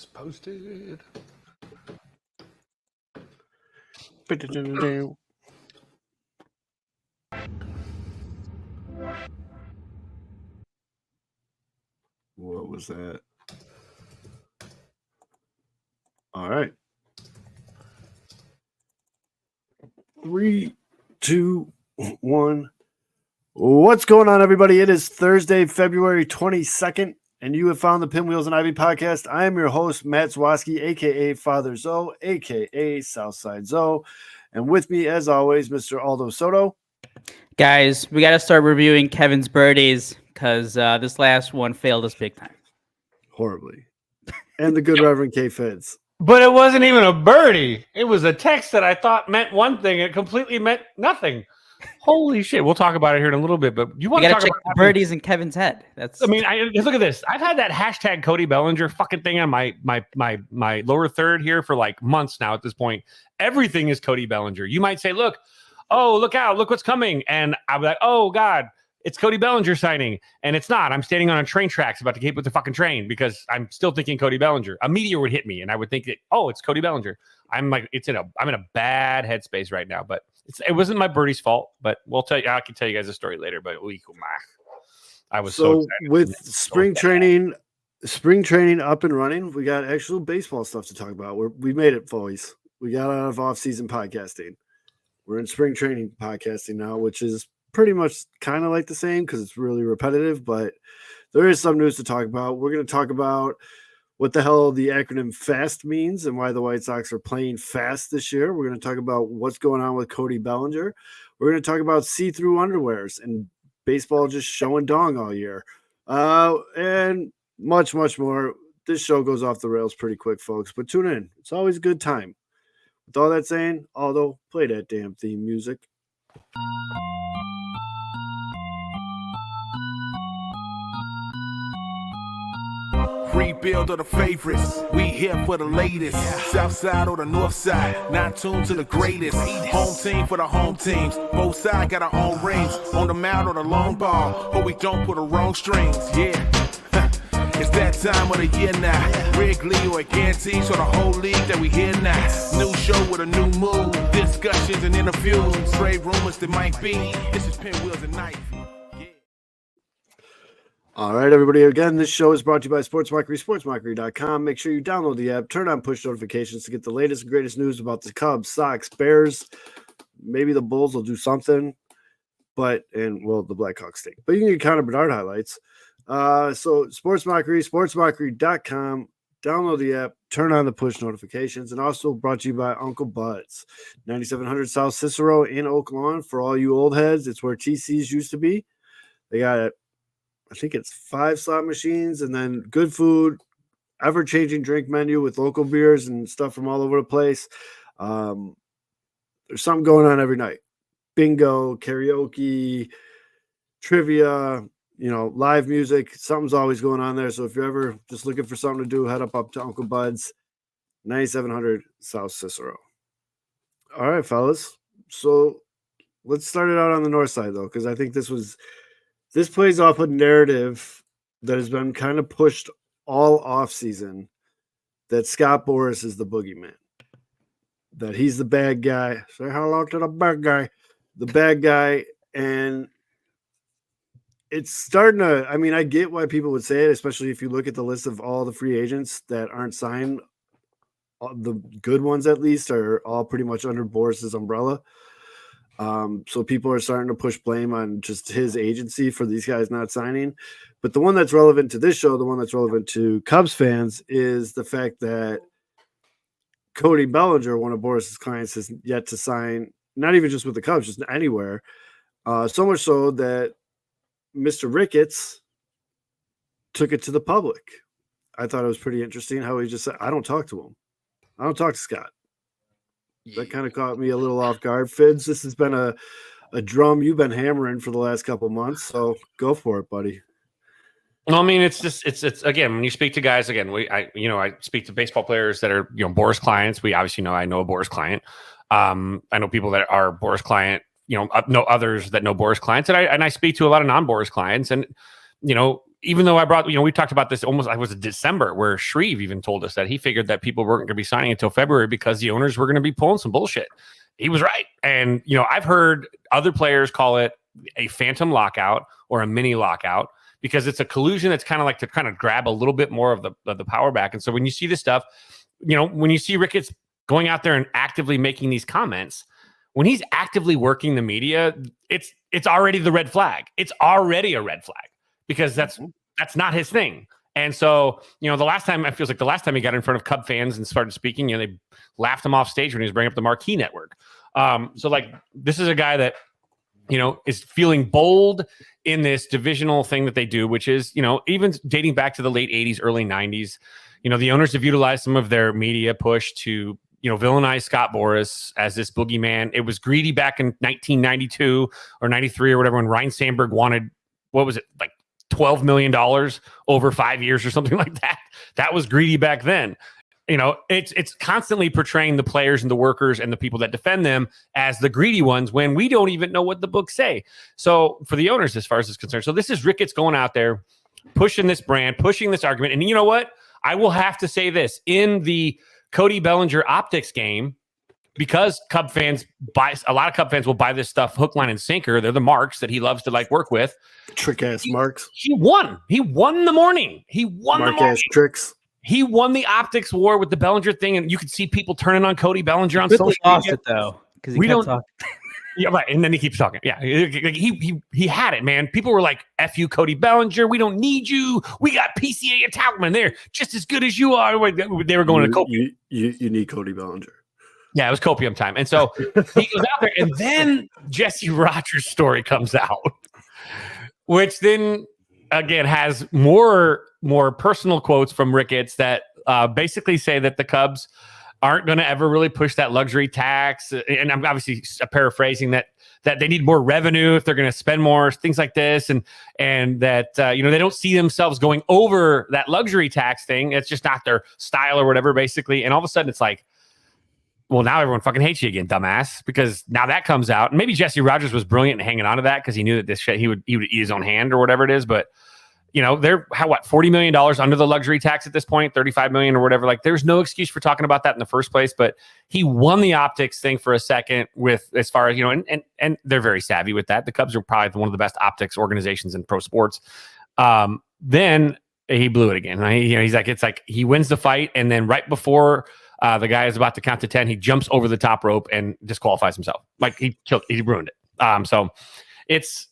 is posted. What was that? All right. 3, 2, 1. What's going on, everybody? It is Thursday, February 22nd, and you have found the Pinwheels and Ivy podcast. I am your host, Matt Zwoski, a.k.a. Father Zoe, a.k.a. Southside Zoe. And with me, as always, Mr. Aldo Soto. Guys, we got to start reviewing Kevin's birdies because this last one failed us big time. Horribly. And the good Reverend K. Feds. But it wasn't even a birdie. It was a text that I thought meant one thing. It completely meant nothing. Holy shit. We'll talk about it here in a little bit, but you want to talk check about birdies in Kevin's head. That's. I mean, look at this. I've had that hashtag Cody Bellinger fucking thing on my lower third here for like months now at this point. Everything is Cody Bellinger. You might say, look out, look what's coming. And I'll be like, oh God, it's Cody Bellinger signing. And it's not. I'm standing on a train tracks about to get with the fucking train because I'm still thinking Cody Bellinger. A meteor would hit me and I would think that, oh, it's Cody Bellinger. I'm in a bad headspace right now, but it wasn't my birdie's fault, but I can tell you guys a story later, but I was so excited. With spring training up and running, we got actual baseball stuff to talk about. We made it, boys. We got out of off-season podcasting. We're in spring training podcasting now, which is pretty much kind of like the same because it's really repetitive, but there is some news to talk about. We're going to talk about what the hell the acronym FAST means and why the White Sox are playing fast this year. We're going to talk about what's going on with Cody Bellinger. We're going to talk about see-through underwears and baseball just showing dong all year. And much, much more. This show goes off the rails pretty quick, folks, but tune in. It's always a good time. With all that saying, Aldo, play that damn theme music. Rebuild of the favorites. We here for the latest. South side or the north side. Not tuned to the greatest. Home team for the home teams. Both sides got our own rings. On the mound or the long ball. But we don't put the wrong strings. Yeah. It's that time of the year now. Wrigley or guarantees for the whole league that we hear now. New show with a new mood. Discussions and interviews. Trade rumors that might be. This is Pinwheels and Knife. All right, everybody. Again, this show is brought to you by SportsMockery, SportsMockery.com. Make sure you download the app, turn on push notifications to get the latest and greatest news about the Cubs, Sox, Bears. Maybe the Bulls will do something, the Blackhawks stink. But you can get Connor Bedard highlights. So SportsMockery, SportsMockery.com. Download the app, turn on the push notifications, and also brought to you by Uncle Bud's, 9700 South Cicero in Oak Lawn. For all you old heads, it's where TCs used to be. They got it. I think it's 5 slot machines and then good food, ever-changing drink menu with local beers and stuff from all over the place. There's something going on every night. Bingo, karaoke, trivia, live music. Something's always going on there. So if you're ever just looking for something to do, head up to Uncle Bud's, 9700 South Cicero. All right, fellas. So let's start it out on the north side, though, because I think this plays off a narrative that has been kind of pushed all offseason that Scott Boras is the boogeyman, that he's the bad guy. Say hello to the bad guy. The bad guy. And it's starting to – I mean, I get why people would say it, especially if you look at the list of all the free agents that aren't signed. The good ones, at least, are all pretty much under Boras's umbrella. So people are starting to push blame on just his agency for these guys not signing. But the one that's relevant to this show, the one that's relevant to Cubs fans, is the fact that Cody Bellinger, one of Boras's clients, has yet to sign, not even just with the Cubs, just anywhere. So much so that Mr. Ricketts took it to the public. I thought it was pretty interesting how he just said, I don't talk to him. I don't talk to Scott. That kind of caught me a little off guard. Fids, this has been a drum you've been hammering for the last couple months, so go for it, buddy. Well, I mean, it's again, when you speak to guys, again, I speak to baseball players that are, Boras clients. We obviously I know a Boras client. I know people that are Boras client, know others that know Boras clients, and I speak to a lot of non-Boras clients, and even though I brought, we talked about this almost, I was in December, where Shreve even told us that he figured that people weren't going to be signing until February because the owners were going to be pulling some bullshit. He was right. And, I've heard other players call it a phantom lockout or a mini lockout because it's a collusion that's kind of like to kind of grab a little bit more of the power back. And so when you see this stuff, when you see Ricketts going out there and actively making these comments, when he's actively working the media, it's already the red flag. It's already a red flag because that's not his thing. And so, the last time he got in front of Cub fans and started speaking, they laughed him off stage when he was bringing up the Marquee Network. So like, this is a guy that, is feeling bold in this divisional thing that they do, which is, even dating back to the late 80s, early 90s, the owners have utilized some of their media push to, villainize Scott Boras as this boogeyman. It was greedy back in 1992 or 93 or whatever when Ryan Sandberg wanted, what was it, like $12 million over 5 years or something like that. That was greedy back then. It's constantly portraying the players and the workers and the people that defend them as the greedy ones when we don't even know what the books say. So for the owners, as far as it's concerned, so this is Ricketts going out there, pushing this brand, pushing this argument. And you know what? I will have to say this in the Cody Bellinger optics game, because a lot of Cub fans will buy this stuff hook, line, and sinker. They're the marks that he loves to work with. Trick ass marks. He won. He won the morning. Mark ass tricks. He won the optics war with the Bellinger thing, and you could see people turning on Cody Bellinger on social lost media. it though because we don't talk. Yeah, right. And then he keeps talking. Yeah, he had it, man. People were like, "F you, Cody Bellinger. We don't need you. We got PCA and Talkman. They're just as good as you are." They were going to copium. You need Cody Bellinger. Yeah, it was copium time. And so he goes out there, and then Jesse Rogers' story comes out, which then again has more personal quotes from Ricketts that basically say that the Cubs aren't going to ever really push that luxury tax. And I'm obviously paraphrasing that they need more revenue if they're going to spend more, things like this. And that, they don't see themselves going over that luxury tax thing. It's just not their style or whatever, basically. And all of a sudden it's like, well, now everyone fucking hates you again, dumbass, because now that comes out. And maybe Jesse Rogers was brilliant in hanging on to that because he knew that this shit, he would eat his own hand or whatever it is. But they're $40 million under the luxury tax at this point, 35 million or whatever. Like, there's no excuse for talking about that in the first place. But he won the optics thing for a second with, as far as, and they're very savvy with that. The Cubs are probably one of the best optics organizations in pro sports. Then he blew it again. He's like, it's like he wins the fight, and then right before the guy is about to count to 10, he jumps over the top rope and disqualifies himself. Like, he ruined it. So it's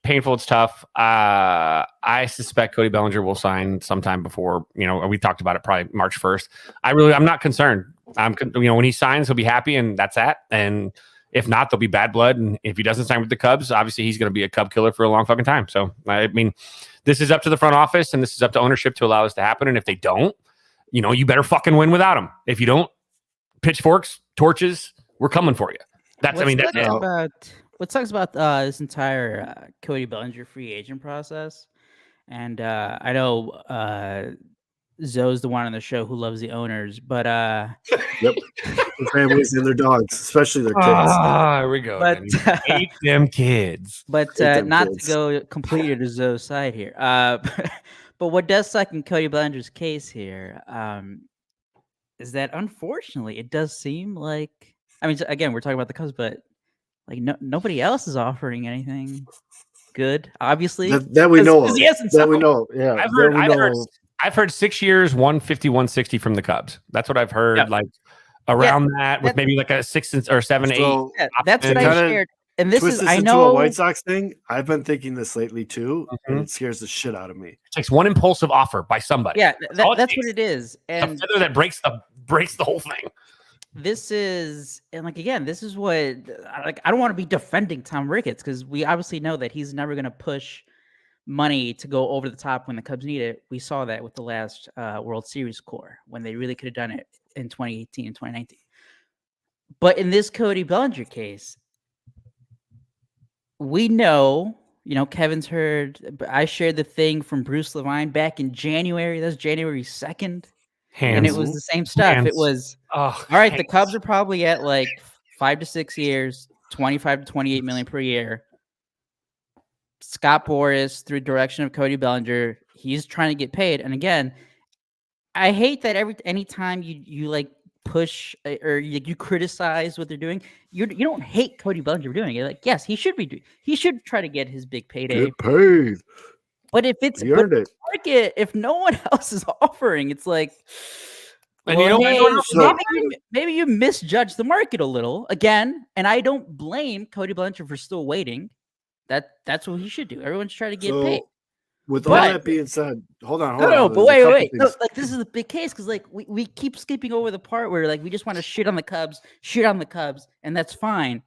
painful. It's tough. I suspect Cody Bellinger will sign sometime before, we talked about it, probably March 1st. I'm not concerned. When he signs, he'll be happy, and that's that. And if not, there'll be bad blood. And if he doesn't sign with the Cubs, obviously he's going to be a Cub killer for a long fucking time. So, this is up to the front office, and this is up to ownership to allow this to happen. And if they don't, you better fucking win without him. If you don't, pitchforks, torches, we're coming for you. That's it. What sucks about this entire Cody Bellinger free agent process, and I know Zoe's the one on the show who loves the owners, but yep, the families and their dogs, especially their kids. Here we go. But hate them kids. But not to go completely to Zoe's side here. But what does suck in Cody Bellinger's case here is that, unfortunately, it does seem like, again, we're talking about the Cubs, but nobody else is offering anything good, obviously. That we know of. That we know. Yeah. I've heard 6 years, 150, 160 from the Cubs. That's what I've heard. Yeah. Around that, with maybe a 6 or 7, 8. Yeah, that's what I shared. And this is, I know, a White Sox thing. I've been thinking this lately too, and it scares the shit out of me. It takes one impulsive offer by somebody. Yeah, that's what it is. And a feather that breaks the whole thing. This is, and again, this is what, I don't want to be defending Tom Ricketts, because we obviously know that he's never going to push money to go over the top when the Cubs need it. We saw that with the last World Series core, when they really could have done it in 2018 and 2019. But in this Cody Bellinger case, we know, Kevin's heard, I shared the thing from Bruce Levine back in January. That's January 2nd. And it was the same stuff. It was, all right, the Cubs are probably at 5 to 6 years, 25 to 28 million per year. Scott Boras through direction of Cody Bellinger, he's trying to get paid. And again, I hate that anytime you like push or you criticize what they're doing, you don't hate Cody Bellinger for doing it. Like, yes, he should try to get his big payday. Get paid. But if it's He earned it. market, if no one else is offering, it's like, And well, you know, hey, maybe you misjudge the market a little again. And I don't blame Cody Bellinger for still waiting. That's what he should do. Everyone's trying to get paid. With all that being said, hold on. No, but There's a wait. couple No, like this is a big case because like we keep skipping over the part where like we just want to shit on the Cubs, and that's fine.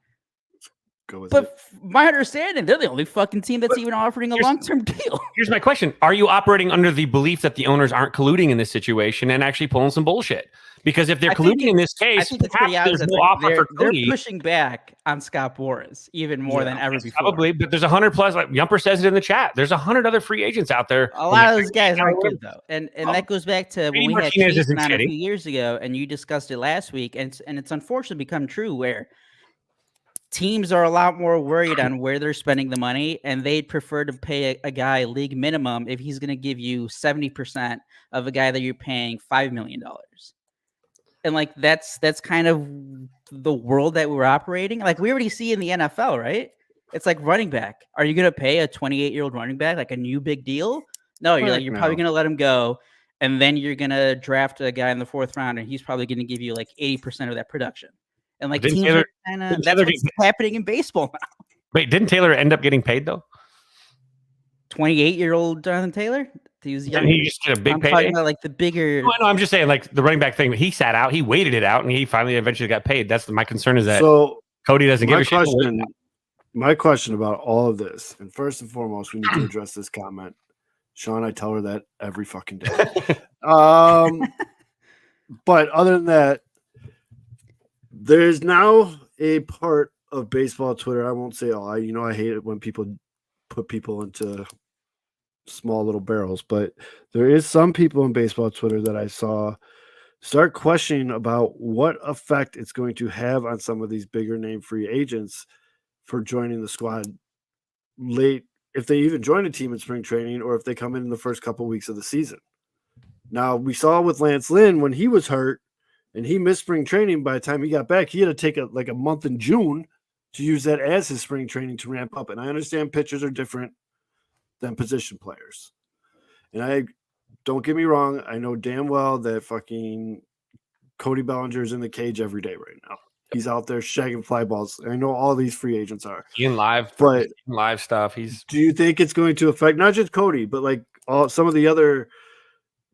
Go with But it. my understanding, they're the only fucking team that's even offering a long-term deal. Here's my question. Are you operating under the belief that the owners aren't colluding in this situation and actually pulling some bullshit? Because if they're colluding in this I case, think it's pretty perhaps obvious there's that no offer for they're Cody. pushing back on Scott Boras even more than ever before. Probably, but there's 100 plus. Like Yumper says it in the chat. There's 100 other free agents out there. A lot of those guys aren't good though, and that goes back to when we had Martinez Chase isn't on a shitty. few years ago, and you discussed it last week, and it's unfortunately become true where teams are a lot more worried on where they're spending the money, and they'd prefer to pay a guy league minimum if he's going to give you 70% of a guy that you're paying $5 million. And like that's kind of the world that we're operating. Like we already see in the NFL, right? It's like running back. Are you going to pay a 28-year-old running back like a new big deal? No, you're probably going to let him go, and then you're going to draft a guy in the 4th round, and he's probably going to give you like 80% of that production. And like teams are kind of that's what's happening in baseball now. Wait, didn't Taylor end up getting paid though? 28-year-old Jonathan Taylor? He was young. And he just get a big payday. Talking about like the bigger. No, I'm just saying, like the running back thing. He sat out, he waited it out, and he finally eventually got paid. That's my concern is that Cody doesn't give a shit. My question about all of this, and first and foremost, we need to address this comment. Sean, I tell her that every fucking day. But other than that, there's now a part of baseball Twitter. I won't say all. I hate it when people put people into small little barrels, but there is some people in baseball Twitter that I saw start questioning about what effect it's going to have on some of these bigger name free agents for joining the squad late, if they even join a team in spring training or if they come in the first couple weeks of the season. Now, we saw with Lance Lynn when he was hurt and he missed spring training. By the time he got back, he had to take a month in June to use that as his spring training to ramp up. And I understand pitchers are different than position players. And don't get me wrong, I know damn well that fucking Cody Bellinger is in the cage every day right now. He's out there shagging fly balls. I know all these free agents are. In live stuff. Do you think it's going to affect not just Cody, but like some of the other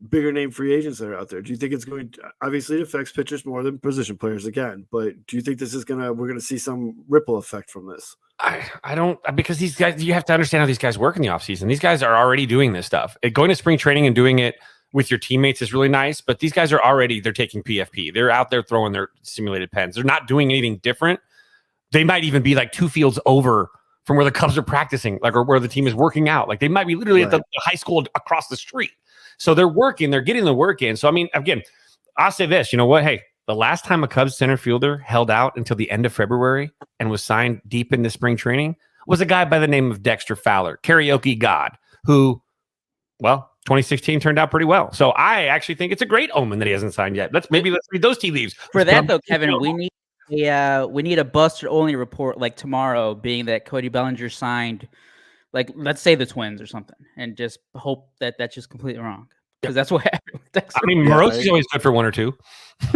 bigger name free agents that are out there? Do you think it's going to, obviously it affects pitchers more than position players again, but do you think we're going to see some ripple effect from this? I don't, because these guys, you have to understand how these guys work in the offseason. These guys are already doing this stuff. Going to spring training and doing it with your teammates is really nice, but these guys they're taking PFP. They're out there throwing their simulated pens. They're not doing anything different. They might even be like 2 fields over from where the Cubs are practicing, like, or where the team is working out. Like they might be literally at the high school across the street. So they're working, they're getting the work in. So, I mean, again, I'll say this, you know what? Hey, the last time a Cubs center fielder held out until the end of February and was signed deep into spring training was a guy by the name of Dexter Fowler, karaoke god, who, well, 2016 turned out pretty well. So I actually think it's a great omen that he hasn't signed yet. Let's read those tea leaves. For that though, Kevin, we need a Buster only report like tomorrow, being that Cody Bellinger signed, like let's say the Twins or something, and just hope that that's just completely wrong, because that's what happened. I mean, Morosi's always good for 1 or 2.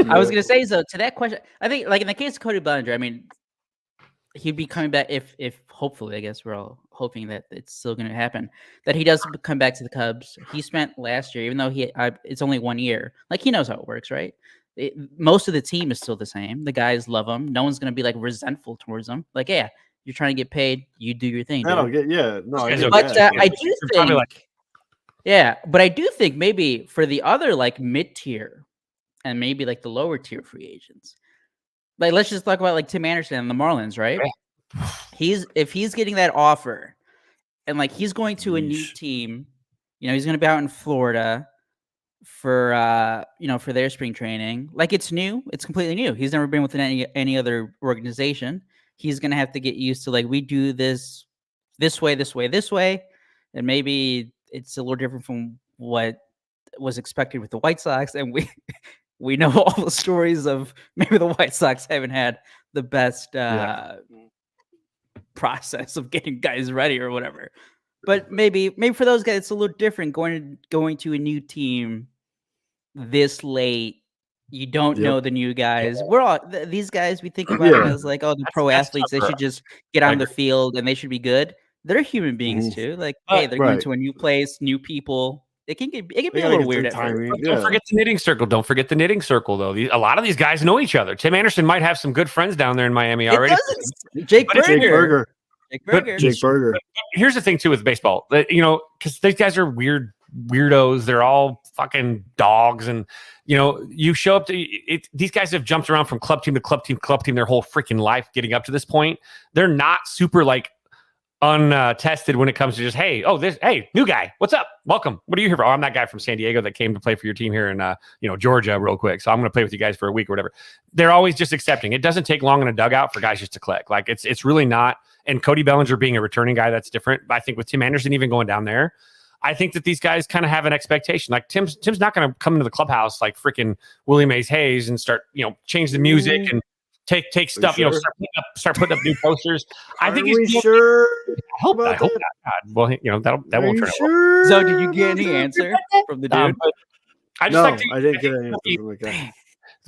I was gonna say, so to that question, I think like in the case of Cody Bellinger, I mean, he'd be coming back if hopefully, I guess we're all hoping that it's still going to happen, that he does come back to the Cubs. He spent last year, even though it's only 1 year, like he knows how it works, right? Most of the team is still the same. The guys love him. No one's going to be like resentful towards him. Like, yeah, you're trying to get paid. You do your thing. But I do think maybe for the other like mid tier and maybe like the lower tier free agents, like let's just talk about like Tim Anderson and the Marlins, right? Yeah. If he's getting that offer and like he's going to a new team, he's going to be out in Florida for for their spring training. Like it's new, it's completely new. He's never been with any other organization. He's going to have to get used to like we do this this way, this way, this way, and maybe it's a little different from what was expected with the White Sox. And we know all the stories of maybe the White Sox haven't had the best process of getting guys ready or whatever. But maybe for those guys, it's a little different going to a new team this late. You don't know the new guys. We're all these guys. We think about them as like, oh, the pro athletes. They should just get on the field and they should be good. They're human beings too. Like, hey, they're going to a new place, new people. It can be a little weird at first. Don't forget the knitting circle. Don't forget the knitting circle, though. A lot of these guys know each other. Tim Anderson might have some good friends down there in Miami already. Jake Berger. Jake Berger. Here's the thing too with baseball, because these guys are weirdos. They're all fucking dogs, and you show up to it. These guys have jumped around from club team to club team their whole freaking life, getting up to this point. They're not super like untested when it comes to just hey, new guy, what's up, welcome, what are you here for? Oh, I'm that guy from San Diego that came to play for your team here in Georgia real quick, so I'm going to play with you guys for a week or whatever. They're always just accepting. It doesn't take long in a dugout for guys just to click. Like it's really not. And Cody Bellinger being a returning guy, that's different. But I think with Tim Anderson even going down there, I think that these guys kind of have an expectation. Like Tim's not going to come into the clubhouse like freaking Willie Mays Hayes and start change the music and take stuff, start putting up new posters. I think he's sure. I hope not. God. Well, that won't turn out. Well. So, did you get any answer from the dude? I didn't get any answer from the guy.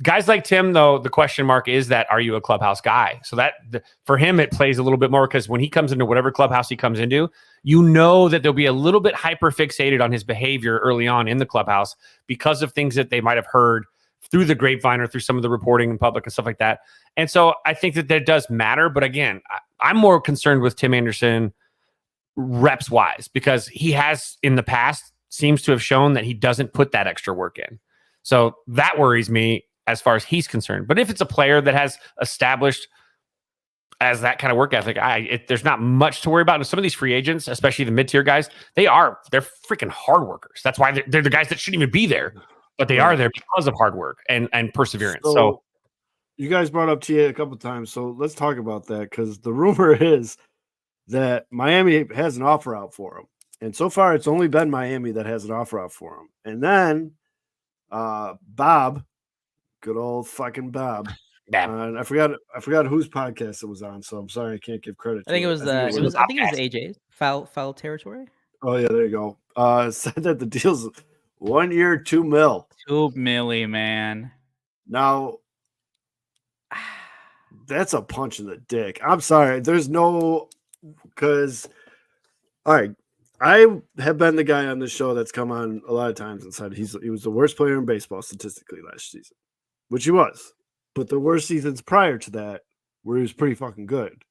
Guys like Tim, though, the question mark is that are you a clubhouse guy? So that for him, it plays a little bit more because when he comes into whatever clubhouse he comes into, that there'll be a little bit hyper fixated on his behavior early on in the clubhouse because of things that they might have heard through the grapevine or through some of the reporting in public and stuff like that. And so I think that does matter. But again, I'm more concerned with Tim Anderson reps wise because he has in the past seems to have shown that he doesn't put that extra work in. So that worries me as far as he's concerned. But if it's a player that has established as that kind of work ethic, there's not much to worry about. And some of these free agents, especially the mid-tier guys, they're freaking hard workers. That's why they're the guys that shouldn't even be there, but they are there because of hard work and perseverance. So you guys brought up TA a couple times, so let's talk about that because the rumor is that Miami has an offer out for him. And so far, it's only been Miami that has an offer out for him. And then Bob, good old fucking Bob. And I forgot whose podcast it was on, so I'm sorry I can't give credit. I think it was AJ's foul territory. Oh yeah, there you go. Said that the deal's 1 year, $2 million. $2 million, man. Now that's a punch in the dick. I'm sorry. There's no because all right. I have been the guy on this show that's come on a lot of times and said he was the worst player in baseball statistically last season, which he was. But the worst seasons prior to that, where he was pretty fucking good.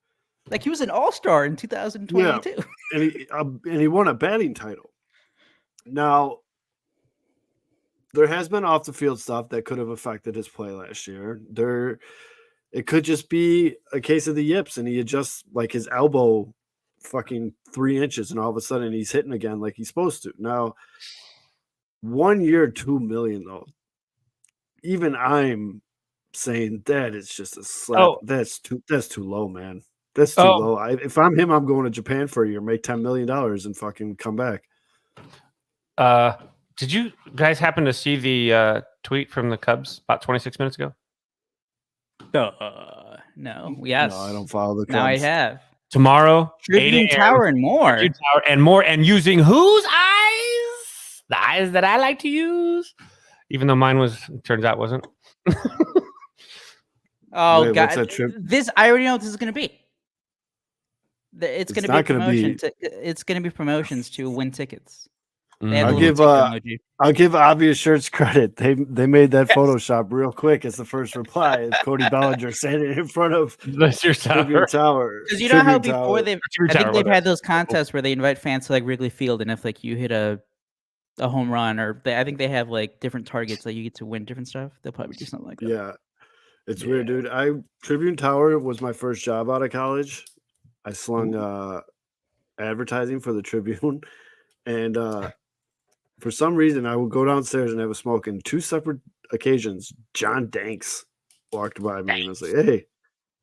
Like he was an all-star in 2022. Yeah, and he won a batting title. Now, there has been off the field stuff that could have affected his play last year. It could just be a case of the yips, and he adjusts like his elbow fucking 3 inches, and all of a sudden he's hitting again like he's supposed to. Now, 1 year, $2 million though. Even I'm saying that is just a slap. Oh. That's too low, man. That's too low. If I'm him, I'm going to Japan for a year, make $10 million, and fucking come back. Did you guys happen to see the tweet from the Cubs about 26 minutes ago? No. Yes. No, I don't follow the Cubs. Now I have. Tomorrow, Tribune Tower and more. And using whose eyes? The eyes that I like to use. Even though mine turns out wasn't. Oh, God. This, I already know what this is going to be. It's going to be promotion. It's going to be promotions to win tickets. I'll give Obvious Shirts credit. They made that Photoshop real quick as the first reply. It's Cody Bellinger standing in front of Tribune Tower. Because you know how before they've had those contests where they invite fans to like Wrigley Field, and if like you hit a home run, or I think they have like different targets that you get to win different stuff. They'll probably do something like that. Yeah, it's weird, dude. Tribune Tower was my first job out of college. I slung advertising for the Tribune, and for some reason, I would go downstairs and have a smoke. And 2 separate occasions, John Danks walked by me and I was like, "Hey,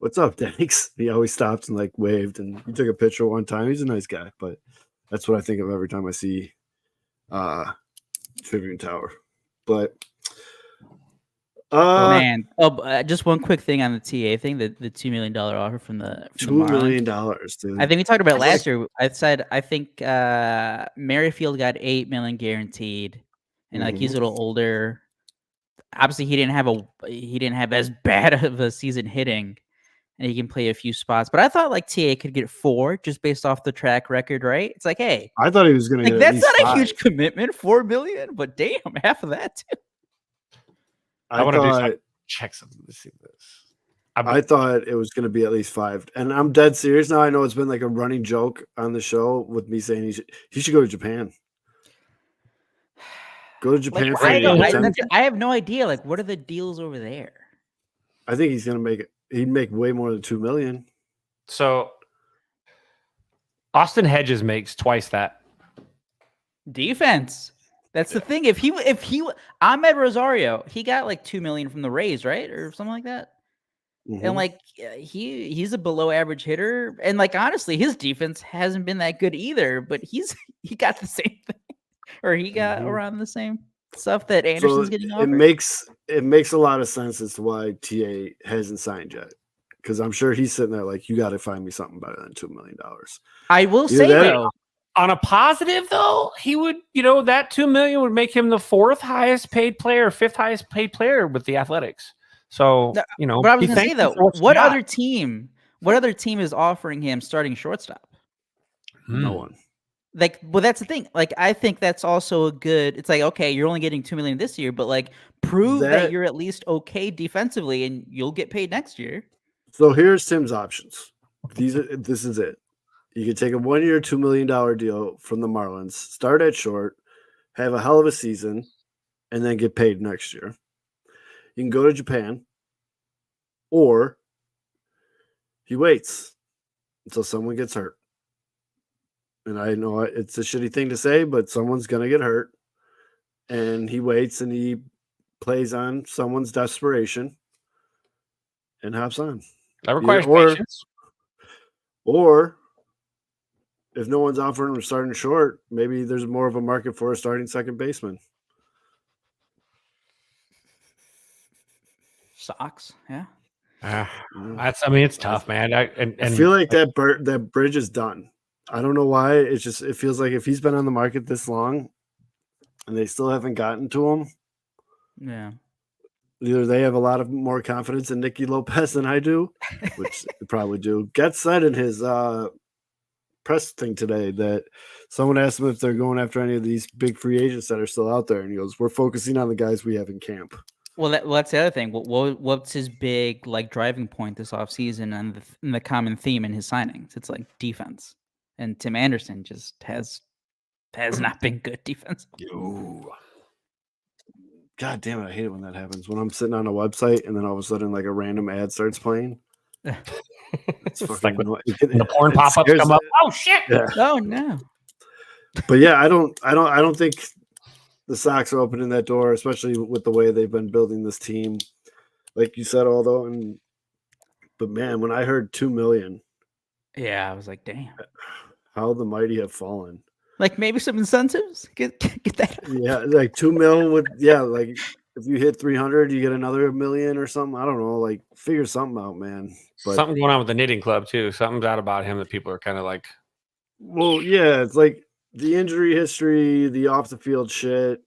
"What's up, thanks." He always stops and like waved, and he took a picture one time. He's a nice guy, but that's what I think of every time I see Tribune Tower. But Man, just one quick thing on the TA thing, the $2 million offer from the $2 Marlins. million, dude. I think we talked about it last year. I said I think Merrifield got $8 million guaranteed, and like he's a little older. Obviously, he didn't have as bad of a season hitting, and he can play a few spots. But I thought like TA could get 4 just based off the track record, right? It's like, hey, I thought he was going to like get that's not a 5. huge commitment, $4 million, but damn, half of that too. I want to check something to see this. I thought it was going to be at least 5, and I'm dead serious now. I know it's been like a running joke on the show with me saying he should go to Japan. Go to Japan for I have no idea. Like, what are the deals over there? I think he's going to make it. He'd make way more than $2 million. So Austin Hedges makes twice that. Defense. That's the thing. If he Ahmed Rosario, he got like $2 million from the Rays, right, or something like that. And like he's a below average hitter, and like honestly, his defense hasn't been that good either. But he got the same thing, or he got around the same stuff that Anderson's getting offered. It makes a lot of sense as to why TA hasn't signed yet, because I'm sure he's sitting there like, you got to find me something better than $2 million. I will say though. On a positive, though, he would, that $2 million would make him the 4th highest paid player, 5th highest paid player with the Athletics. So, But I was going to say though, what other team is offering him starting shortstop? No one. Like, well, that's the thing. Like, I think that's also a good. It's like, okay, you're only getting $2 million this year, but like, prove that you're at least okay defensively, and you'll get paid next year. So here's Tim's options. This is it. You could take a 1-year, $2 million deal from the Marlins, start at short, have a hell of a season, and then get paid next year. You can go to Japan, or he waits until someone gets hurt. And I know it's a shitty thing to say, but someone's going to get hurt. And he waits and he plays on someone's desperation and hops on. That requires patience. Or if no one's offering him starting short, maybe there's more of a market for a starting second baseman. Sox, yeah. It's tough, man. I feel like that bridge is done. I don't know why. It feels like if he's been on the market this long and they still haven't gotten to him, yeah. Either they have a lot of more confidence in Nicky Lopez than I do, which they probably do. Getz said in his press thing today that someone asked him if they're going after any of these big free agents that are still out there, and he goes, "We're focusing on the guys we have in camp." Well, that's the other thing. What's his big like driving point this offseason and the common theme in his signings? It's like defense, and Tim Anderson just has not been good defense. God damn it! I hate it when that happens. When I'm sitting on a website and then all of a sudden like a random ad starts playing. It's like when the porn pop-ups come up. Oh shit! Yeah. Oh no! But yeah, I don't think the Sox are opening that door, especially with the way they've been building this team. Like you said, but man, when I heard $2 million, yeah, I was like, damn, how the mighty have fallen. Like maybe some incentives, get that. Yeah, like $2 million like if you hit 300, you get another $1 million or something. I don't know, like figure something out, man. But something going on with the knitting club too. Something's out about him that people are kind of like. Well, yeah, it's like the injury history, the off the field shit,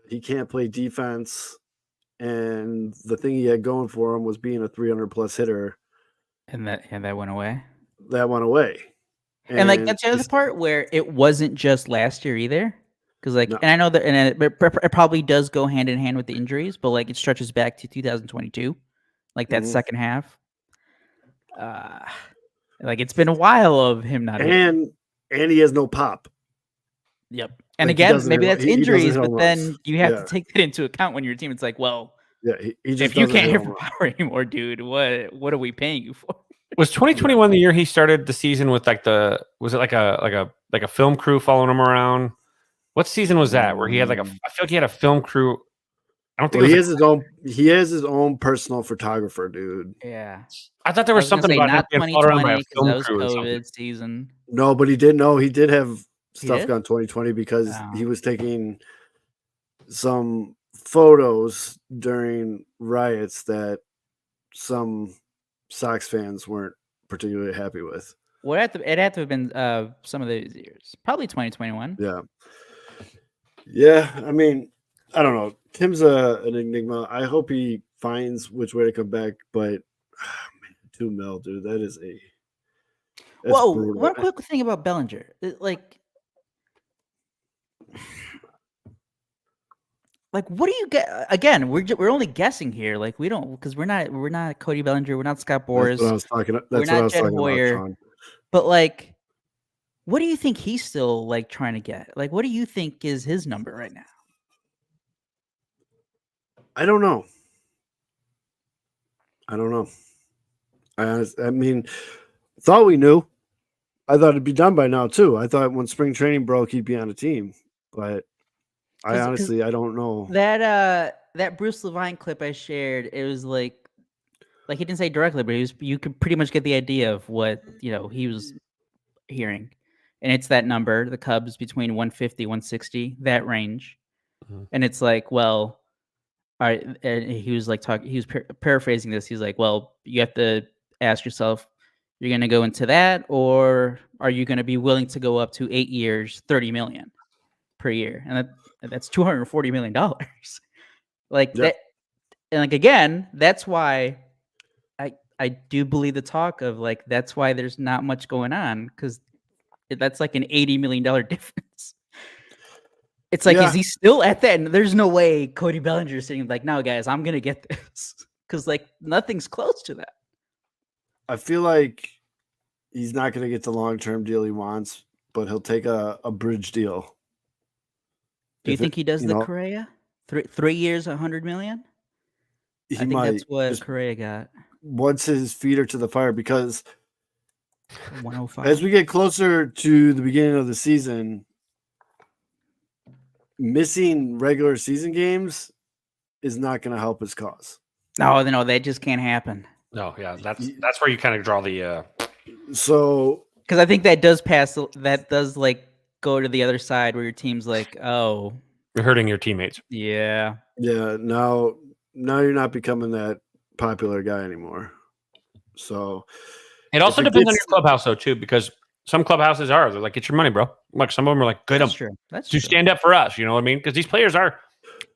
he can't play defense, and the thing he had going for him was being a 300+ hitter, and that went away. That went away, and like that's the other part where it wasn't just last year either, because like, and I know that, and it probably does go hand in hand with the injuries, but like it stretches back to 2022, like that second half. Like it's been a while of him not, and he has no pop. Yep. And like again, maybe that's injuries, but then you have to take that into account when your team. It's like, well, if you can't hit for power anymore, dude, what are we paying you for? Was 2021 the year he started the season with like was it like a film crew following him around? What season was that? Where he had I feel like he had a film crew I don't think Well, it he was has his own. He has his own personal photographer, dude. Yeah. I thought there I was was gonna something say about him not being followed around by a 2020 because film that was crew or something. COVID season. No, but he did know he did have He stuff did? gone 2020 because Oh. he was taking some photos during riots that some Sox fans weren't particularly happy with. Well, it had to have been some of those years. Probably 2021. Yeah. Yeah. I mean, I don't know. Tim's an enigma. I hope he finds which way to come back, but man, $2 million, dude. That's Whoa! brutal. One quick thing about Bellinger, like what do you get? Again, we're only guessing here. Like we don't because we're not Cody Bellinger. We're not Scott Boras. That's what I was talking. We're That's what not I was Jed talking Hoyer. about, Sean. But like, what do you think he's still like trying to get? Like, what do you think is his number right now? I don't know. I mean, thought we knew. I thought it'd be done by now too. I thought when spring training broke, he'd be on a team, but I honestly I don't know. That Bruce Levine clip I shared, it was like he didn't say directly, but you could pretty much get the idea of what he was hearing, and it's that number, the Cubs between 150, 160, that range, and it's like, well, all right, and he was like he was paraphrasing this. He's like, well, you have to ask yourself, you're going to go into that, or are you going to be willing to go up to 8 years, $30 million per year, and that's $240 million, like Yeah. that. And like again, that's why I do believe the talk of like that's why there's not much going on because that's like an $80 million difference. It's like, Yeah. is he still at that? And there's no way Cody Bellinger is sitting like, no, guys, I'm gonna get this because like nothing's close to that. I feel like he's not going to get the long-term deal he wants, but he'll take a bridge deal. Do you If think he does you the know, Correa 3 years, $100 million? he I think might that's what just Correa got. once his feet are to the fire because 105. as we get closer to the beginning of the season, missing regular season games is not going to help his cause. No, that just can't happen. No, yeah, that's where you kind of draw the. So Because I think that does like go to the other side where your team's like, oh, you're hurting your teammates. yeah. yeah, now you're not becoming that popular guy anymore. So It also it depends on gets- your clubhouse though too, because some clubhouses they're like, get your money, bro. Like some of them are like, good, That's true. That's to true. stand up for us. You know what I mean? Because these players are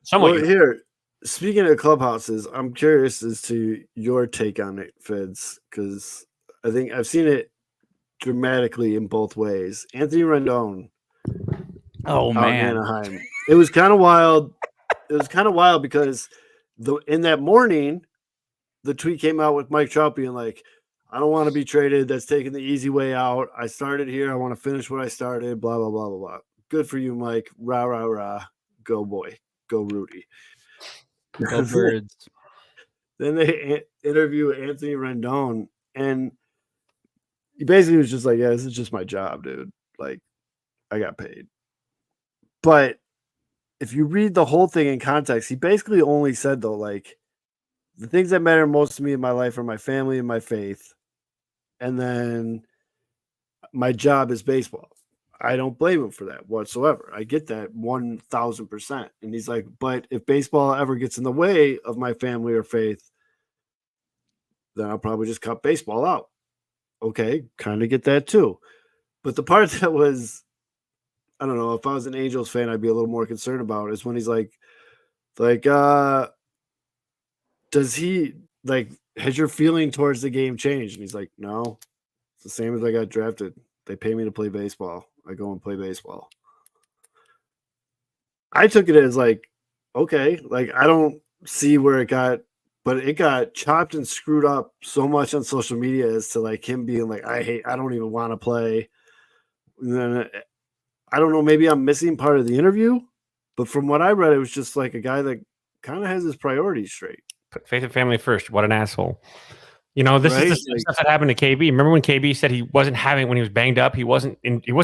somewhat. well, here, speaking of clubhouses, I'm curious as to your take on it, Fids, because I think I've seen it dramatically in both ways. Anthony Rendon Oh out in man. Anaheim. It was kind of wild. It was kind of wild because in that morning, the tweet came out with Mike Trout being like, I don't want to be traded. That's taking the easy way out. I started here. I want to finish what I started. Blah, blah, blah, blah, blah. Good for you, Mike. Rah, rah, rah. Go, boy. Go, Rudy. Go Birds. Then they interview Anthony Rendon, and he basically was just like, yeah, this is just my job, dude. Like, I got paid. But if you read the whole thing in context, he basically only said, though, like, the things that matter most to me in my life are my family and my faith. And then my job is baseball. I don't blame him for that whatsoever. I get that 1,000%. And he's like, but if baseball ever gets in the way of my family or faith, then I'll probably just cut baseball out. Okay, kind of get that too. But the part that was, I don't know, if I was an Angels fan, I'd be a little more concerned about is when he's like, does he, like, has your feeling towards the game changed? And he's like, no, it's the same as I got drafted. They pay me to play baseball. I go and play baseball. I took it as like, okay, like I don't see where it got, but it got chopped and screwed up so much on social media as to like him being like, I don't even want to play. And then I don't know, maybe I'm missing part of the interview, but from what I read, it was just like a guy that kind of has his priorities straight. Put faith and family first. What an asshole. You know, this is the same stuff that happened to KB. Remember when KB said he wasn't having, when he was banged up, he wasn't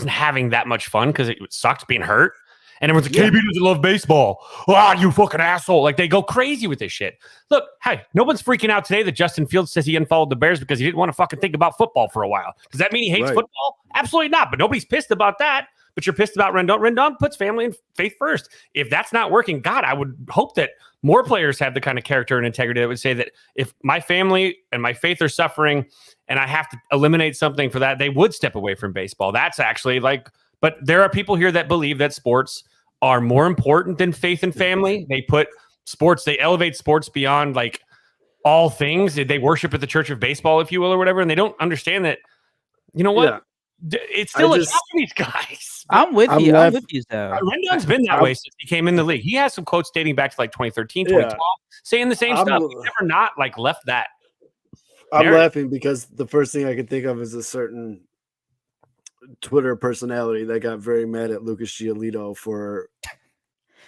having that much fun because it sucked being hurt. And everyone's like, KB doesn't love baseball. Ah, you fucking asshole. Like, they go crazy with this shit. Look, hey, no one's freaking out today that Justin Fields says he unfollowed the Bears because he didn't want to fucking think about football for a while. Does that mean he hates football? Absolutely not. But nobody's pissed about that. But you're pissed about Rendon. Rendon puts family and faith first. If that's not working, God, I would hope that more players have the kind of character and integrity that would say that if my family and my faith are suffering and I have to eliminate something for that, they would step away from baseball. That's actually like, but there are people here that believe that sports are more important than faith and family. They put sports, they elevate sports beyond like all things. They worship at the church of baseball, if you will, or whatever. And they don't understand that, you know what? Yeah. It's still a job for these guys. I'm with you. I'm with you, though. Rendon's been that way since he came in the league. He has some quotes dating back to like 2013, 2012, saying the same stuff. He's never not like left that. I'm laughing because the first thing I can think of is a certain Twitter personality that got very mad at Lucas Giolito for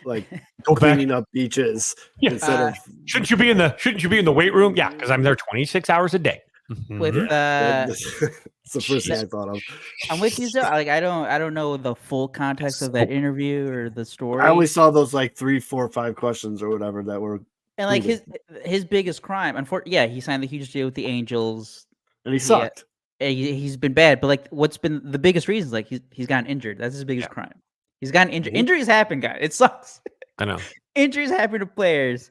like cleaning up beaches instead of shouldn't you be in the weight room? Yeah, because I'm there 26 hours a day. With it's the first thing I thought of. I'm with you, so like I don't know the full context of that interview or the story. I only saw those like 3, 4, 5 questions or whatever that were. And like his biggest crime, unfortunately, he signed the huge deal with the Angels, and he sucked. He's been bad, but like what's been the biggest reason? Like he's gotten injured. That's his biggest crime. He's gotten injured. Injuries happen, guys. It sucks. I know. Injuries happen to players,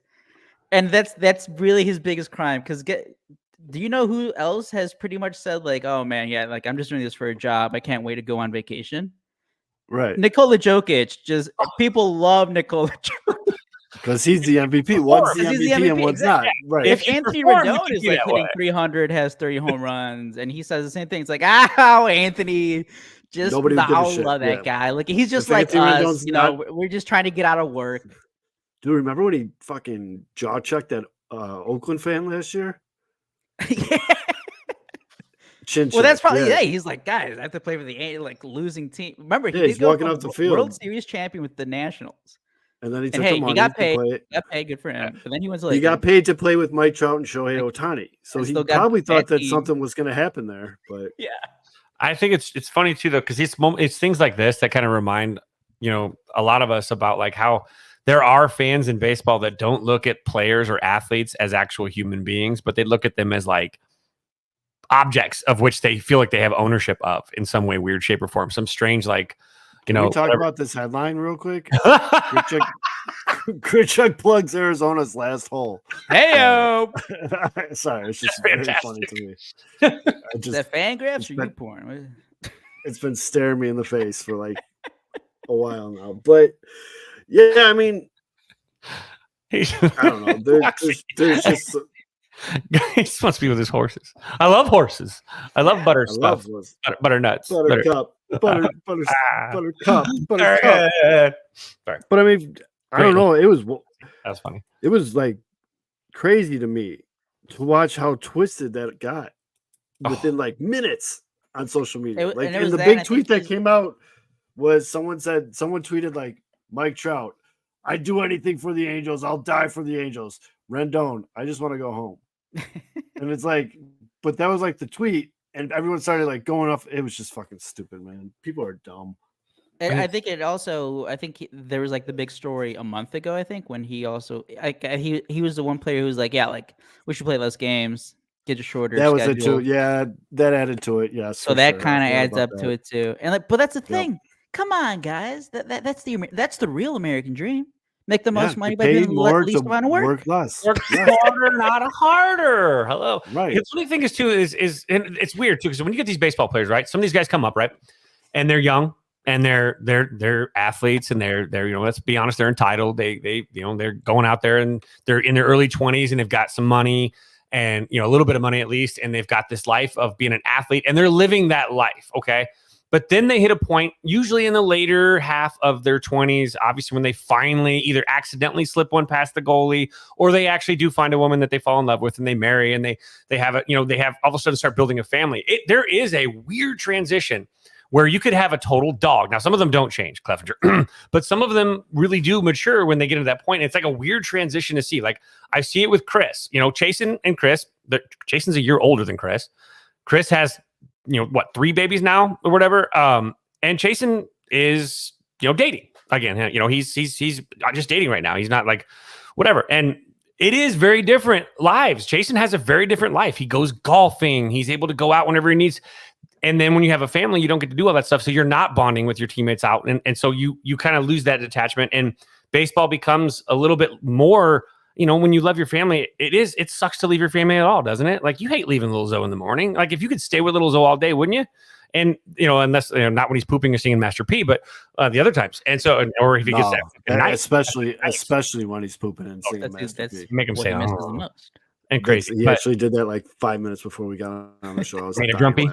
and that's really his biggest crime. Because do you know who else has pretty much said like, oh man, yeah, like I'm just doing this for a job. I can't wait to go on vacation. Right. Nikola Jokic, people love Nikola Jokic. Because he's the MVP. One's the MVP and one's not. Right. If Anthony Rendon is like hitting 300, has 30 home runs, and he says the same thing, it's like, Anthony, just love that guy. Like he's just like us, we're just trying to get out of work. Dude, remember when he fucking jaw checked that Oakland fan last year? Yeah. Well, that's probably he's like, guys, I have to play for the losing team. Remember, he's walking off the field, World Series champion with the Nationals. And then he took the money. He got paid. Good for him. But then he went to he got paid to play with Mike Trout and Shohei Ohtani. So he probably thought that something was going to happen there. But yeah, I think it's funny too though, because it's things like this that kind of remind a lot of us about like how there are fans in baseball that don't look at players or athletes as actual human beings, but they look at them as like objects of which they feel like they have ownership of in some way, weird shape or form, some strange like. Can we talk about this headline real quick? Grichuk plugs Arizona's last hole. Hey-o! Sorry, it's just very funny to me. The fan graphs or you porn? It's been staring me in the face for like a while now. But yeah, I mean, I don't know. There's just he just wants to be with his horses. I love horses. I love butter stuff. Butternuts. Buttercup. Buttercup. Sorry. But I mean, I don't know. That's funny. It was like crazy to me to watch how twisted that got within like minutes on social media. And the big tweet that came out was someone tweeted like, Mike Trout, I'd do anything for the Angels. I'll die for the Angels. Rendon, I just want to go home. And it's like, but that was like the tweet, and everyone started like going off. It was just fucking stupid, man. People are dumb. And I think there was like the big story a month ago. I think when he also he was the one player who was like, yeah, like we should play less games, get a shorter. That was it too. Yeah, that added to it. Yeah. So that kind of adds up to it too. And like, but that's the thing. Yep. Come on, guys. That's the real American dream. Make the most money by doing the least amount of work. Work less. Work smarter, not harder. Hello. Right. The funny thing is too is and it's weird too because when you get these baseball players, right? Some of these guys come up, right, and they're young and they're athletes and they're let's be honest, they're entitled. They they're going out there and they're in their early 20s and they've got some money and a little bit of money at least, and they've got this life of being an athlete and they're living that life. Okay. But then they hit a point, usually in the later half of their 20s, obviously when they finally either accidentally slip one past the goalie or they actually do find a woman that they fall in love with and they marry and they have they have all of a sudden start building a family. There is a weird transition where you could have a total dog. Now, some of them don't change, Clevenger, but some of them really do mature when they get to that point. It's like a weird transition to see. Like I see it with Chris, Chasen and Chris. Chasen's a year older than Chris. Chris has 3 babies now or whatever. And Chasen is, dating. again, he's just dating right now. He's not like whatever. And it is very different lives. Jason has a very different life. He goes golfing. He's able to go out whenever he needs. And then when you have a family, you don't get to do all that stuff. So you're not bonding with your teammates out. And so you kind of lose that attachment. And baseball becomes a little bit more, when you love your family, it sucks to leave your family at all, doesn't it? Like you hate leaving little Zoe in the morning. Like if you could stay with little Zoe all day, wouldn't you? And, unless, not when he's pooping or singing Master P, but the other times. And so, or if he gets that, especially when he's pooping and singing Master P. Make him say, the most. And crazy. He actually did that like 5 minutes before we got on the show. I was like, grumpy.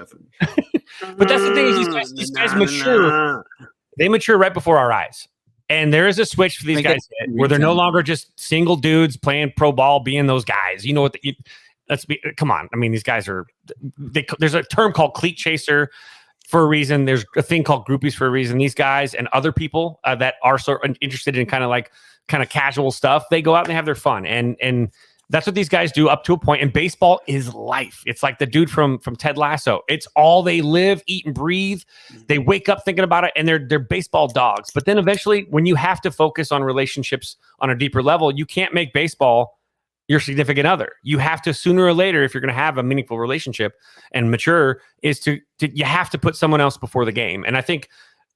But that's the thing is these guys mature. They mature right before our eyes. And there is a switch for these guys where they're no longer just single dudes playing pro ball, being those guys. You know what? Come on. I mean, these guys are. There's a term called cleat chaser for a reason. There's a thing called groupies for a reason. These guys and other people that are so interested in kind of casual stuff, they go out and they have their fun. And that's what these guys do up to a point. And baseball is life. It's like the dude from Ted Lasso. It's all they live, eat, and breathe. They wake up thinking about it, and they're baseball dogs. But then eventually, when you have to focus on relationships on a deeper level, you can't make baseball your significant other. You have to, sooner or later, if you're going to have a meaningful relationship and mature, you have to put someone else before the game. And I think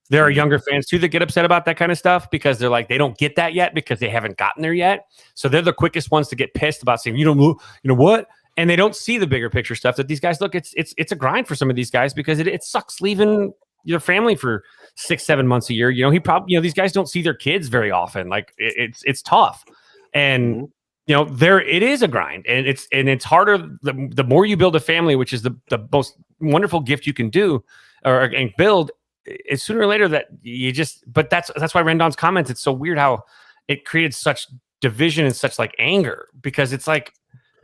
there are younger fans too that get upset about that kind of stuff because they're like, they don't get that yet because they haven't gotten there yet. So they're the quickest ones to get pissed about saying, you know what? And they don't see the bigger picture stuff that these guys look. It's a grind for some of these guys because it sucks leaving your family for 6-7 months a year. These guys don't see their kids very often. Like it's tough. And it is a grind, and it's harder. The more you build a family, which is the most wonderful gift you can do and build. It's sooner or later that you but that's why Rendon's comments, it's so weird how it created such division and such like anger, because it's like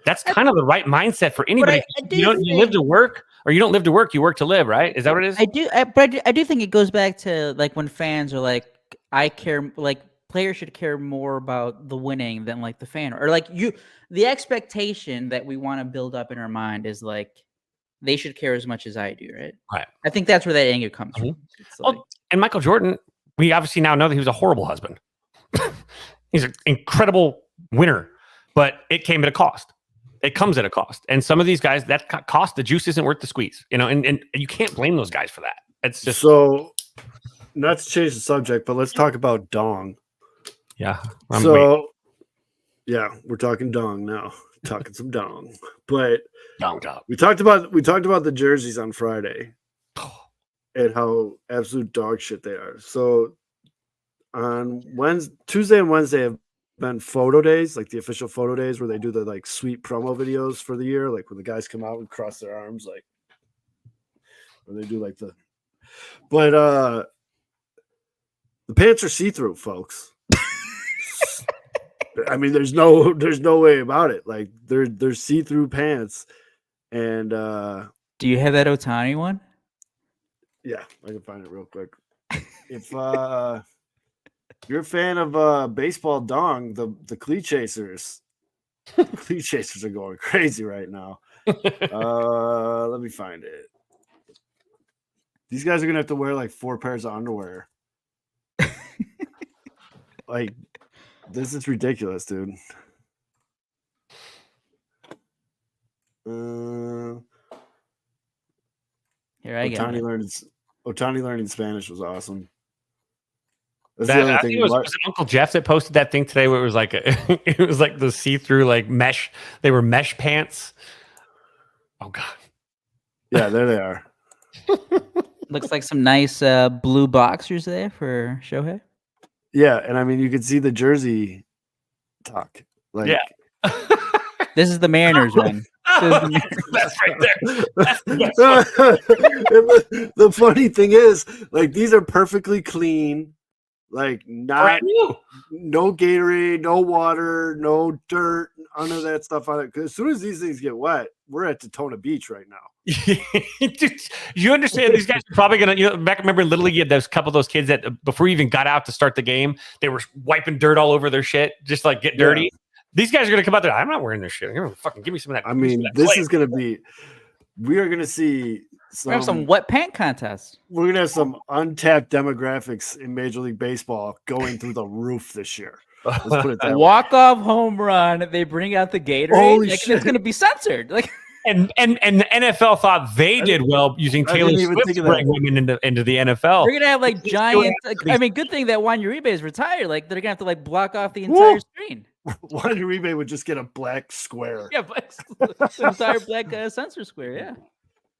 that's kind of the right mindset for anybody. You live to work, or you don't live to work, you work to live, right? Is that what it is? I do think it goes back to like when fans are like, I care, like players should care more about the winning than like the fan, or like the expectation that we want to build up in our mind is like they should care as much as I do, right? Right. I think that's where that anger comes from. Like, and Michael Jordan, we obviously now know that he was a horrible husband. He's an incredible winner, but it came at a cost. It comes at a cost. And some of these guys, that cost, the juice isn't worth the squeeze, and you can't blame those guys for that. It's just so, not to change the subject, but let's talk about dong. Yeah. We're talking dong now. Talking some dong, but dong. We talked about the jerseys on Friday and how absolute dog shit they are. So on Tuesday and Wednesday have been photo days, like the official photo days where they do the like sweet promo videos for the year, like when the guys come out and cross their arms, like where they do like but the pants are see-through, folks. I mean, there's no way about it. Like they're see-through pants, and do you have that Ohtani one? Yeah, I can find it real quick. If you're a fan of baseball dong, the cleat chasers are going crazy right now. Let me find it. These guys are gonna have to wear like 4 pairs of underwear. Like. This is ridiculous, dude. Here I go. Ohtani learning Spanish was awesome. I think it was Uncle Jeff that posted that thing today where it was like it was like the see-through like mesh. They were mesh pants. Oh God. Yeah, there they are. Looks like some nice blue boxers there for Shohei. Yeah, and I mean you could see the jersey tuck. Like, yeah. This is the Mariners one. That's right there. The funny thing is, like, these are perfectly clean, like no Gatorade, no water, no dirt, none of that stuff on it. Because as soon as these things get wet, we're at Daytona Beach right now. You understand? These guys are probably gonna. Back remember in Little League, you had those couple of those kids that before you even got out to start the game, they were wiping dirt all over their shit, just like get dirty. These guys are gonna come out there. I'm not wearing this shit. You're gonna fucking give me some of that. I mean, this is gonna be. we are going to see We have some wet pant contests. we're going to have some untapped demographics in Major League Baseball going through the roof this year. Let's put it that way. Walk-off home run. They bring out the Gatorade. Holy Like, shit. it's going to be censored. Like, And the NFL thought they did well using I Taylor didn't even Swift think to of that. bring women into the NFL. they're going to have like Just giant. doing Like, these- I mean, good thing that Juan Uribe is retired. Like, they're going to have to like block off the entire screen. Juan Uribe would just get a black square. Yeah, the entire black censor square. Yeah.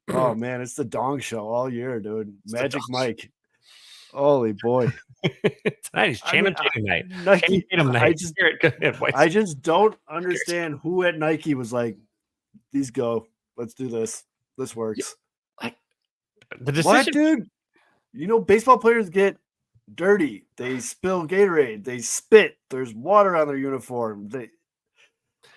Oh man, it's the Dong Show all year, dude. the Magic Dong Mike. Holy boy. Tonight is I Channing mean, Tatum night. Nike, Channing Tatum night. I just Go ahead, boys. I just don't understand who at Nike was like, these go. Let's do this. This works. the What, decision. dude? You know, baseball players get dirty. They spill Gatorade. They spit. There's water on their uniform.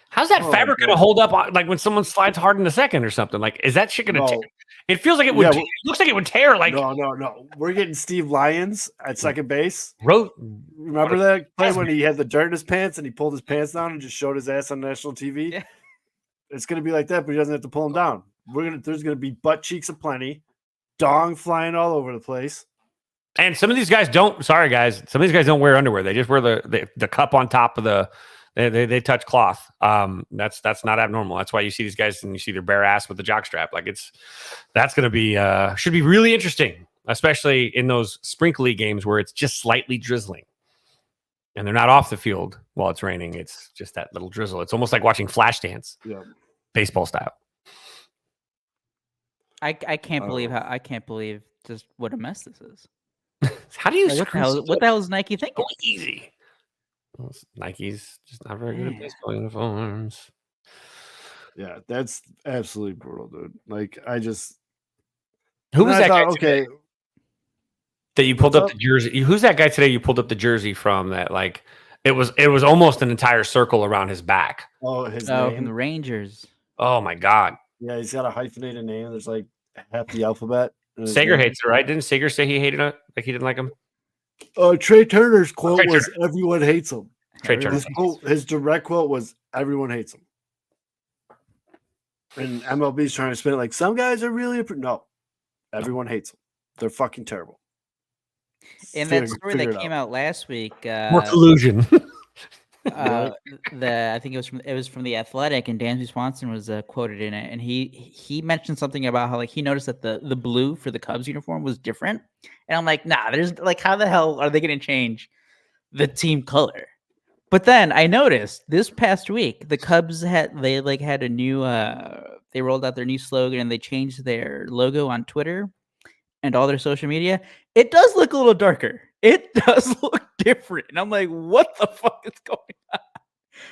How's that Oh, fabric going to man. hold up? Like when someone slides hard in the second or something? Like, is that shit going to No. tear? It feels like it would. Yeah, It looks like it would tear. Like, No. We're getting Steve Lyons at second base. wrote. Remember that play when he had the dirt in his pants and he pulled his pants down and just showed his ass on national TV? Yeah. It's gonna be like that, but he doesn't have to pull them down. There's gonna be butt cheeks aplenty, dong flying all over the place. And some of these guys don't. Sorry, guys. Some of these guys don't wear underwear. They just wear the cup on top of the. They touch cloth. That's not abnormal. That's why you see these guys and you see their bare ass with the jock strap. Like that's going to be should be really interesting, especially in those sprinkly games where it's just slightly drizzling, and they're not off the field while it's raining. It's just that little drizzle. It's almost like watching Flashdance, Yeah. baseball style. I can't believe just what a mess this is. How do you? Like, what the hell is Nike thinking? So easy. Well, Nike's just not very good at baseball uniforms. Yeah, that's absolutely brutal, dude. Like I just Who was and I that guy thought, today okay, that you pulled What's up up? the jersey? Who's that guy today you pulled up the jersey from? That like it was almost an entire circle around his back. his From name. the Rangers. Oh my god. Yeah, he's got a hyphenated name. There's like half the alphabet. in his Sager name. hates it, right? Didn't Sager say he hated it? Like he didn't like him? Trey Turner's quote Trey was "Everyone hates him." Trey Turner. His direct quote was "Everyone hates him." And MLB's trying to spin it like some guys are really no. Everyone hates them. They're fucking terrible. In that story that came out last week, More collusion. I think it was from the Athletic, and Dansby Swanson was quoted in it, and he mentioned something about how like he noticed that the blue for the Cubs uniform was different, and I'm like, nah, there's like how the hell are they going to change the team color? But then I noticed this past week the Cubs had a new they rolled out their new slogan and they changed their logo on Twitter and all their social media. It does look a little darker. It does look different. And I'm like, what the fuck is going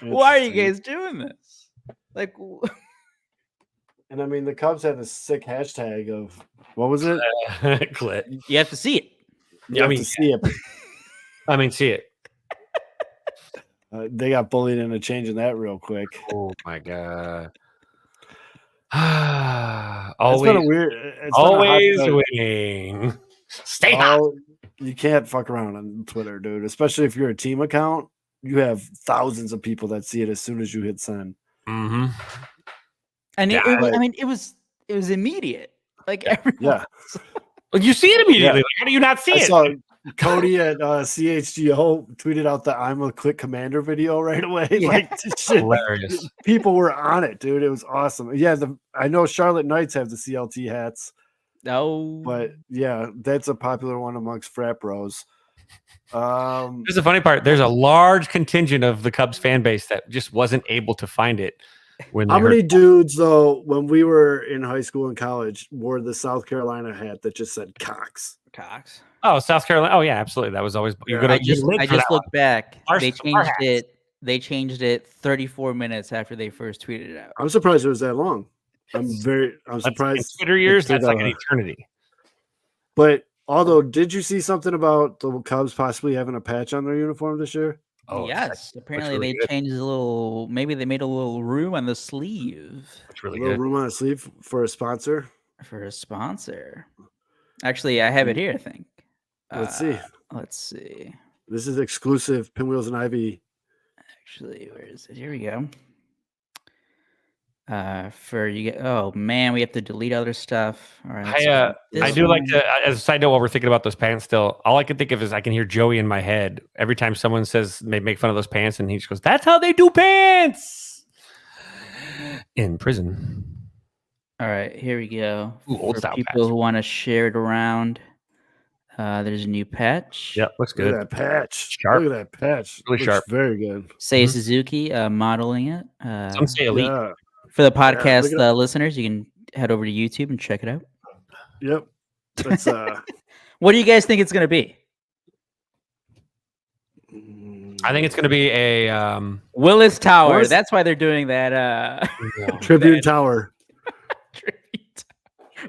on? Why are you guys doing this? Like, And I mean, the Cubs have a sick hashtag of what was it? Clit. you have to see it. You have to see it. See it. They got bullied into changing that real quick. Oh my god. It's always been a weird. It's been a always hot- winning. Stay hot. You can't fuck around on Twitter, dude. Especially if you're a team account, you have thousands of people that see it as soon as you hit send. Mm-hmm. And Yeah, it was immediate. Like everyone. Yeah, You see it immediately. Yeah. How do you not see I it? saw Cody at CHGO tweeted out the "I'm a Quick Commander" video right away. Yeah. Like shit, Hilarious. people were on it, dude. It was awesome. Yeah, I know Charlotte Knights have the CLT hats, No. but yeah, that's a popular one amongst frat bros. Here's the funny part. There's a large contingent of the Cubs fan base that just wasn't able to find it when they How heard many dudes, though, when we were in high school and college, wore the South Carolina hat that just said Cox? Cox. Oh, South Carolina. Oh, yeah, absolutely. That was always you're Yeah, gonna I just looked back. Our- They our changed hats. it. They changed it 34 minutes after they first tweeted it out. I'm surprised it was that long. I'm in surprised. Twitter years. it took That's like that an long. eternity. But although, did you see something about the Cubs possibly having a patch on their uniform this year? Oh, yes. Apparently really they good. changed a little. Maybe they made a little room on the sleeve It's really a little good. room on the sleeve for a sponsor. for a sponsor. Actually, I have it here. I think. Let's see. Let's see. This is exclusive Pinwheels and Ivy. Actually, where is it? Here we go. For you. Oh man, we have to delete other stuff. All right. I do like to, as a side note, while we're thinking about those pants still, all I can think of is I can hear Joey in my head every time someone says they make fun of those pants, and he just goes, "That's how they do pants in prison." All right, here we go. Ooh, old For style people patch. who want to share it around, there's a new patch. Yep, looks Look good. at that patch. Sharp. Look at that patch. Really Looks sharp. very good. Say Mhm. Suzuki modeling it. Some say elite. Yeah. For the look podcast at- listeners, you can head over to YouTube and check it out. Yep. That's What do you guys think it's going to be? I think it's going to be a Willis Tower. Willis- That's why they're doing that. Tribune Tower. Tribute.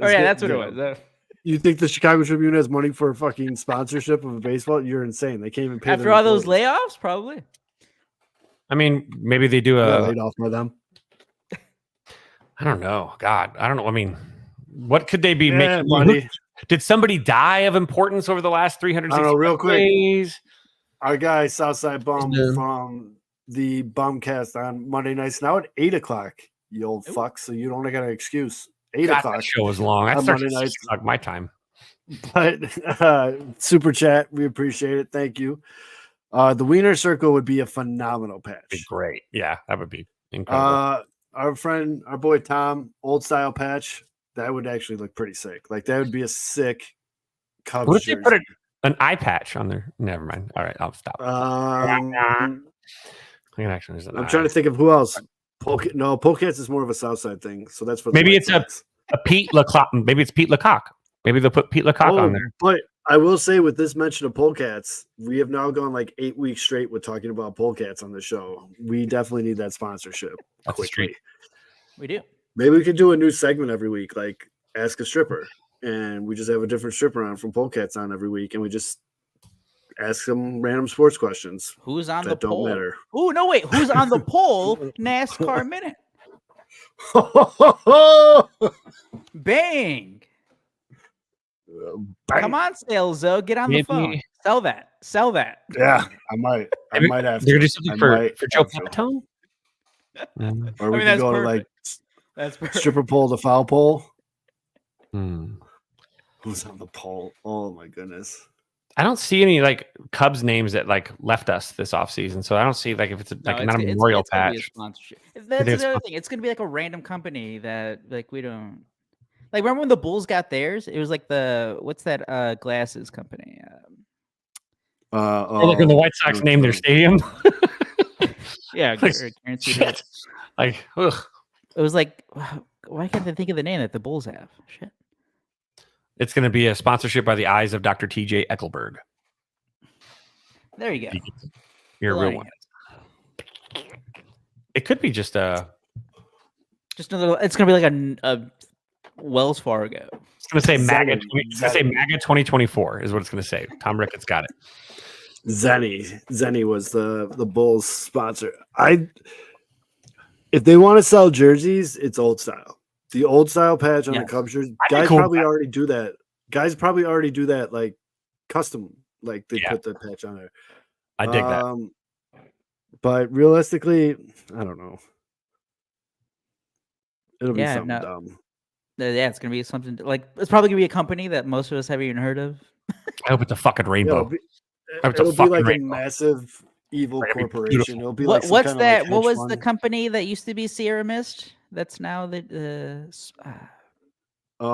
Oh yeah, that's what it was. You think the Chicago Tribune has money for a fucking sponsorship of a baseball? You're insane. They can't even pay After their all those employees. layoffs, probably. I mean, maybe they do They got a. laid off by them. I don't know. God, I don't know. I mean, what could they be Yeah, making? money. Did somebody die of importance over the last 360 I don't know, real quick. days? Our guy Southside Bum Yeah. from the Bumcast on Monday nights now at 8:00. You old fuck. So you don't got an excuse. 8 God, o'clock. that show was long. That on starts Monday at nights. 6 o'clock my time. But super chat, we appreciate it. Thank you. The Wiener Circle would be a phenomenal Be patch. great. Yeah, that would be incredible. Our friend, our boy Tom, old style patch. That would actually look pretty sick. Like that would be a sick Cubs What if they jersey. put an eye patch on there? Never mind. All right, I'll stop. I'm trying to think of who else. Polecats is more of a Southside thing, so that's what. Maybe it's a Pete Lecoq. Maybe it's Pete Lecoq. Maybe they'll put Pete Lecoq on there. But I will say, with this mention of Polecats, we have now gone like 8 weeks straight with talking about Polecats on the show. We definitely need that sponsorship That's a quickly. streak. We do. Maybe we could do a new segment every week, like Ask a Stripper, and we just have a different stripper on from Polecats on every week, and we just ask them random sports questions Who's on the that don't poll? matter. Oh no, wait. Who's on the poll? NASCAR Minute. Bang! Come on, Salzo, get on the Maybe- phone. Sell that. Sell that. Yeah, I might have They're gonna to. do something I for might Joe have to. Papatone. Or we mean, could that's go to perfect. like That's perfect. stripper pole to foul pole. Hmm. Who's on the pole? Oh my goodness. I don't see any like Cubs names that like left us this offseason. So I don't see like if it's No, like not a memorial gonna be a patch. sponsorship. That's think it's the other thing. It's gonna be like a random company that like we don't like. Remember when the Bulls got theirs? It was like what's that glasses company? Oh, like when the White Sox named their stadium. Yeah, Like, guaranteed. shit. Like, ugh. It was like, why can't I think of the name that the Bulls have? Shit. It's going to be a sponsorship by the eyes of Dr. TJ Eckelberg. There you go. You're a real Learning one. It could be just a. Just another. It's gonna be like a Wells Fargo. It's going to say MAGA. Zenny. It's going to say MAGA 2024 is what it's going to say. Tom Ricketts got it. Zenny was the Bulls sponsor. If they want to sell jerseys, it's old style. The old style patch on Yeah. the Cubs jersey. I'd be Guys cool with probably that. already do that. Guys probably already do that, like custom. Like they Yeah. put the patch on there. I dig that. But realistically, I don't know. It'll be Yeah, something no. dumb. Yeah, it's gonna be something like it's probably gonna be a company that most of us haven't even heard of. I hope it's a fucking Yeah, rainbow. it'll It's a be fucking like rainbow. a massive evil Right, it'll be corporation. beautiful. It'll be like some What's kinda that? like What hedge was the fund. company that used to be Sierra Mist? That's now the. It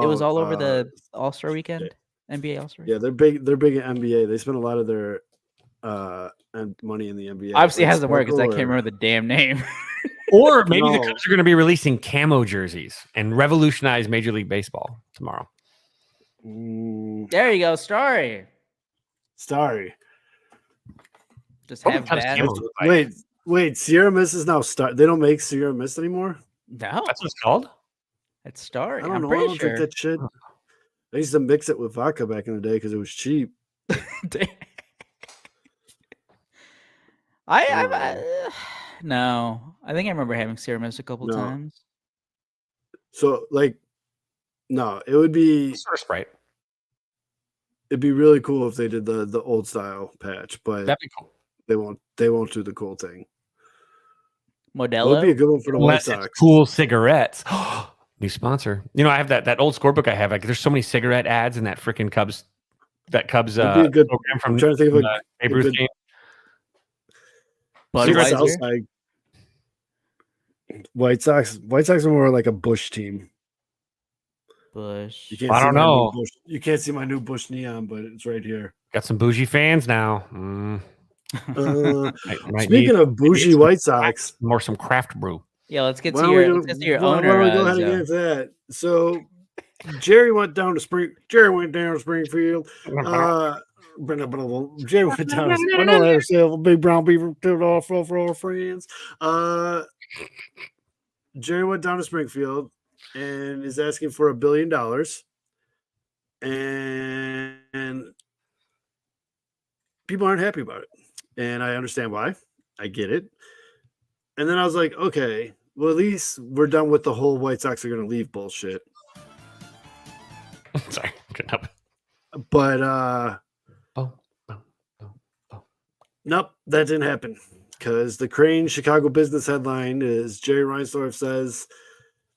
was Oh, all over the All Star Weekend, NBA All Star. Yeah, they're big. They're big at NBA. They spend a lot of their and money in the NBA. Obviously, it Like hasn't worked because I Sparkle can't or- remember the damn name. Or maybe the No. Cubs are going to be releasing camo jerseys and revolutionize Major League Baseball tomorrow. There you go, Starry. Starry. Just What have would Cubs that. camo look like? Wait. Sierra Mist is now Star. They don't make Sierra Mist anymore. No, That's what it's called. it's Starry. I don't I'm know. I pretty don't sure. drink that shit. I used to mix it with vodka back in the day because it was cheap. No, I think I remember having Sierra Mist a couple No. times. So like, no, it would be Sort of Sprite. it'd be really cool if they did the old style patch, but That'd be cool. they won't do the cool thing. Would be a Modelo. good one for the White Unless Sox. it's cool cigarettes. New sponsor. You know, I have that old scorecbook I have. Like, there's so many cigarette ads in that freaking Cubs. That Cubs Would be a good. program from I'm trying to think of the a Babe Ruth good game. Cigarette Budweiser. Southside. White Sox are more like a Bush team. Bush. You can't I see don't my new know. Bush. You can't see my new Bush neon, but it's right here. Got some bougie fans now. Might Speaking need of bougie some White Sox, more some craft brew. Yeah, let's get why to don't we your go- let's get to your why owner. don't we go ahead and Zoe. get into that? So Jerry went down to Springfield. Jerry went down. I know how to say a big brown beaver to all for our friends. Jerry went down to Springfield and is asking for $1 billion, and people aren't happy about it, and I understand why. I get it. And then I was like, okay, well, at least we're done with the whole White Sox are going to leave bullshit. Sorry, couldn't help it. But Oh. nope, that didn't happen because the Crane Chicago Business headline is Jerry Reinsdorf says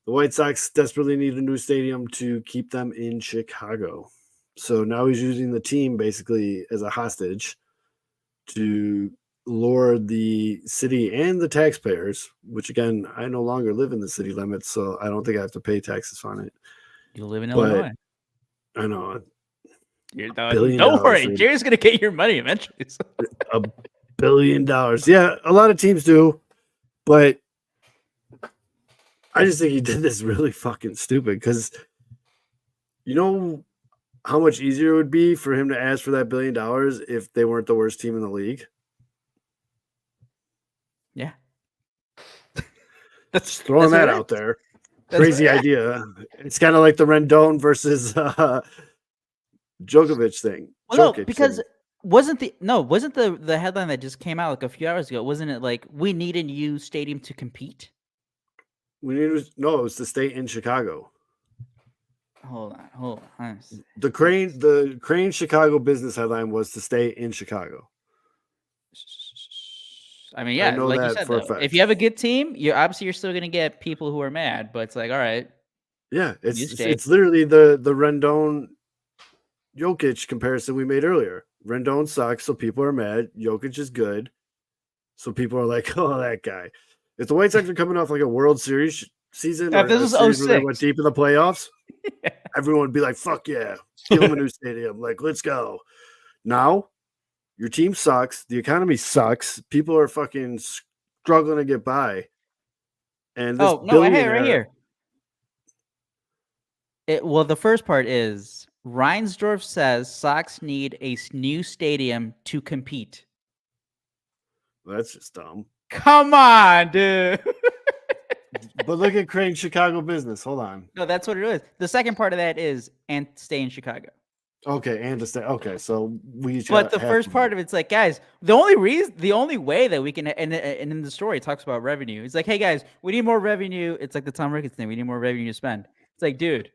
the White Sox desperately need a new stadium to keep them in Chicago. So now he's using the team basically as a hostage to lure the city and the taxpayers, which again, I no longer live in the city limits, so I don't think I have to pay taxes on it. You live in But Illinois. I know Don't $1 worry, billion. Jerry's gonna get your money eventually. So. $1 billion. Yeah, a lot of teams do, but I just think he did this really fucking stupid because you know how much easier it would be for him to ask for that $1 billion if they weren't the worst team in the league. Yeah. Just throwing That's that right. out there. That's Crazy right. idea. It's kind of like the Rendon versus Djokovic thing. Well, no, Jokic because thing. wasn't the headline that just came out like a few hours ago? Wasn't it like we need a new stadium to compete? It was to stay in Chicago. Hold on. The Crane Chicago business headline was to stay in Chicago. I mean, yeah, know like you that said, for a though, fact. if you have a good team, you're still gonna get people who are mad. But it's like, all right, Yeah, You it's stay. it's literally the Rendon Jokic comparison we made earlier. Rendon sucks, so people are mad. Jokic is good, so people are like, "Oh, that guy." If the White Sox are coming off like a World Series season, Yeah, or this a was series where they 06. went deep in the playoffs, everyone would be like, "Fuck yeah, give them a new stadium!" Like, let's go. Now, your team sucks. The economy sucks. People are fucking struggling to get by. And this oh no, hey, right billionaire- here. Well, the first part is Reinsdorf says Sox need a new stadium to compete. That's just dumb. Come on, dude. But look at Crane Chicago business. Hold on. No, that's what it is. The second part of that is and stay in Chicago. Okay, and to stay. Okay, so we. each But got the half first of part of it's like, guys, the only way that we can, and in the story it talks about revenue. It's like, hey guys, we need more revenue. It's like the Tom Ricketts thing. We need more revenue to spend. It's like, dude,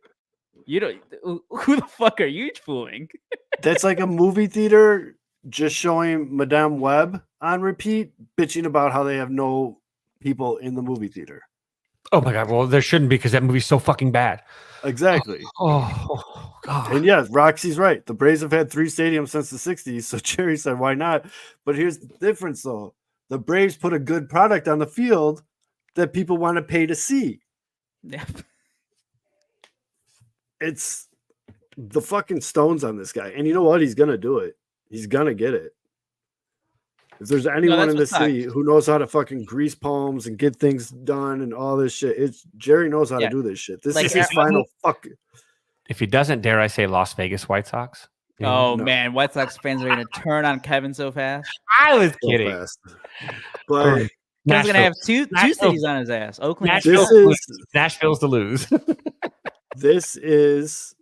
you don't. Who the fuck are you fooling? That's like a movie theater just showing Madame Web on repeat, bitching about how they have no people in the movie theater. Oh my god! Well, there shouldn't be because that movie's so fucking bad. Exactly. Oh god! And yeah, Roxy's right. The Braves have had 3 stadiums since the 60s. So Jerry said, why not? But here's the difference, though. The Braves put a good product on the field that people want to pay to see. Yeah. It's the fucking stones on this guy. And you know what? He's going to do it. He's going to get it. If there's anyone that's in what the city who knows how to fucking grease palms and get things done and all this shit, it's Jerry knows how Yeah. to do this shit. This Like, is his final fuck. If he doesn't, dare I say, Las Vegas White Sox? You know? Oh No. man, White Sox fans are gonna turn on Kevin so fast. I was So kidding. fast. But Kevin's gonna have two Nashville- cities on his ass. Oakland. and Nashville- Chicago. Nashville's to lose. this is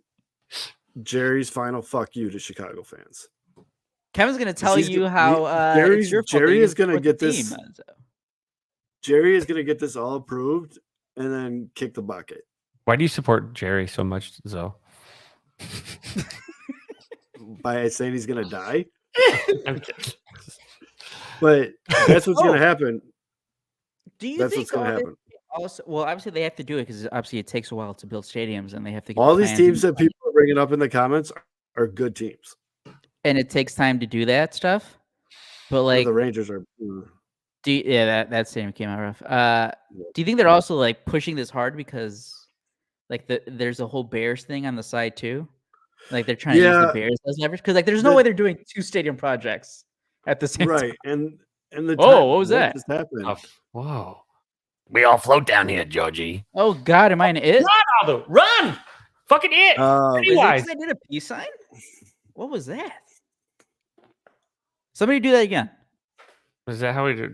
Jerry's final fuck you to Chicago fans. Kevin's gonna tell he's you go- how Jerry's- it's your fault that Jerry you is didn't gonna support the get this- team, so. Jerry is gonna get this all approved and then kick the bucket. Why do you support Jerry so much, Zoe? By saying he's gonna die. I'm kidding. But that's what's Oh. gonna happen. Do you That's think what's going to all this happen. also? Well, obviously they have to do it because obviously it takes a while to build stadiums, and they have to get All the these plans teams and that people are bringing up in the comments are good teams. and it takes time to do that stuff. But Like like, the Rangers are. that stadium came out rough. Do you think they're also like pushing this hard because like there's a whole Bears thing on the side too? Like they're trying to use the Yeah, Bears as leverage because like there's no way they're doing 2 stadium projects at the same time. right. And the Oh, what was what that? just happened? Oh, whoa. We all float down here, Georgie. Oh God, am I an it? Run, Aldo, run! Fucking it! Is it Pennywise. 'cause I did a peace sign? What was that? Somebody do that again. Is that how we do?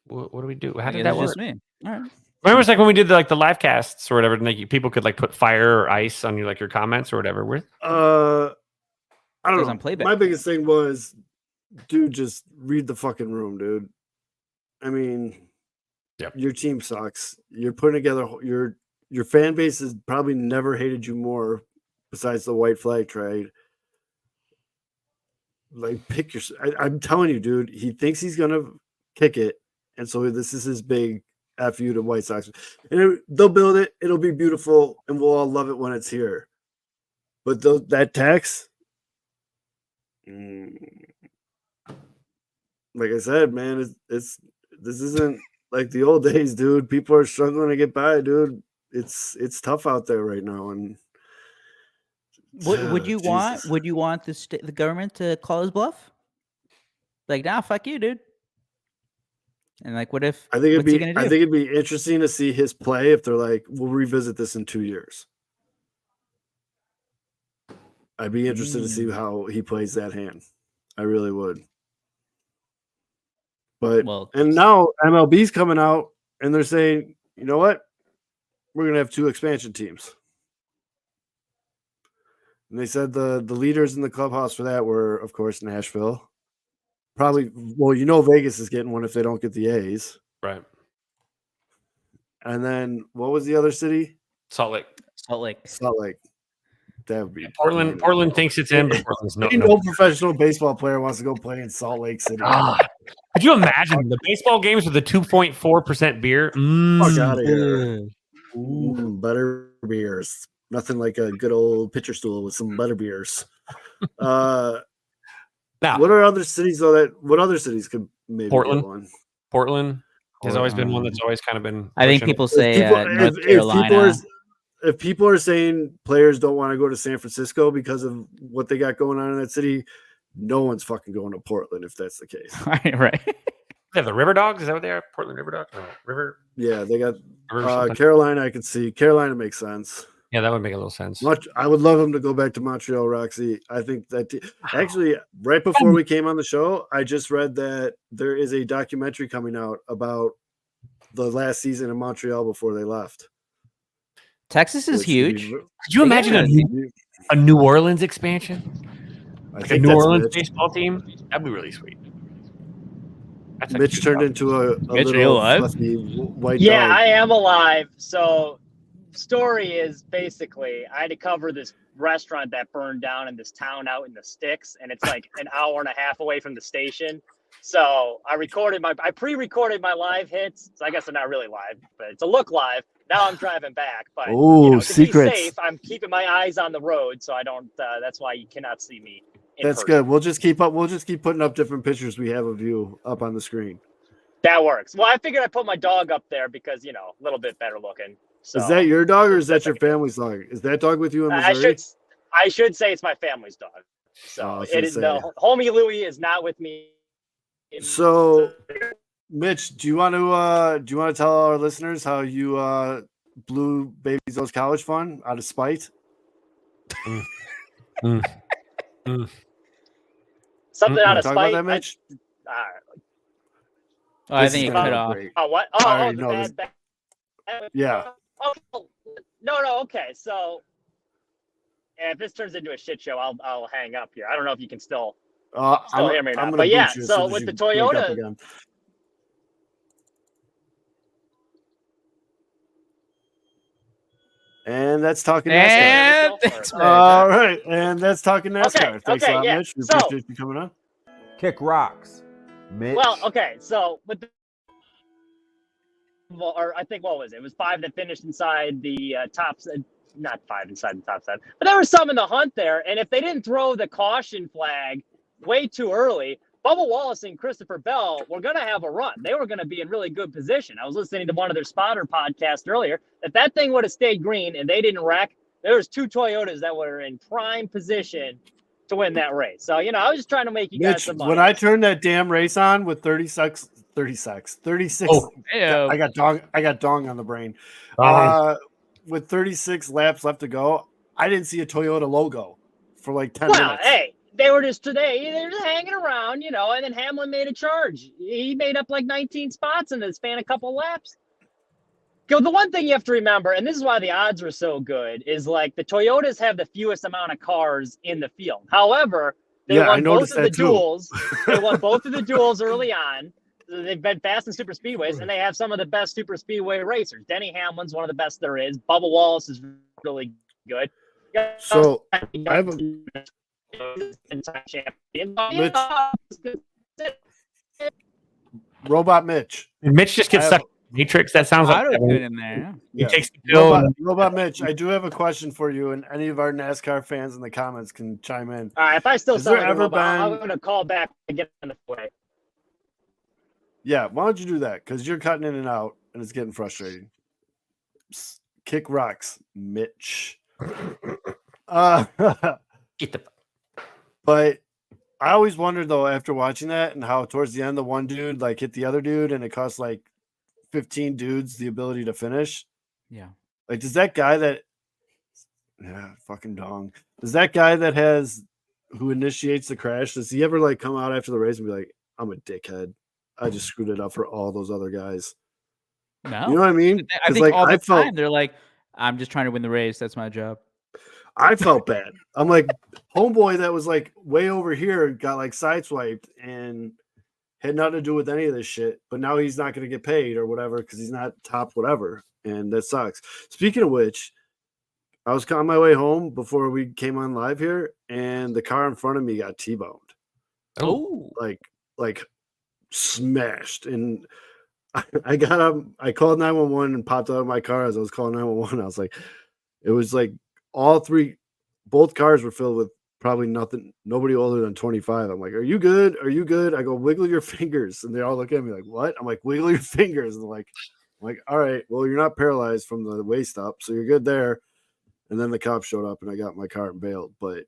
What do we do? How I did guess that it's work? just me. All right. Remember, it's like when we did the live casts or whatever, and like people could like put fire or ice on your comments or whatever. I don't Goes know. on playback. My biggest thing was, dude, just read the fucking room, dude. I mean, Yep. Your team sucks. You're putting together your fan base has probably never hated you more, besides the white flag trade. Like, pick your. I'm telling you, dude. He thinks he's gonna kick it, and so this is his big F you to White Sox. And they'll build it. It'll be beautiful, and we'll all love it when it's here. But that tax, like I said, man, this isn't like the old days, dude. People are struggling to get by, dude. It's tough out there right now, and Would you want? Jesus. Would you want the government to call his bluff? Like, nah, fuck you, dude. And like, what if? I think what's he gonna do? it'd be interesting to see his play if they're like, we'll revisit this in 2 years. I'd be interested to see how he plays that hand. I really would. But and now MLB's coming out and they're saying, you know what? We're gonna have 2 expansion teams. And they said the leaders in the clubhouse for that were, of course, Nashville. Probably, well, Vegas is getting one if they don't get the A's. Right. And then what was the other city? Salt Lake. Salt Lake. That would be Portland. Portland thinks it's in, but Portland's no professional baseball player wants to go play in Salt Lake City. Could you imagine the baseball games with the 2.4% beer? Fuck out of here. Butter beers. Nothing like a good old pitcher stool with some butter beers. Now, what other cities could maybe Portland? get one? Portland has always been one that's always kind of been. I think pushing it. people say North Carolina. If people are saying players don't want to go to San Francisco because of what they got going on in that city, no one's fucking going to Portland if that's the case. Right. They have the River Dogs. Is that what they are? Portland River Dogs? No, River. Yeah, they got River Carolina. I could see Carolina makes sense. Yeah, that would make a little sense. I would love them to go back to Montreal, Roxy. I think that actually, right before we came on the show, I just read that there is a documentary coming out about the last season in Montreal before they left. Texas is huge. Could you imagine a New Orleans expansion? Like a New Orleans baseball team? That'd be really sweet. Mitch turned into a little fluffy white dog. I am alive. So story is basically I had to cover this restaurant that burned down in this town out in the sticks, and it's like an hour and a half away from the station. So I pre-recorded my live hits. So I guess they're not really live, but it's a look live. Now I'm driving back, but to secrets. be safe, I'm keeping my eyes on the road, so I don't. That's why you cannot see me. That's good. We'll just keep putting up different pictures we have of you up on the screen. That works. Well, I figured I'd put my dog up there because a little bit better looking. So, is that your dog or is that your family's dog? Is that dog with you in Missouri? I should say it's my family's dog. So no, homie Louie is not with me. So, Mitch, do you want to tell our listeners how you blew Baby Zoe's college fund out of spite? Something out of talk spite. About that, Mitch? I think it cut off. Oh, what? Bad. Yeah. No. Okay. So, if this turns into a shit show, I'll hang up here. I don't know if you can still hear me or not. But yeah. So with the Toyota. And that's talking NASCAR. All right. And that's talking NASCAR. Thanks a lot, Mitch. We appreciate you coming on. Kick rocks, Mitch. Well, okay. So with or I think what was it? It was 5 that finished inside the tops. Not 5 inside the top 7, but there was some in the hunt there. And if they didn't throw the caution flag way too early, Bubba Wallace and Christopher Bell were going to have a run. They were going to be in really good position. I was listening to one of their spotter podcasts earlier. If that thing would have stayed green and they didn't wreck, there was 2 Toyotas that were in prime position to win that race. So, you know, I was just trying to make you guys some money. When I turned that damn race on with 36. Oh, Ew. I got dong on the brain. With 36 laps left to go, I didn't see a Toyota logo for like 10 minutes. Hey, they were just hanging around, you know, and then Hamlin made a charge. He made up like 19 spots in the span a couple laps. The one thing you have to remember, and this is why the odds were so good, is like the Toyotas have the fewest amount of cars in the field. However, they won both of the duels. They won both of the duels early on. They've been fast in super speedways, and they have some of the best super speedway racers. Denny Hamlin's one of the best there is. Bubba Wallace is really good. So I have Robot Mitch. And Mitch just gets stuck in the Matrix. That sounds like Auto good in there. he takes the pill. Robot Mitch, I do have a question for you, and any of our NASCAR fans in the comments can chime in. All right, if I still Has sound there like a ever robot, I'm been- going to call back and get in the way. Yeah, why don't you do that? Because you're cutting in and out, and it's getting frustrating. Kick rocks, Mitch. Get the But I always wondered though, after watching that, and how towards the end the one dude like hit the other dude, and it cost like 15 dudes the ability to finish. Yeah. Like, does that guy that fucking dong. Does that guy that has who initiates the crash, does he ever like come out after the race and be like, I'm a dickhead. I just screwed it up for all those other guys. No. You know what I mean? I 'Cause, think like, all the I felt time they're like, I'm just trying to win the race. That's my job. I felt bad. I'm like, homeboy that was like way over here got like sideswiped and had nothing to do with any of this shit. But now he's not going to get paid or whatever because he's not top whatever. And that sucks. Speaking of which, I was on my way home before we came on live here, and the car in front of me got T-boned. Oh. Like smashed. And I got up, I called 911 and popped out of my car as I was calling 911. I was like, it was like both cars were filled with probably nobody older than 25. I'm like, are you good? Are you good? I go, wiggle your fingers. And they all look at me like, what? I'm like, wiggle your fingers. And they're like, all right, well, you're not paralyzed from the waist up, so you're good there. And then the cops showed up and I got in my car and bailed. But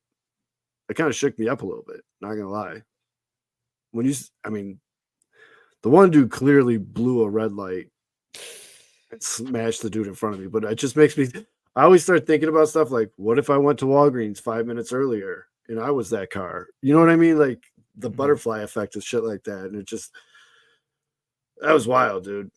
it kind of shook me up a little bit, not gonna lie. The one dude clearly blew a red light and smashed the dude in front of me. But it just makes me, I always start thinking about stuff like, what if I went to Walgreens 5 minutes earlier and I was that car? You know what I mean? Like the butterfly effect and shit like that. And that was wild, dude.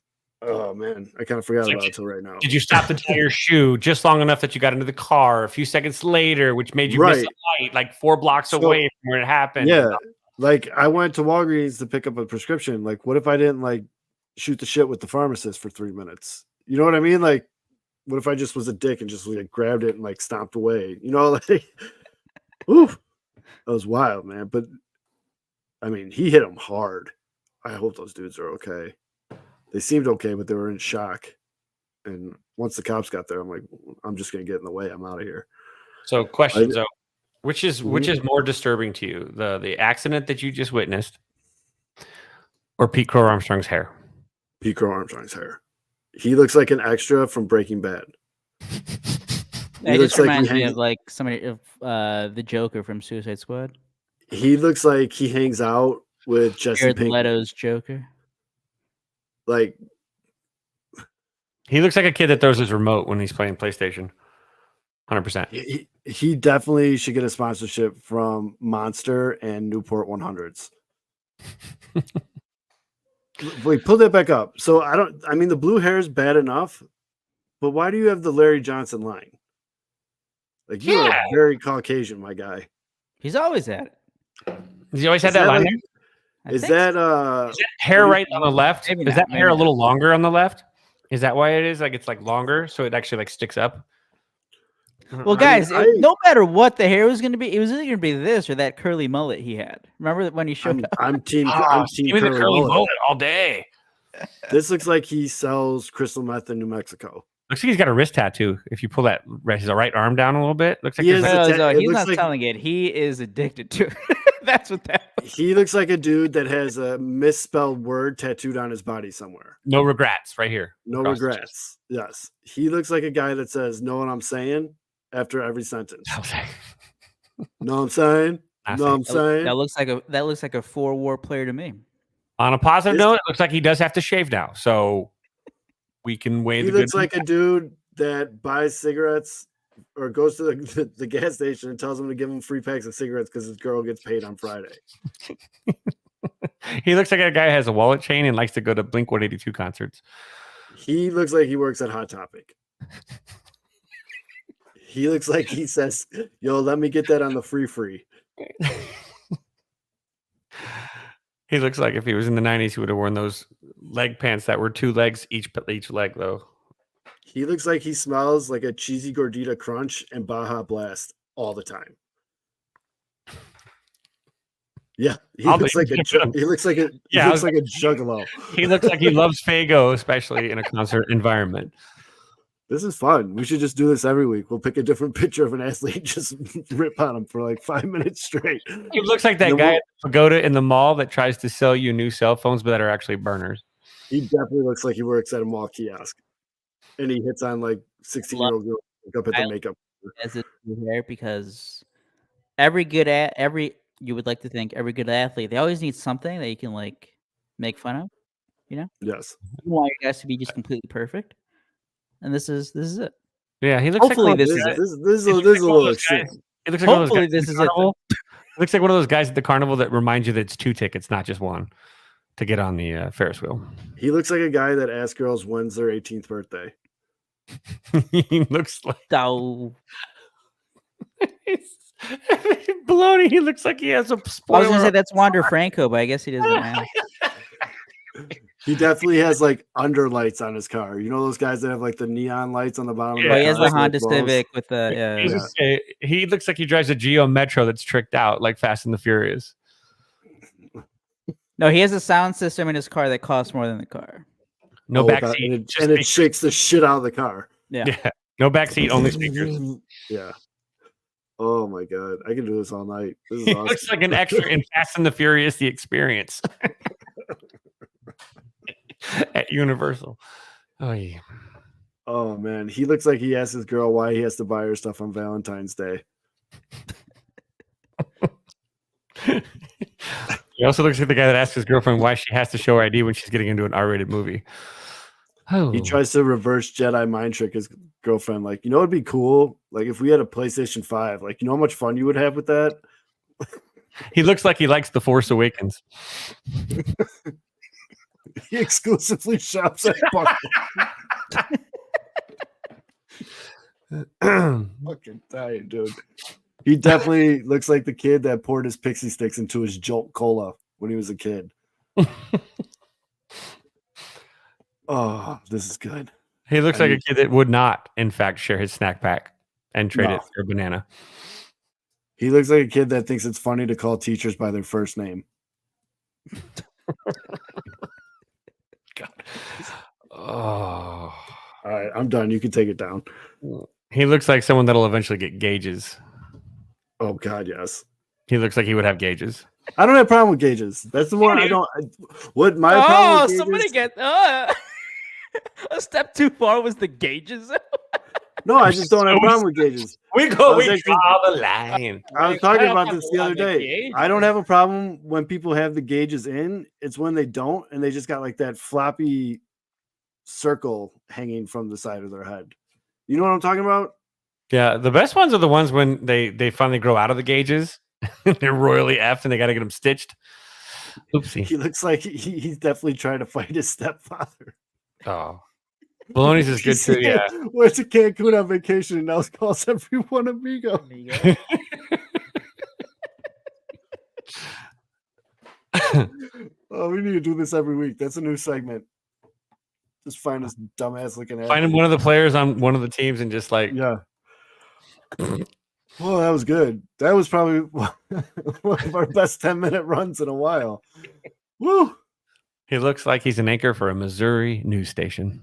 Oh man, I kind of forgot about it until right now. Did you stop to tie your shoe just long enough that you got into the car a few seconds later, which made you miss a light like 4 blocks away from where it happened? Yeah. Like I went to Walgreens to pick up a prescription. Like, what if I didn't like shoot the shit with the pharmacist for 3 minutes? You know what I mean? Like, what if I just was a dick and just like grabbed it and like stomped away? You know, like, oof, that was wild, man. But I mean, he hit him hard. I hope those dudes are okay. They seemed okay, but they were in shock. And once the cops got there, I'm like, I'm just gonna get in the way. I'm out of here. So, question: so, which is more disturbing to you, the accident that you just witnessed, or Pete Crow Armstrong's hair? Pete Crow Armstrong's hair. He looks like an extra from Breaking Bad. It just reminds me of like somebody of the Joker from Suicide Squad. He looks like he hangs out with Jesse Jared Pinkman. Leto's Joker. Like, he looks like a kid that throws his remote when he's playing PlayStation. 100%. He definitely should get a sponsorship from Monster and Newport 100s. Wait, pull that back up. So the blue hair is bad enough, but why do you have the Larry Johnson line? Like, you're very Caucasian, my guy. He's always at it. He's always had that line there? Is that hair right on the left? Maybe Is not, that maybe hair a not. little longer on the left? Is that why it is? Like it's like longer, so it actually like sticks up? Well, guys, no matter what the hair was going to be, it was either going to be this or that curly mullet he had. Remember when he showed up? I'm team Give me the curly mullet all day. This looks like he sells crystal meth in New Mexico. Looks like he's got a wrist tattoo. If you pull that his right arm down a little bit, looks like He there's is like- a No, it he's looks not like- selling it. He is addicted to it. That's what that. He looks like a dude that has a misspelled word tattooed on his body somewhere. no regrets right here. No across the chest. regrets. Yes. He looks like a guy that says, know what I'm saying after every sentence. Okay. Know what I'm saying? Not Know what I'm saying? That looks like a 4-war player to me. On a positive This- note, it looks like he does have to shave now, so we can weigh He the good. looks like a dude that buys cigarettes or goes to the gas station and tells him to give him free packs of cigarettes because his girl gets paid on Friday. He looks like a guy who has a wallet chain and likes to go to Blink 182 concerts. He looks like he works at Hot Topic. He looks like he says, yo, let me get that on the free. He looks like if he was in the 90s, he would have worn those leg pants that were 2 legs each leg, though. He looks like he smells like a cheesy gordita crunch and Baja Blast all the time. Yeah, he I'll looks be- like a he looks like a Yeah, I he looks was- like a juggalo. He looks like he loves Fago, especially in a concert environment. This is fun. We should just do this every week. We'll pick a different picture of an athlete and just rip on him for like 5 minutes straight. He looks like that Then guy we'll- at the pagoda in the mall that tries to sell you new cell phones, but that are actually burners. He definitely looks like he works at a mall kiosk. And he hits on like 16-year-old girls up at the I- makeup. As it here because you would like to think every good athlete, they always need something that you can like make fun of. Yes. You want your guys to be just completely perfect. And this is it. Yeah, he looks Hopefully like this one is of it. those This is It a looks like one of little those extreme. guys- It looks like one of those Hopefully guys this at the is it. carnival. It looks like one of those guys at the carnival that reminds you that it's 2 tickets, not just one, to get on the Ferris wheel. He looks like a guy that asks girls when's their 18th birthday. He looks like So baloney. He looks like he has a I was spoiler. gonna say that's Wander Franco, but I guess he doesn't have. He definitely has like underlights on his car. You know those guys that have like the neon lights on the bottom of Yeah, But the he has car the so it Honda glows? Civic with the He's just he looks like he drives a Geo Metro that's tricked out, like Fast and the Furious. No, he has a sound system in his car that costs more than the car. No Oh, backseat, and it, just and it speakers. shakes the shit out of the car. Yeah. Yeah, no backseat, only speakers. Yeah. Oh my god, I can do this all night. This is He awesome. looks like an extra in Fast and the Furious: The Experience at Universal. Oh yeah. Oh man, he looks like he asked his girl why he has to buy her stuff on Valentine's Day. He also looks like the guy that asks his girlfriend why she has to show her ID when she's getting into an R-rated movie. Oh, He tries to reverse Jedi mind trick his girlfriend. Like, you know, it'd be cool. Like, if we had a PlayStation 5, like, you know how much fun you would have with that? he looks like he likes The Force Awakens. He exclusively shops at Buckle. Fucking dying, dude. He definitely looks like the kid that poured his pixie sticks into his Jolt Cola when he was a kid. Oh, this is good. He looks I like a need- kid that would not, in fact, share his snack pack and trade No. it for a banana. He looks like a kid that thinks it's funny to call teachers by their first name. Oh, All right, I'm done. You can take it down. he looks like someone that'll eventually get gauges. Oh God, yes. He looks like he would have gauges. I don't have a problem with gauges. That's the one I don't. What my problem Oh, with gauges, somebody get a step too far was the gauges. No, I just don't have a So problem with gauges. We I go, was we actually- draw the line. I was I talking don't about have this a the other problem with day. gauges. I don't have a problem when people have the gauges in. It's when they don't, and they just got like that floppy circle hanging from the side of their head. You know what I'm talking about? Yeah, the best ones are the ones when they finally grow out of the gauges. They're royally effed and they got to get them stitched. Oopsie. He looks like he's definitely trying to fight his stepfather. Oh, Baloney's is good too. Yeah. Went to Cancun on vacation and now calls everyone amigo. Oh, we need to do this every week. That's a new segment. Just find this dumbass looking at. Finding one of the players on one of the teams and just like, Yeah. Oh, that was good. That was probably one of our best 10-minute runs in a while. Woo! He looks like he's an anchor for a Missouri news station.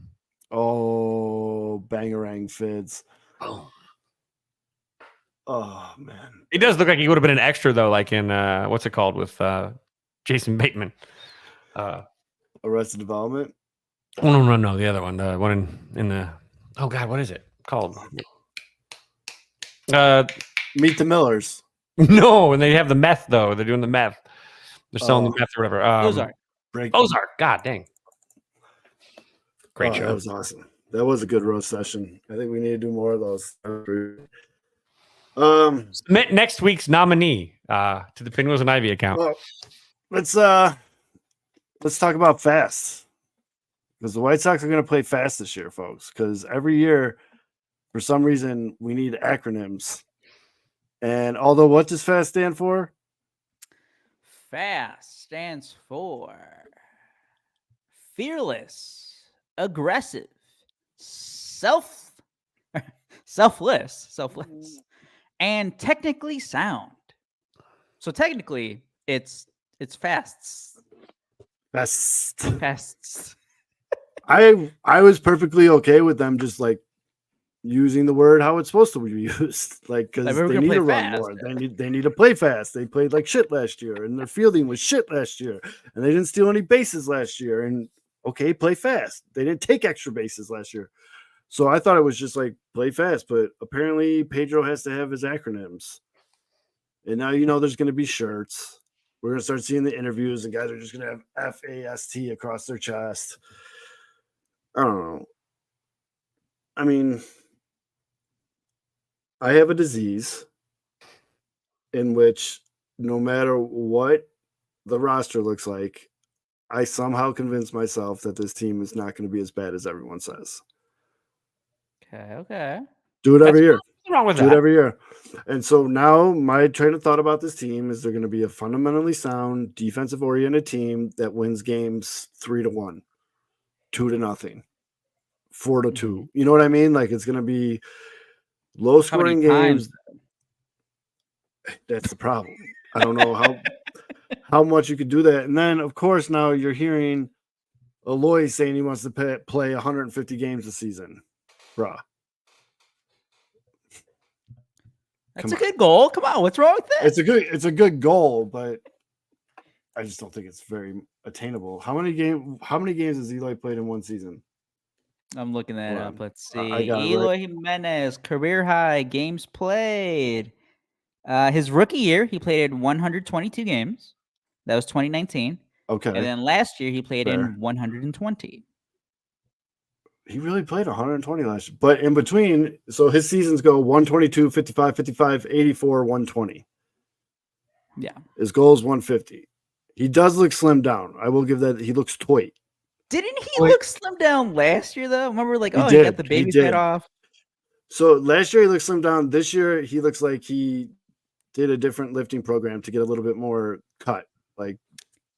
Oh, bangarang Fids. Oh. Oh man. He does look like he would have been an extra though, like in what's it called with Jason Bateman. Arrested Development. Oh no, the other one, the one in the oh god, what is it called? Meet the Millers. No, and they have the meth though. They're doing the meth. They're selling the meth or whatever. Ozark. Ozark. God dang. Great show. That was awesome. That was a good roast session. I think we need to do more of those. Next week's nominee to the Pinwheels and Ivy account. Well, let's talk about fast, because the White Sox are going to play fast this year, folks. Because every year, for some reason, we need acronyms. And although what does FAST stand for? FAST stands for fearless, aggressive, selfless, and technically sound. So technically, it's fasts. Fasts. I was perfectly okay with them just like using the word how it's supposed to be used, like because Like, we're they gonna need play to run fast. more. They need to play fast. They played like shit last year, and their fielding was shit last year, and they didn't steal any bases last year. And okay, play fast. They didn't take extra bases last year, so I thought it was just like play fast. But apparently, Pedro has to have his acronyms, and now there's going to be shirts. We're going to start seeing the interviews, and guys are just going to have FAST across their chest. I don't know. I mean, I have a disease in which no matter what the roster looks like, I somehow convince myself that this team is not going to be as bad as everyone says. Okay. That's Do it every year. What's wrong with Do it that? every year. And so now my train of thought about this team is they're going to be a fundamentally sound, defensive-oriented team that wins games 3-1, 2-0, 4-2. You know what I mean? Like it's going to be low-scoring games. That's the problem. I don't know how much you could do that. And then, of course, now you're hearing Eloy saying he wants to play 150 games a season. Bruh. That's a good goal. Come on, what's wrong with that? It's a good goal, but I just don't think it's very attainable. How many games has Eloy played in one season? I'm looking that Hold up. on. Let's see. I got it Eloy right. Jimenez, career high games played. His rookie year, he played in 122 games. That was 2019. Okay. And then last year, he played Fair. in 120. He really played 120 last year. But in between, so his seasons go 122, 55, 55, 84, 120. Yeah. His goal is 150. He does look slimmed down. I will give that. He looks toy. Didn't he look slimmed down last year, though? Remember, like, He he did. got the He baby did. fat off. So last year he looked slimmed down. This year he looks like he did a different lifting program to get a little bit more cut, like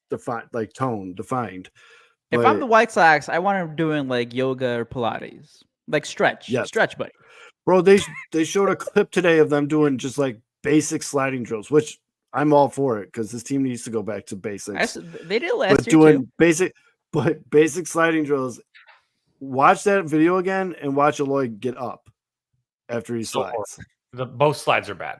defined, like tone defined. If But I'm the White Sox, I want him doing like yoga or Pilates, like stretch, Yes. stretch, buddy. bro, they showed a clip today of them doing just like basic sliding drills, which I'm all for it because this team needs to go back to basics. They did it last But year too. doing basic sliding drills. Watch that video again and watch Eloy get up after he So slides. both slides are bad.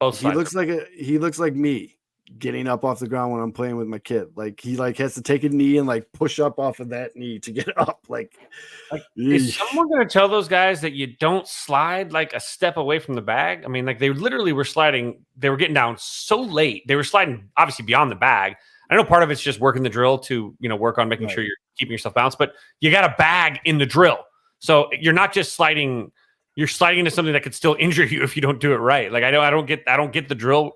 Both He slides. looks like me getting up off the ground when I'm playing with my kid. Like he like has to take a knee and like push up off of that knee to get up. Like Is yeesh. someone going to tell those guys that you don't slide like a step away from the bag? I mean, like they literally were sliding. They were getting down so late. They were sliding obviously beyond the bag. I know part of it's just working the drill to, work on making Right. sure you're keeping yourself balanced, but you got a bag in the drill. So you're not just sliding, you're sliding into something that could still injure you if you don't do it right. Like I don't get the drill.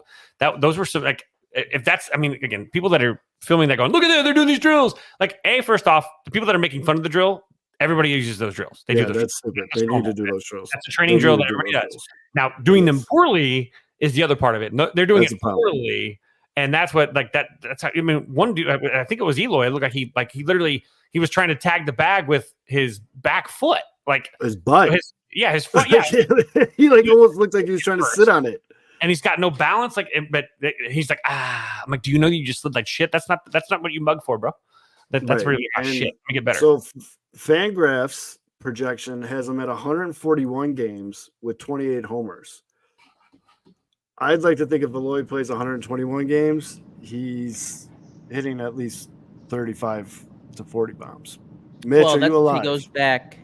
Those were some like, if that's, I mean, again, people that are filming that going, look at that, they're doing these drills. Like, first off, the people that are making fun of the drill, everybody uses those drills. They do those. That's stupid. They need to do those drills. That's a training drill that everybody does. Now, doing them poorly is the other part of it. No, they're doing That's it the problem. poorly, and that's what that's how. I mean, one dude, I think it was Eloy. It looked like he literally was trying to tag the bag with his back foot, like His butt. his foot, yeah. He like almost looked like he was trying to sit on it. And he's got no balance, but he's like, I'm like, do you know you just slid like shit? That's not what you mug for, bro. That's Right. really And shit. Let me get better. So Fangraphs projection has him at 141 games with 28 homers. I'd like to think if Eloy plays 121 games, he's hitting at least 35 to 40 bombs. Mitch, well, are that's you if alive? he goes back.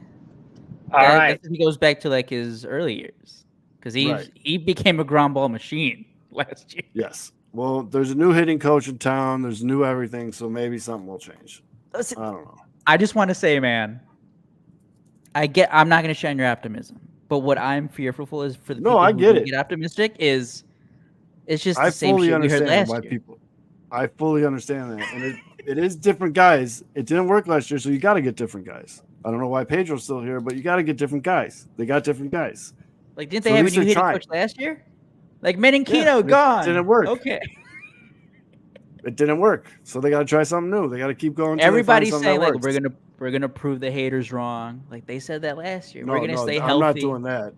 All right. That's if he goes back to like his early years, because Right. he became a ground ball machine last year. Yes. Well, there's a new hitting coach in town. There's new everything, so maybe something will change. Listen, I don't know. I just want to say, man, I'm not going to shine your optimism, but what I'm fearful for is for the No, people I who get do it. get optimistic is it's just I the same fully shit we heard understand last why year. people. I fully understand that, and it is different guys. It didn't work last year, so you got to get different guys. I don't know why Pedro's still here, but you got to get different guys. They got different guys. Like, didn't So they at have a least new they're hitting trying. coach last year? Like Menenchino Yeah, and gone. It didn't work. Okay. It didn't work, so they got to try something new. They got to keep going. Until Everybody's they find saying something like that works. we're gonna prove the haters wrong. Like they said that last year. No, We're gonna no, stay I'm healthy. not doing that.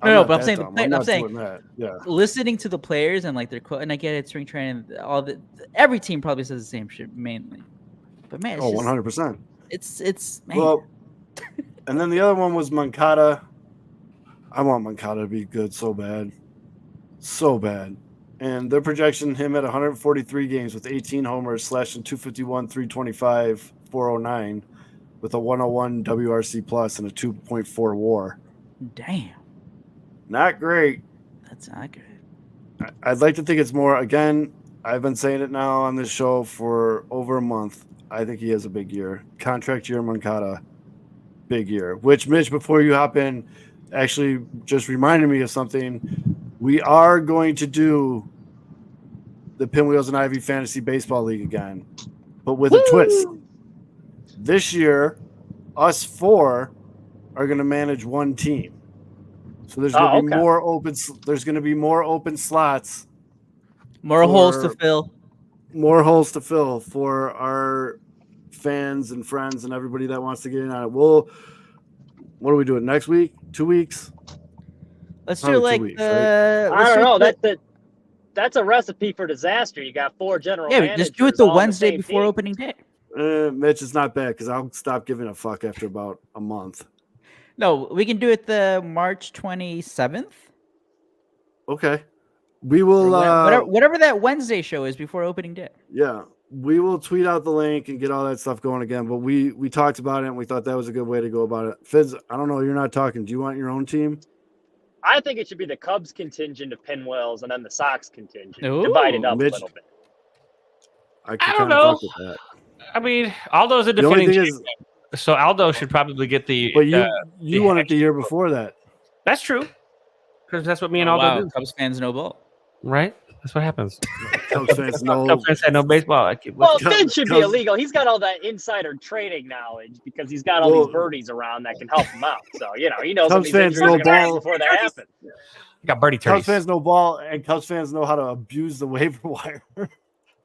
No, not but I'm that saying dumb. I'm not saying doing that. Yeah. listening to the players and like their quote, and I get it, spring training, every team probably says the same shit mainly. But man, it's Oh, just, 100%. it's man. Well, and then the other one was Moncada. I want Moncada to be good so bad. So bad. And their projection, him at 143 games with 18 homers, slashing 251, 325, 409, with a 101 WRC plus and a 2.4 WAR. Damn, Not great. that's not good. I'd like to think it's more. Again, I've been saying it now on this show for over a month. I think he has a big year. Contract year, Moncada, big year. Which, Mitch, before you hop in, actually just reminded me of something. We are going to do the Pinwheels and Ivy Fantasy Baseball League again, but with a twist. This year, us four are going to manage one team. So there's going to be more open. There's going to be more open slots. More holes to fill. More holes to fill for our fans and friends and everybody that wants to get in on it. What are we doing next week? 2 weeks? Let's Probably do 2 like weeks, I don't know. That's a recipe for disaster. You got four general managers. just do it the all Wednesday same before team. opening day. Mitch, it's not bad because I'll stop giving a fuck after about a month. No, we can do it the March 27th. Okay. We will whatever that Wednesday show is before opening day. Yeah, we will tweet out the link and get all that stuff going again. But we talked about it and we thought that was a good way to go about it. Fizz, I don't know. You're not talking. Do you want your own team? I think it should be the Cubs contingent of Pinwheels and then the Sox contingent. Ooh, Divide it up Mitch, a little bit. I don't know. fuck with that. I mean, Aldo's a The only defending thing champion, so Aldo should probably get the. But you won it the year before that. That's true, because that's what me and Aldo do, Cubs fans no ball. right? That's what happens. Cubs fans know. Cubs fans had no baseball. Well, Cubs- Finn should be Cubs- illegal. He's got all that insider trading knowledge because he's got all these birdies around that can help him out. So, he knows Cubs these fans injuries know are gonna happen ball. before they happen. You got birdie Cubs turnies. fans know ball, and Cubs fans know how to abuse the waiver wire.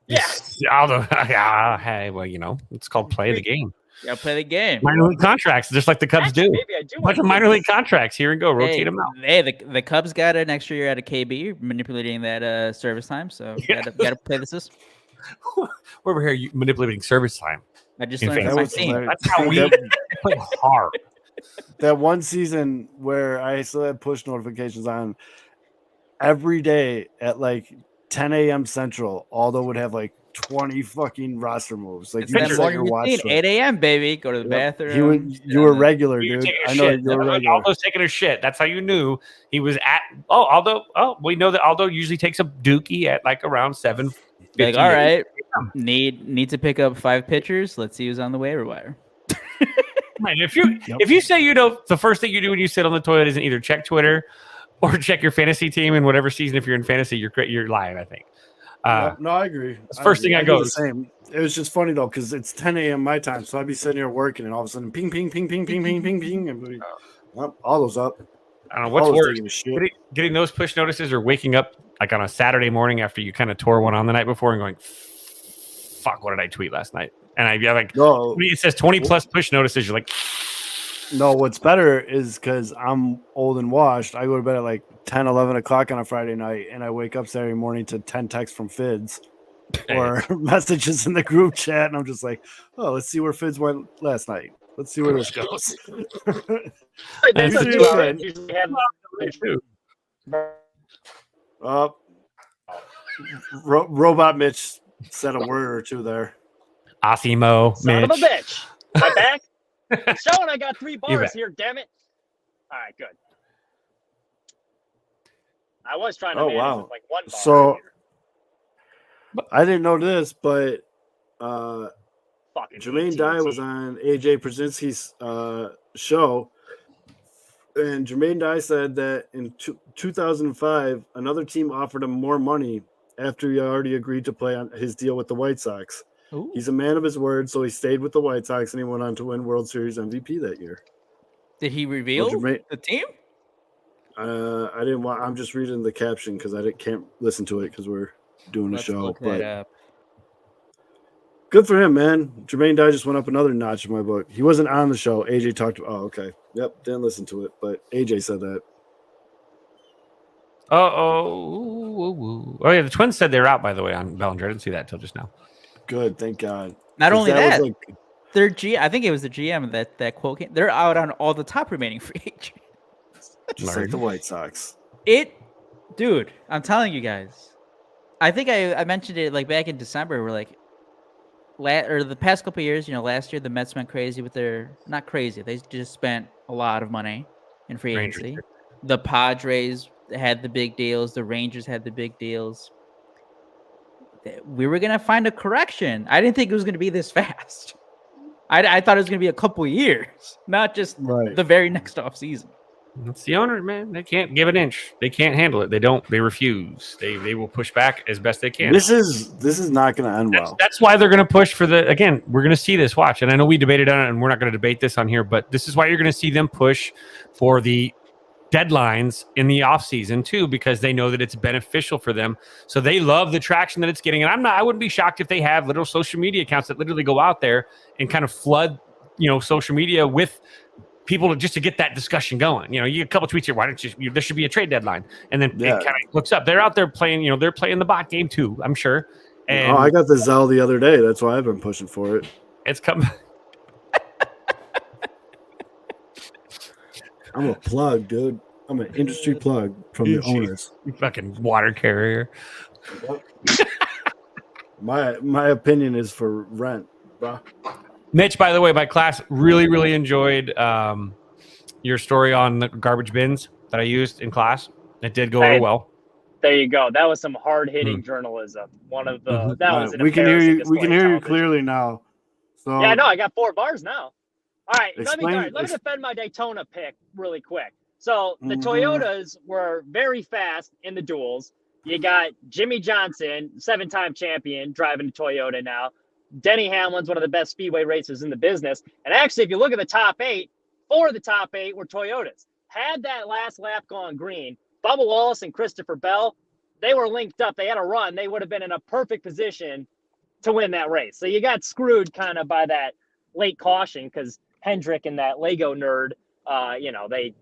Yeah. Aldo. Hey, well, it's called play the game. Yeah, play the game. Minor league contracts, just like the Cubs Actually, do. maybe I do. A bunch of minor league contracts. Here and go. Rotate them out. Hey, the Cubs got an extra year out of KB, manipulating that service time. So gotta play the system. We're over here manipulating service time. I just In learned fact, from my was team. hilarious. That's how we play hard. That one season where I still had push notifications on every day at like 10 a.m. Central, Aldo would have like 20 fucking roster moves. Like It's you that just let your morning watch. routine, 8 a.m. baby. Go to the bathroom. You were regular, You're dude. taking a I know shit. you're regular. Aldo's taking a shit. That's how you knew he was at. Aldo. Oh, we know that Aldo usually takes a dookie at like around 7. Like, all right, need to pick up 5 pitchers. Let's see who's on the waiver wire. Man, if you say the first thing you do when you sit on the toilet isn't either check Twitter or check your fantasy team in whatever season. If you're in fantasy, you're lying. I think. No, I agree. That's the first thing I go. The same. It was just funny though because it's 10 a.m. my time, so I'd be sitting here working, and all of a sudden, ping, ping, ping, ping, ping, ping, ping, ping, and all those up. I don't know what's Aldo's worse, taking a shit. getting those push notices or waking up like on a Saturday morning after you kind of tore one on the night before and going, "Fuck, what did I tweet last night?" And you're like, No, it says 20 plus push notices. You're like, no. What's better is because I'm old and washed. I go to bed at like 10, 11 o'clock on a Friday night, and I wake up Saturday morning to 10 texts from Fids. or messages in the group chat, and I'm just like, oh, let's see where Fids went last night. Let's see where this goes. That's You a do 2 hour. good. Usually have Robot Mitch said a word or two there. Asimo, son Mitch. of a bitch. Am I back? It's showing I got 3 bars bet. here. Damn it! All right, good. I was trying to Oh, manage wow. with like 1 bar. So earlier. I didn't know this, but Fucking Jermaine AT&T. Dye was on AJ Brzezinski's show, and Jermaine Dye said that in 2005, another team offered him more money after he already agreed to play on his deal with the White Sox. Ooh. He's a man of his word, so he stayed with the White Sox, and he went on to win World Series MVP that year. Did he reveal Jermaine- the team? I didn't want. I'm just reading the caption because I can't listen to it because we're doing a Let's show. look But that up. good for him, man. Jermaine Dye just went up another notch in my book. He wasn't on the show. AJ talked. Oh, okay. Yep, didn't listen to it, but AJ said that. Oh yeah, the Twins said they were out, by the way, on Bellinger. I didn't see that until just now. Good, thank God. Not 'Cause only was that, like, their I think it was the GM that quote came. They're out on all the top remaining free agents. just like the White Sox. Dude, I'm telling you guys. I think I mentioned it like back in December. We're like, or the past couple of years, last year the Mets went crazy with not crazy. They just spent a lot of money in free Rangers agency. did. The Padres had the big deals. The Rangers had the big deals. We were gonna find a correction. I didn't think it was gonna be this fast. I thought it was gonna be a couple of years, not just Right. the very next off season. It's the owner, man. They can't give an inch. They can't handle it. They don't. They refuse. They will push back as best they can. This is not going to end well. That's why they're going to push for the. Again, we're going to see this. Watch, and I know we debated on it, and we're not going to debate this on here, but this is why you're going to see them push for the deadlines in the offseason too, because they know that it's beneficial for them. So they love the traction that it's getting. And I wouldn't be shocked if they have little social media accounts that literally go out there and kind of flood, social media with people just to get that discussion going. You get a couple tweets here. Why don't you? There should be a trade deadline, and then it kind of looks up. They're out there playing. They're playing the bot game too. I'm sure. And I got the Zell the other day. That's why I've been pushing for it. It's coming. I'm a plug, dude. I'm an industry plug from the owners. You fucking water carrier. My opinion is for rent, bro. Mitch, by the way, my class really enjoyed your story on the garbage bins that I used in class. It did go over well. There you go. That was some hard-hitting journalism. One of the that was an we can hear you. embarrassing We can display of hear you television. clearly now. So Yeah, no, I got 4 bars now. All right, let me Explain- defend my Daytona pick really quick. So the Mhm. Toyotas were very fast in the duels. You got Jimmy Johnson, 7-time champion, driving a Toyota now. Denny Hamlin's one of the best speedway racers in the business. And actually, if you look at the top 8, 4 of the top 8 were Toyotas. Had that last lap gone green, Bubba Wallace and Christopher Bell, they were linked up. They had a run. They would have been in a perfect position to win that race. So you got screwed kind of by that late caution because Hendrick and that Lego nerd, they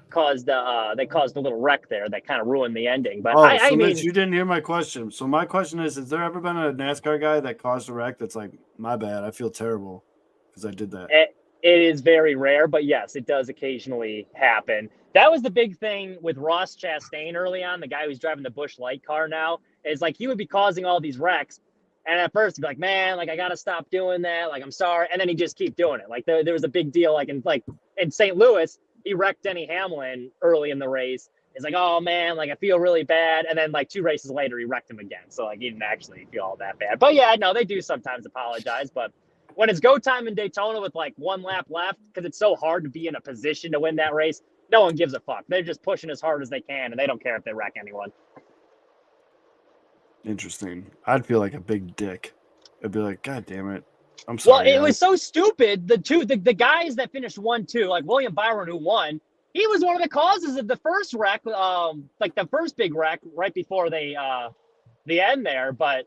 caused a little wreck there that kind of ruined the ending. But I mean, Mitch, you didn't hear my question. So my question is: has there ever been a NASCAR guy that caused a wreck that's like, my bad, I feel terrible because I did that? it is very rare, but yes, it does occasionally happen. That was the big thing with Ross Chastain early on, the guy who's driving the Busch Light car now, is like he would be causing all these wrecks. And at first he'd be like, man, like I got to stop doing that. Like, I'm sorry. And then he just keep doing it. Like there was a big deal. Like in St. Louis, he wrecked Denny Hamlin early in the race. It's like, oh man, like I feel really bad. And then like 2 races later, he wrecked him again. So like he didn't actually feel all that bad. But yeah, no, they do sometimes apologize. But when it's go time in Daytona with like 1 lap left, because it's so hard to be in a position to win that race, no one gives a fuck. They're just pushing as hard as they can, and they don't care if they wreck anyone. Interesting. I'd feel like a big dick. I'd be like, God damn it. I'm sorry. Well, it was so stupid. The guys that finished 1-2, like William Byron, who won, he was one of the causes of the first wreck, like the first big wreck right before the end there. But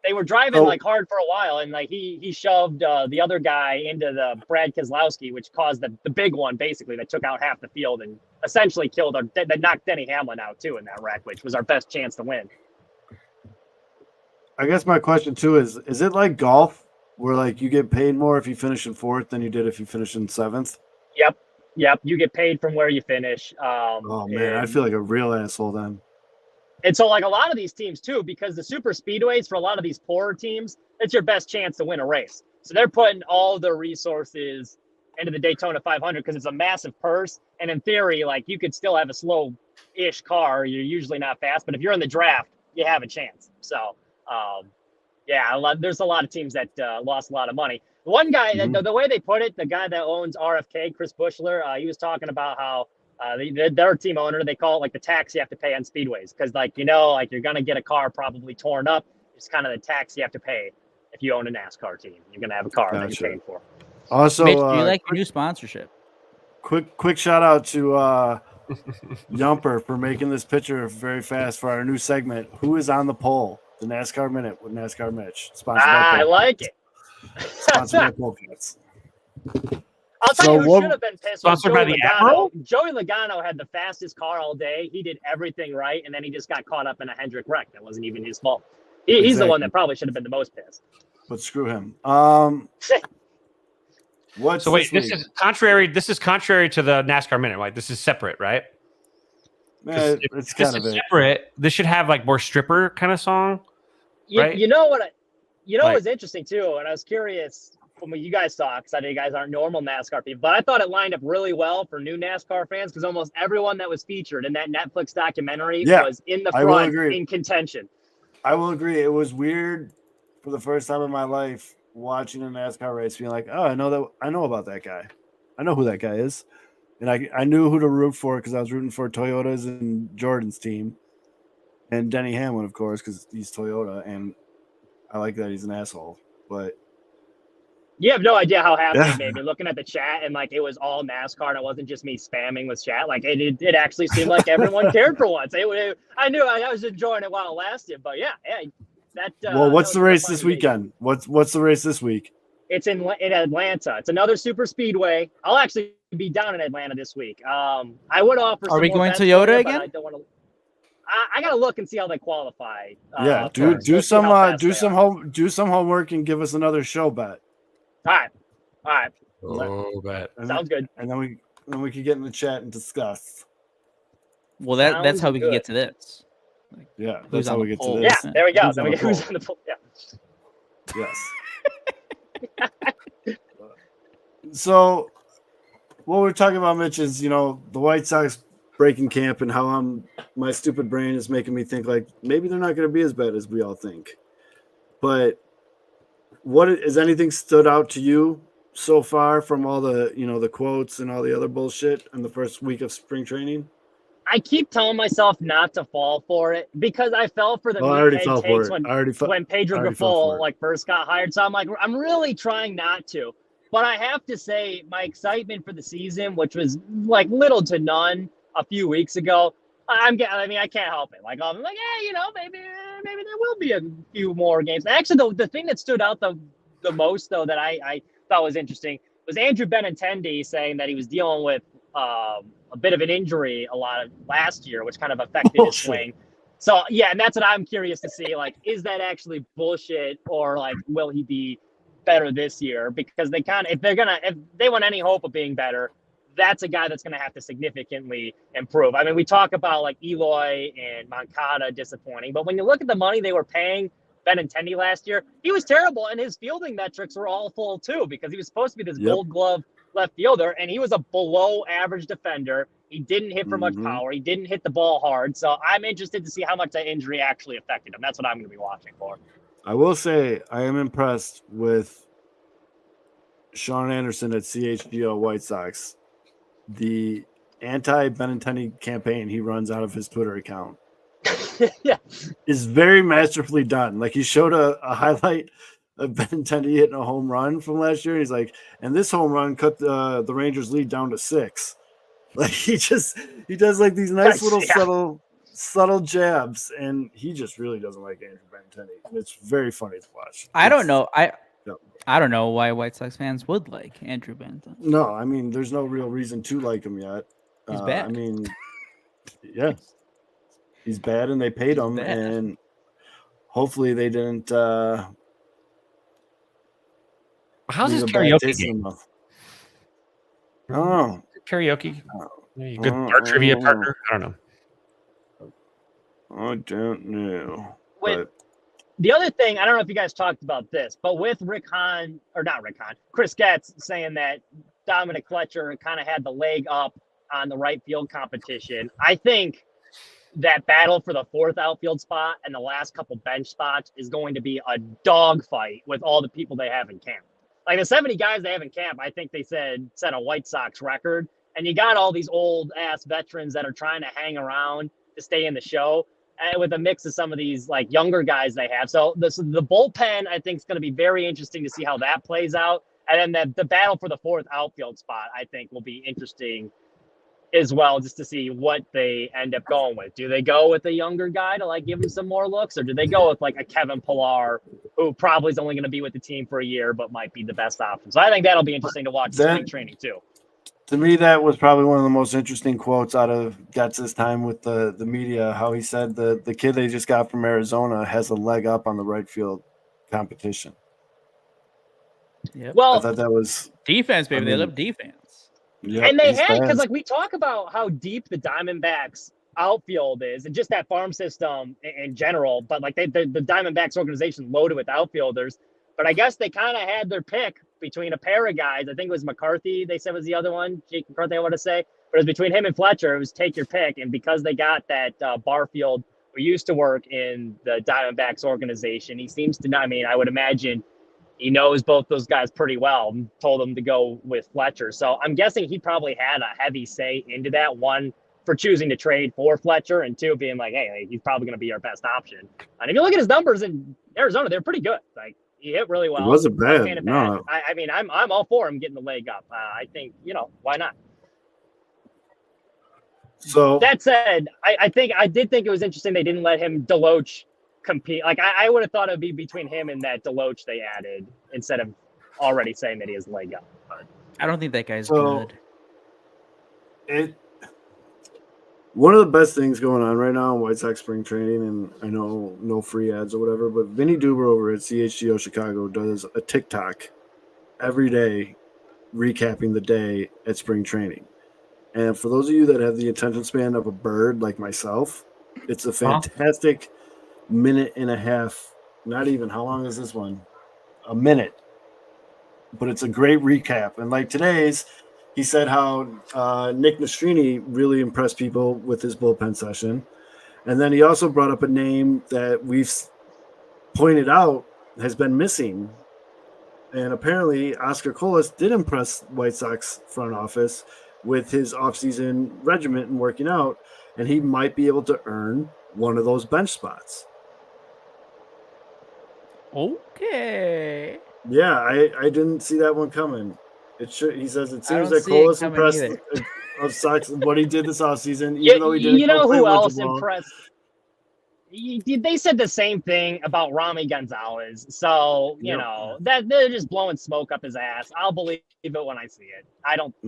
they were driving like hard for a while, and like he shoved the other guy into the Brad Keselowski, which caused the big one basically that took out half the field and essentially that knocked Denny Hamlin out too in that wreck, which was our best chance to win. I guess my question too is it like golf where like you get paid more if you finish in 4th than you did if you finish in 7th? Yep. You get paid from where you finish. Oh man, I feel like a real asshole then. And so, like a lot of these teams too, because the super speedways for a lot of these poorer teams, it's your best chance to win a race. So they're putting all their resources into the Daytona 500 because it's a massive purse. And in theory, like you could still have a slow-ish car. You're usually not fast, but if you're in the draft, you have a chance. So, there's a lot of teams that lost a lot of money. One guy, the way they put it, the guy that owns RFK, Chris Bushler, he was talking about how their team owner, they call it like the tax you have to pay on speedways. Because like you're going to get a car probably torn up. It's kind of the tax you have to pay if you own a NASCAR team. You're going to have a car that you're paying for. Also, Mitch, do you like your new sponsorship? Quick shout out to Yumper for making this picture very fast for our new segment. Who is on the pole? The NASCAR Minute with NASCAR Mitch. Sponsored by I like it. Sponsored by Polkats. I'll tell you who should have been pissed. Sponsored by the Admiral? Joey Logano had the fastest car all day. He did everything right, and then he just got caught up in a Hendrick wreck. That wasn't even his fault. He's the one that probably should have been the most pissed. But screw him. So wait, this is contrary to the NASCAR Minute, right? This is separate, right? Man, it's kind of separate. This should have like more stripper kind of song. Right? You know what was interesting too, and I was curious when you guys saw, because I know you guys aren't normal NASCAR people, but I thought it lined up really well for new NASCAR fans because almost everyone that was featured in that Netflix documentary was in the front in contention. I will agree. It was weird for the first time in my life watching a NASCAR race, being like, "Oh, I know about that guy. I know who that guy is," and I knew who to root for because I was rooting for Toyota's and Jordan's team, and Denny Hamlin, of course, because he's Toyota, and I like that he's an asshole. But you have no idea how happy it made me looking at the chat, and like it was all NASCAR, and it wasn't just me spamming with chat. Like it actually seemed like everyone cared for once. I knew I was enjoying it while it lasted, but yeah. Well, what's the race this weekend? What's the race this week? It's in Atlanta. It's another super speedway. I'll actually be down in Atlanta this week. I would offer. Are we going Toyota again? I don't want to. I gotta look and see how they qualify. Do some homework and give us another show bet. All right. Oh, bet. Sounds good. And then we can get in the chat and discuss. Well, that's how we can get to this. Yeah, that's how we get to this. Yeah, there we go. Who's on the poll? Yeah. Yes. So, what we're talking about, Mitch, is the White Sox breaking camp and how my stupid brain is making me think like maybe they're not going to be as bad as we all think. But what has anything stood out to you so far from all the the quotes and all the other bullshit in the first week of spring training? I keep telling myself not to fall for it because I fell for the takes when Pedro Grifol first got hired. So I'm really trying not to. But I have to say my excitement for the season, which was like little to none a few weeks ago, I can't help it. Like I'm like, hey, maybe there will be a few more games. Actually, the thing that stood out the most though that I thought was interesting was Andrew Benintendi saying that he was dealing with a bit of an injury a lot of last year, which kind of affected his swing. So yeah, and that's what I'm curious to see. Like, is that actually bullshit, or like, will he be better this year? Because if they want any hope of being better, that's a guy that's going to have to significantly improve. I mean, we talk about like Eloy and Moncada disappointing, but when you look at the money they were paying Benintendi last year, he was terrible, and his fielding metrics were all full too, because he was supposed to be this Gold Glove left fielder, and he was a below average defender. He didn't hit for much power. He didn't hit the ball hard. So I'm interested to see how much that injury actually affected him. That's what I'm going to be watching for. I will say I am impressed with Sean Anderson at CHGO White Sox. The anti-Benintendi campaign he runs out of his Twitter account is very masterfully done. Like, he showed a highlight of Benintendi hitting a home run from last year. He's like, and this home run cut the Rangers' lead down to 6. Like, he does like these nice little subtle jabs, and he just really doesn't like Andrew Benintendi. It's very funny to watch. I don't know. I don't know why White Sox fans would like Andrew Benintendi. No, I mean, there's no real reason to like him yet. He's bad. I mean, yeah, he's bad, and they paid him, and hopefully they didn't. How's his leave a bad karaoke taste in game? the mouth. Oh, Karaoke? Yeah, you good art trivia partner? I don't know. I don't know. Wait. But The other thing, I don't know if you guys talked about this, but with Chris Getz saying that Dominic Fletcher kind of had the leg up on the right field competition, I think that battle for the fourth outfield spot and the last couple bench spots is going to be a dogfight with all the people they have in camp. Like the 70 guys they have in camp, I think they set a White Sox record. And you got all these old ass veterans that are trying to hang around to stay in the show, and with a mix of some of these like younger guys they have. So the bullpen, I think, is going to be very interesting to see how that plays out. And then the battle for the fourth outfield spot, I think, will be interesting as well, just to see what they end up going with. Do they go with a younger guy to like give him some more looks, or do they go with like a Kevin Pillar, who probably is only going to be with the team for a year, but might be the best option? So I think that'll be interesting to watch spring training too. To me, that was probably one of the most interesting quotes out of Getz's time with the media, how he said the kid they just got from Arizona has a leg up on the right field competition. Yep. Well, I thought that was Defense, baby. I They mean, love defense. yep, and they he's had, because fast. like we talk about how deep the Diamondbacks outfield is and just that farm system in general, but like the Diamondbacks organization loaded with outfielders. But I guess they kind of had their pick between a pair of guys. I think it was McCarthy, they said was the other one. Jake McCarthy, I want to say. But it was between him and Fletcher. It was take your pick. And because they got that Barfield, who used to work in the Diamondbacks organization, he seems to not, I mean, I would imagine he knows both those guys pretty well, told them to go with Fletcher. So I'm guessing he probably had a heavy say into that, one, for choosing to trade for Fletcher, and two, being like, hey, he's probably going to be our best option. And if you look at his numbers in Arizona, they're pretty good. Like, he hit really well. It wasn't bad. Painted No. bad. I mean, I'm all for him getting the leg up. I think, why not? So That said, I did think it was interesting they didn't let him Deloach compete. Like, I would have thought it would be between him and that Deloach they added instead of already saying that he has leg up. But I don't think that guy's So- good. one of the best things going on right now in White Sox spring training, and I know no free ads or whatever, but Vinny Duber over at CHGO Chicago does a TikTok every day recapping the day at spring training. And for those of you that have the attention span of a bird like myself, it's a fantastic minute and a half. Not even, how long is this one? A minute. But it's a great recap. And like today's, he said how Nick Nastrini really impressed people with his bullpen session. And then he also brought up a name that we've pointed out has been missing. And apparently Oscar Colas did impress White Sox front office with his offseason regiment and working out. And he might be able to earn one of those bench spots. Okay. Yeah, I didn't see that one coming. He says it I seems don't that see it Colas coming impressed either. of Sox what he did this offseason, even though he didn't. You know go play who with the else ball. impressed? They said the same thing about Rami Gonzalez. So, Yep. that they're just blowing smoke up his ass. I'll believe it when I see it.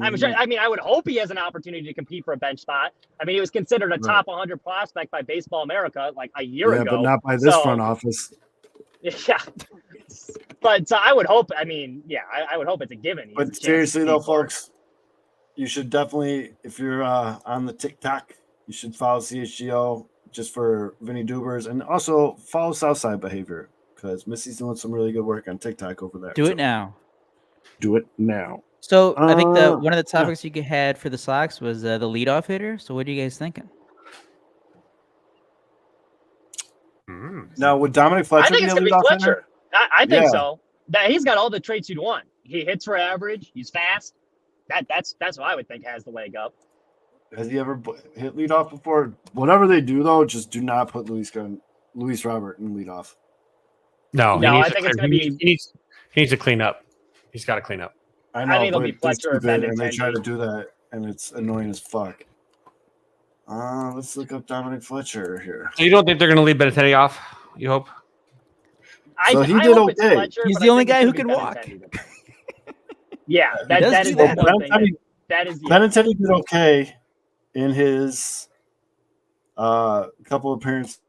I'm sure. I mean, I would hope he has an opportunity to compete for a bench spot. I mean, he was considered a top 100 prospect by Baseball America like a year ago. But not by this So, front office. Yeah. But I would hope, I would hope it's a given. He has a But chance to seriously, though, compete for it. folks, you should definitely, if you're on the TikTok, you should follow CHGO just for Vinny Dubers, and also follow Southside Behavior because Missy's doing some really good work on TikTok over there. Do So it now. Do it now. So I think Uh, one of the topics you had for the Sox was the leadoff hitter. So what are you guys thinking? Now, would Dominic I Fletcher think be it's a going to be leadoff hitter? Fletcher. I think Yeah. so. That he's got all the traits you'd want. He hits for average. He's fast. That's what I would think has the leg up. Has he ever hit leadoff before? Whatever they do, though, just do not put Luis Robert in leadoff. No, No, he needs I think to it's clean- gonna he be- needs to clean up. He's got to clean up. I know, think it'll but be they're Fletcher or stupid, and they try to Benintendi. do that, and it's annoying as fuck. Let's look up Dominic Fletcher here. So you don't think they're going to leave Benintendi off? You hope? So he I did hope it's okay. Fletcher, He's but the I only think it's guy who gonna can be walk. Benintendi. Yeah, does that do is that. the one thing. That is Benintendi did okay in his couple appearances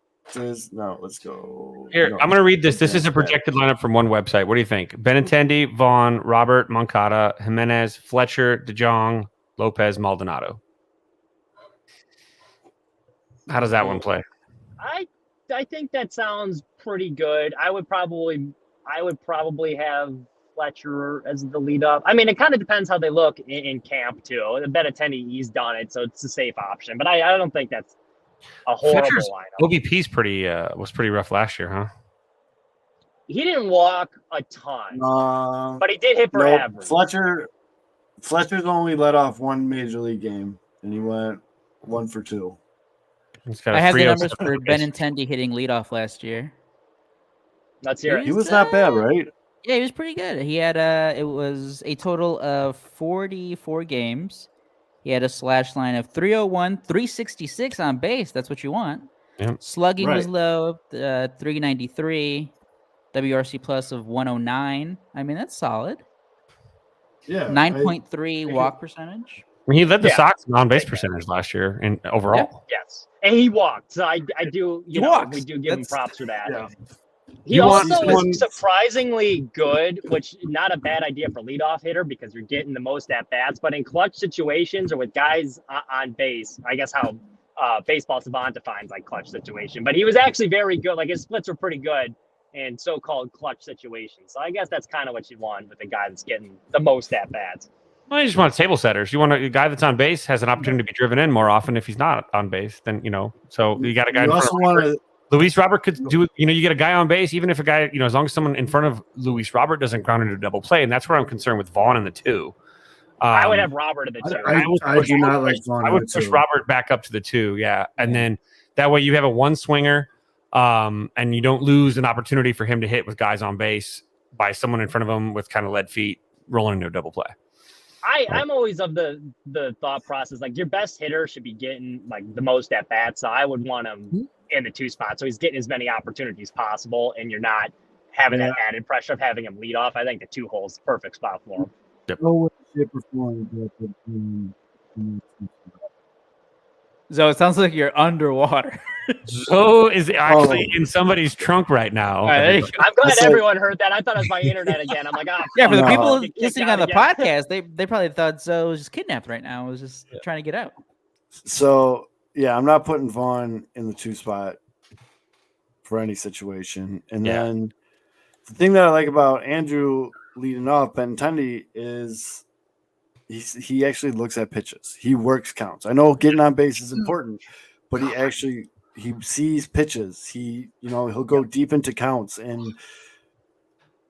No, let's go. Here, No, I'm going to read this. This is a advanced projected lineup from one website. What do you think? Benintendi, Vaughn, Robert, Moncada, Jimenez, Fletcher, DeJong, Lopez, Maldonado. How does that one play? I think that sounds pretty good. I would probably have Fletcher as the lead up. I mean, it kind of depends how they look in camp too. The Benintendi, he's done it, so it's a safe option. But I don't think that's a horrible Fletcher's lineup. OBP's was pretty rough last year, huh? He didn't walk a ton, but he did hit for average. Fletcher's only let off one major league game, and he went 1 for 2. I have the numbers for Benintendi hitting leadoff last year. Let's hear it. He was not bad, right? Yeah, he was pretty good. He had it was a total of 44 games. He had a slash line of 301, 366 on base. That's what you want. Yep. Slugging was low, 393. WRC plus of 109. I mean, that's solid. Yeah. 9.3 walk percentage. He led the Sox in on-base percentage last year and overall. Yeah. Yes. And he walked. So I do, we do give him props for that. Yeah. He also is surprisingly good, which not a bad idea for leadoff hitter because you're getting the most at bats. But in clutch situations or with guys on base, I guess how Baseball Savant defines like clutch situation. But he was actually very good. Like his splits were pretty good in so-called clutch situations. So I guess that's kind of what you want with a guy that's getting the most at bats. Well, you just want table setters. You want a guy that's on base has an opportunity to be driven in more often if he's not on base. Then so you got a guy. You also want Luis Robert could do it. You get a guy on base, even if a guy, as long as someone in front of Luis Robert doesn't ground into a double play, and that's where I'm concerned with Vaughn in the 2. I would have Robert in the 2. I do not like Vaughn. I would push Robert back up to the 2, and then that way you have a one swinger. And you don't lose an opportunity for him to hit with guys on base by someone in front of him with kind of lead feet rolling into a double play. I'm always of the thought process, like your best hitter should be getting like the most at bats. So I would want him in the 2 spot. So he's getting as many opportunities possible and you're not having that added pressure of having him lead off. I think the 2 hole is the perfect spot for him. Yep. So it sounds like you're underwater. Zoe is actually in somebody's trunk right now. I'm glad everyone heard that. I thought it was my internet again. I'm like, yeah, for the people listening on the podcast, they probably thought Zoe was just kidnapped right now. Was just trying to get out. So yeah, I'm not putting Vaughn in the 2 spot for any situation. And then the thing that I like about Andrew leading off Benintendi is he actually looks at pitches. He works counts. I know getting on base is important, but he sees pitches. He'll go deep into counts, and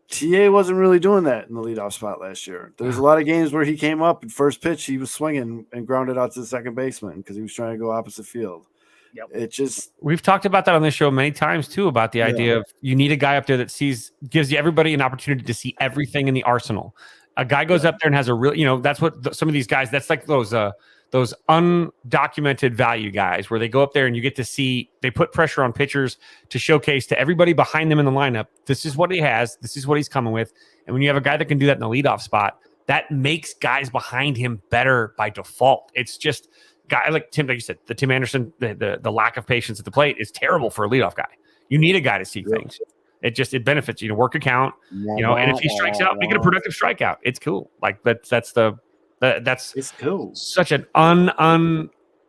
TA wasn't really doing that in the leadoff spot last year. There was a lot of games where he came up and first pitch he was swinging and grounded out to the second baseman because he was trying to go opposite field. Yep. We've talked about that on this show many times too, about the idea of you need a guy up there that gives you everybody an opportunity to see everything in the arsenal. A guy goes up there and has a real, that's what some of these guys, that's like those undocumented value guys where they go up there and you get to see, they put pressure on pitchers to showcase to everybody behind them in the lineup. This is what he has. This is what he's coming with. And when you have a guy that can do that in the leadoff spot, that makes guys behind him better by default. It's just guy like Tim, like you said, the Tim Anderson, the lack of patience at the plate is terrible for a leadoff guy. You need a guy to see things. It benefits you to work a count, and if he strikes out, make it a productive strikeout. It's cool. Like that's it's cool. Such an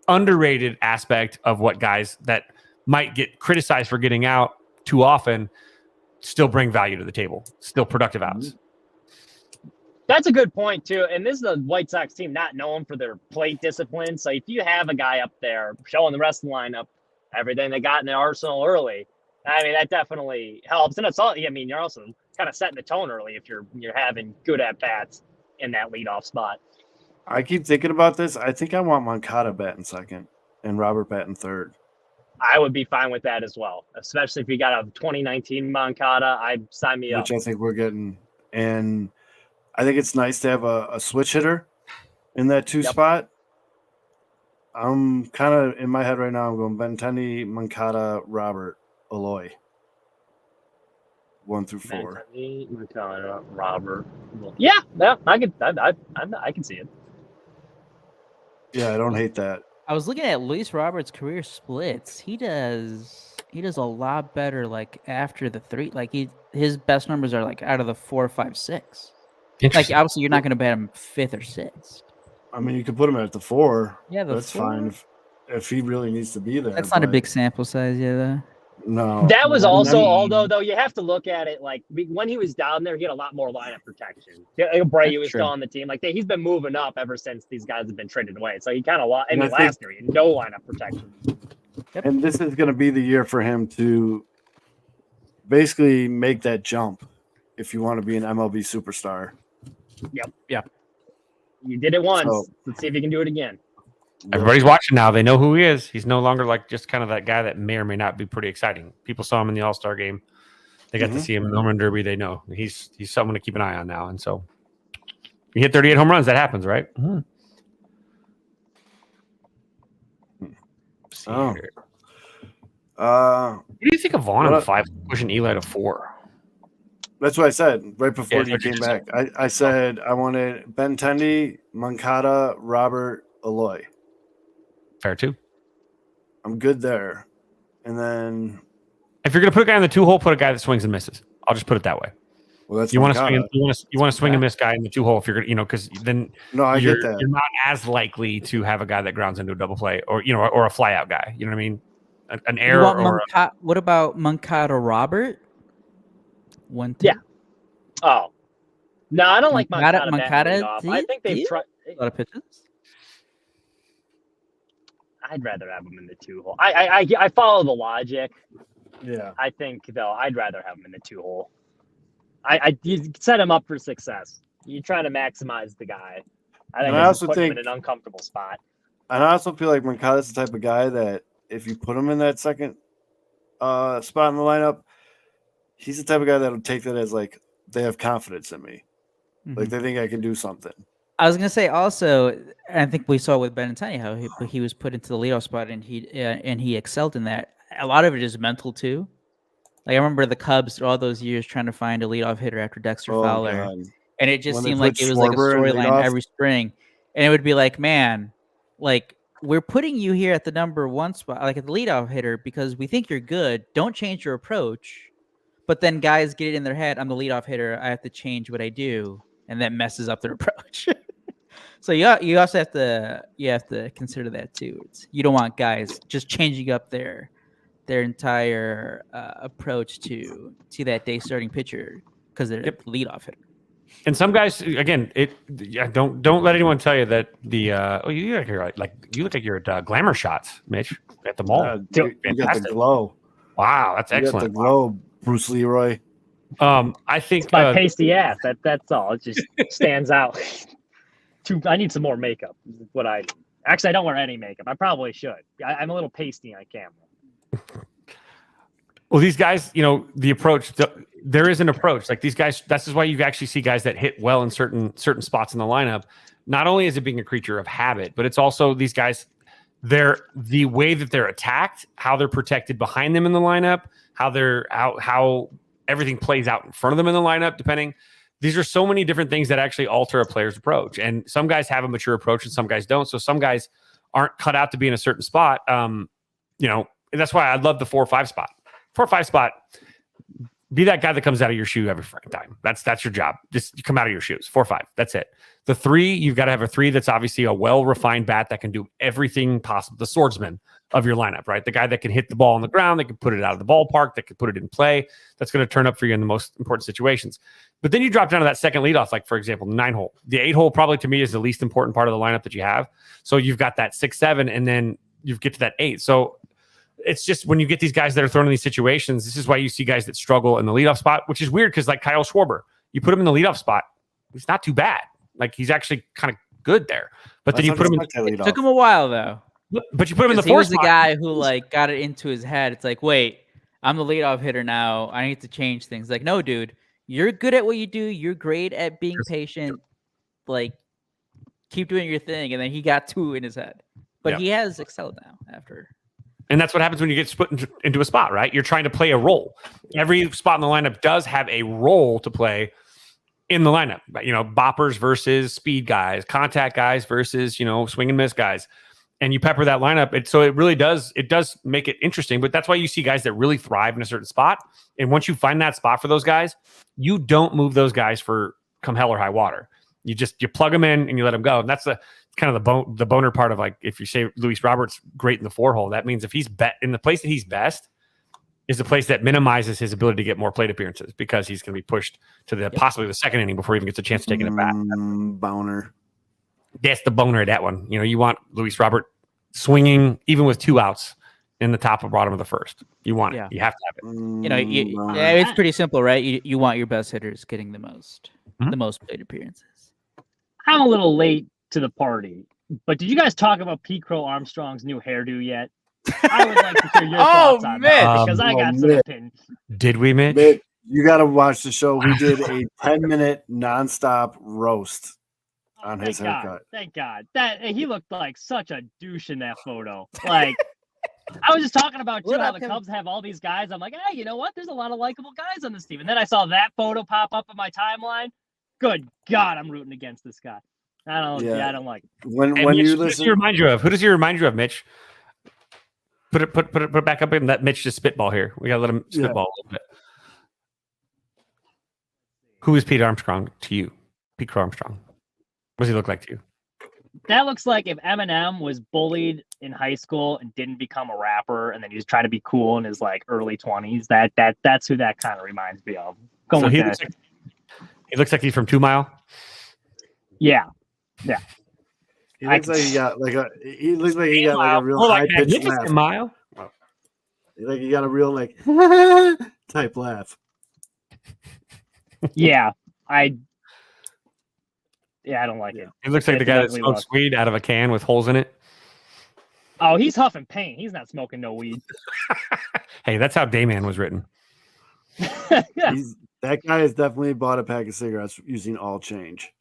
underrated aspect of what guys that might get criticized for getting out too often still bring value to the table, still productive outs. That's a good point too. And this is a White Sox team not known for their plate discipline. So if you have a guy up there showing the rest of the lineup everything they got in the arsenal early, I mean, that definitely helps. And it's all, you're also kind of setting the tone early if you're having good at-bats in that leadoff spot. I keep thinking about this. I think I want Moncada batting second and Robert batting third. I would be fine with that as well, especially if you got a 2019 Moncada. I'd sign me up. Which I think we're getting. And I think it's nice to have a switch hitter in that 2 spot. I'm kind of in my head right now. I'm going Benintendi, Moncada, Robert, Eloy. 1 through 4. Moncada, Robert. Yeah, I can see it. Yeah, I don't hate that. I was looking at Luis Robert's career splits. He does he does a lot better like after the 3. Like his best numbers are like out of the 4, 5, 6. Like obviously you're not going to bet him 5th or 6th. I mean, you could put him at the 4. Yeah, that's 4. fine if he really needs to be there. That's not a big sample size, yeah. Though. No, that was also, although though you have to look at it like when he was down there, he had a lot more lineup protection. Brady was still on the team. Like he's been moving up ever since these guys have been traded away. So he kind of lost. I mean, last year he had no lineup protection. And this is going to be the year for him to basically make that jump if you want to be an MLB superstar. Yep. Yeah. You did it once. So, let's see if you can do it again. Everybody's watching now. They know who he is. He's no longer like just kind of that guy that may or may not be pretty exciting. People saw him in the All-Star game. They got to see him in the home run derby. They know he's someone to keep an eye on now. And so you hit 38 home runs. That happens, right? Mm-hmm. What do you think of Vaughn at 5 pushing Eli to 4? That's what I said right before you came back. I said I wanted Benintendi, Moncada, Robert, Eloy. Fair too. I'm good there. And then if you're gonna put a guy in the 2-hole, put a guy that swings and misses. I'll just put it that way. Well, that's you want to swing and miss guy in the 2-hole if you're gonna, because then I get that. You're not as likely to have a guy that grounds into a double play or or a fly out guy. You know what I mean? An error. What about Moncada Robert? 1, 2. Yeah. Oh. No, I don't like Moncada. I think they've tried a lot of pitches. I'd rather have him in the 2-hole. I follow the logic. Yeah. I think though I'd rather have him in the 2-hole. You set him up for success. You're trying to maximize the guy. I also think him in an uncomfortable spot. And I also feel like Moncada's the type of guy that if you put him in that second spot in the lineup, he's the type of guy that'll take that as like they have confidence in me. Mm-hmm. Like they think I can do something. I was gonna say also, I think we saw with Benintendi how he was put into the leadoff spot and he excelled in that. A lot of it is mental too. Like I remember the Cubs all those years trying to find a leadoff hitter after Dexter Fowler, God. And it just seemed like it was like a storyline every spring, and it would be like, man, like we're putting you here at the number 1 spot, like at the leadoff hitter, because we think you're good. Don't change your approach. But then guys get it in their head, I'm the leadoff hitter. I have to change what I do, and that messes up their approach. So you also have to consider that too. You don't want guys just changing up their entire approach to that day starting pitcher because they're the leadoff hitter. And some guys, again, don't let anyone tell you that the you look like you're at Glamour Shots, Mitch, at the mall. You got the glow. Wow, that's excellent. You got the glow, Bruce Leroy. I think it's my pasty ass. That's all. It just stands out. I need some more makeup. What I actually I don't wear any makeup. I probably should. I'm a little pasty on camera. Well, these guys, the approach. There is an approach. Like these guys. This is why you actually see guys that hit well in certain spots in the lineup. Not only is it being a creature of habit, but it's also these guys. The way that they're attacked, how they're protected behind them in the lineup, how everything plays out in front of them in the lineup. Depending, these are so many different things that actually alter a player's approach. And some guys have a mature approach, and some guys don't. So some guys aren't cut out to be in a certain spot. That's why I love the 4 or 5 spot. 4 or 5 spot. Be that guy that comes out of your shoe every freaking time. That's your job. Just come out of your shoes. 4 or 5. That's it. The 3, you've got to have a 3 that's obviously a well-refined bat that can do everything possible. The swordsman of your lineup, right? The guy that can hit the ball on the ground, that can put it out of the ballpark, that can put it in play. That's going to turn up for you in the most important situations. But then you drop down to that second leadoff, like for example, 9-hole. The 8-hole probably to me is the least important part of the lineup that you have. So you've got that 6, 7, and then you get to that 8. So it's just when you get these guys that are thrown in these situations, this is why you see guys that struggle in the leadoff spot, which is weird because like Kyle Schwarber, you put him in the leadoff spot, he's not too bad. Like he's actually kind of good there. But then you put him in it took him a while though. But you put him in the 4th spot. He was the guy who like got it into his head. It's like, wait, I'm the leadoff hitter now. I need to change things. Like, no, dude, you're good at what you do. You're great at being patient. Like, keep doing your thing. And then he got 2 in his head. But he has excelled now after. And that's what happens when you get split into a spot, right? You're trying to play a role. Every spot in the lineup does have a role to play in the lineup. Boppers versus speed guys, contact guys versus, swing and miss guys. and you pepper that lineup. So it really does make it interesting. But that's why you see guys that really thrive in a certain spot. And once you find that spot for those guys, you don't move those guys for come hell or high water. You plug them in and you let them go. And that's kind of the boner part of like, if you say Luis Roberts great in the 4-hole, that means if he's in the place that he's best is the place that minimizes his ability to get more plate appearances because he's going to be pushed to possibly the second inning before he even gets a chance to take it back. Boner. That's the boner of that one. You want Luis Robert swinging even with 2 outs in the top or bottom of the first. You want it. You have to have it. It's pretty simple, right? You want your best hitters getting the most plate appearances. I'm a little late to the party, but did you guys talk about Pete Crow Armstrong's new hairdo yet? I would like to hear your thoughts on that because I got some opinions. Did we, Mitch? Mitch, you got to watch the show. We did a 10-minute nonstop roast on his haircut. Thank God. That he looked like such a douche in that photo. Like, I was just talking about how the Cubs have all these guys. I'm like, hey, you know what? There's a lot of likable guys on this team. And then I saw that photo pop up in my timeline. Good God, I'm rooting against this guy. I don't like it. When Mitch, you who does he remind you of? Who does he remind you of, Mitch? Put it back up and let Mitch just spitball here. We gotta let him spitball a little bit. Who is Pete Armstrong to you? Pete Crow Armstrong. What does he look like to you? That looks like if Eminem was bullied in high school and didn't become a rapper, and then he was trying to be cool in his like early 20s. That's who that kind of reminds me of. He looks like he's from 2 Mile. Yeah. He looks like he got like a real high pitched laugh. Mile. Like he got a real like type laugh. Yeah, I don't like it. He looks like the guy that smokes weed out of a can with holes in it. Oh, he's huffing paint. He's not smoking no weed. Hey, that's how Dayman was written. That guy has definitely bought a pack of cigarettes using all change.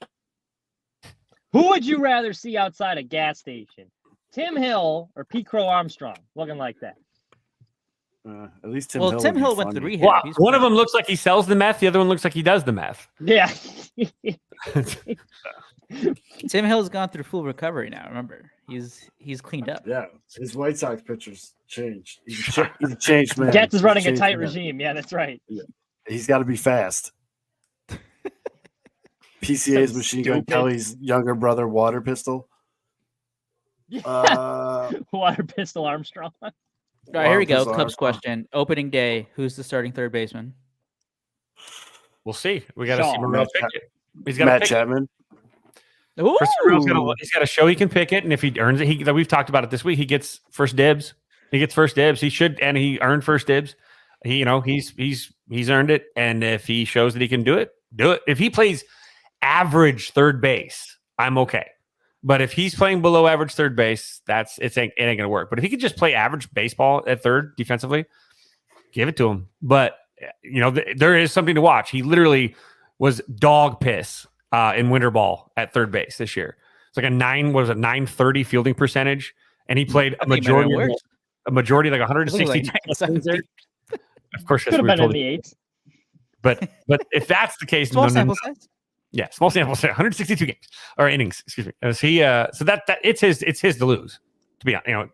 Who would you rather see outside a gas station? Tim Hill or Pete Crow Armstrong? Looking like that. At least Tim Hill. Tim Hill went to rehab. Wow. One of them looks like he sells the meth. The other one looks like he does the meth. Yeah. Tim Hill's gone through full recovery now. Remember, he's cleaned up. Yeah, his White Sox pitchers changed. He's a changed man. Getz is running a tight regime. Yeah, that's right. Yeah. He's got to be fast. PCA's machine gun Kelly's younger brother, Water Pistol. Water Pistol Armstrong. All right, here we go. Cubs question. Opening day, who's the starting third baseman? We'll see. We got to see Morel pick it. He's got Matt Chapman. He's got to show he can pick it, and if he earns it, we've talked about it this week. He gets first dibs. He should, and he earned first dibs. He's earned it, and if he shows that he can do it, do it. If he plays average third base, I'm okay. But if he's playing below average third base, it ain't gonna work. But if he could just play average baseball at third defensively, give it to him. But there is something to watch. He literally was dog piss in winter ball at third base this year. It's like a 930 fielding percentage, and he played a majority like 160 seconds. Of course, could have been in the eights. But if that's the case, small sample size. Yeah, small sample size, 162 games or innings. Excuse me. So that it's his to lose. To be honest,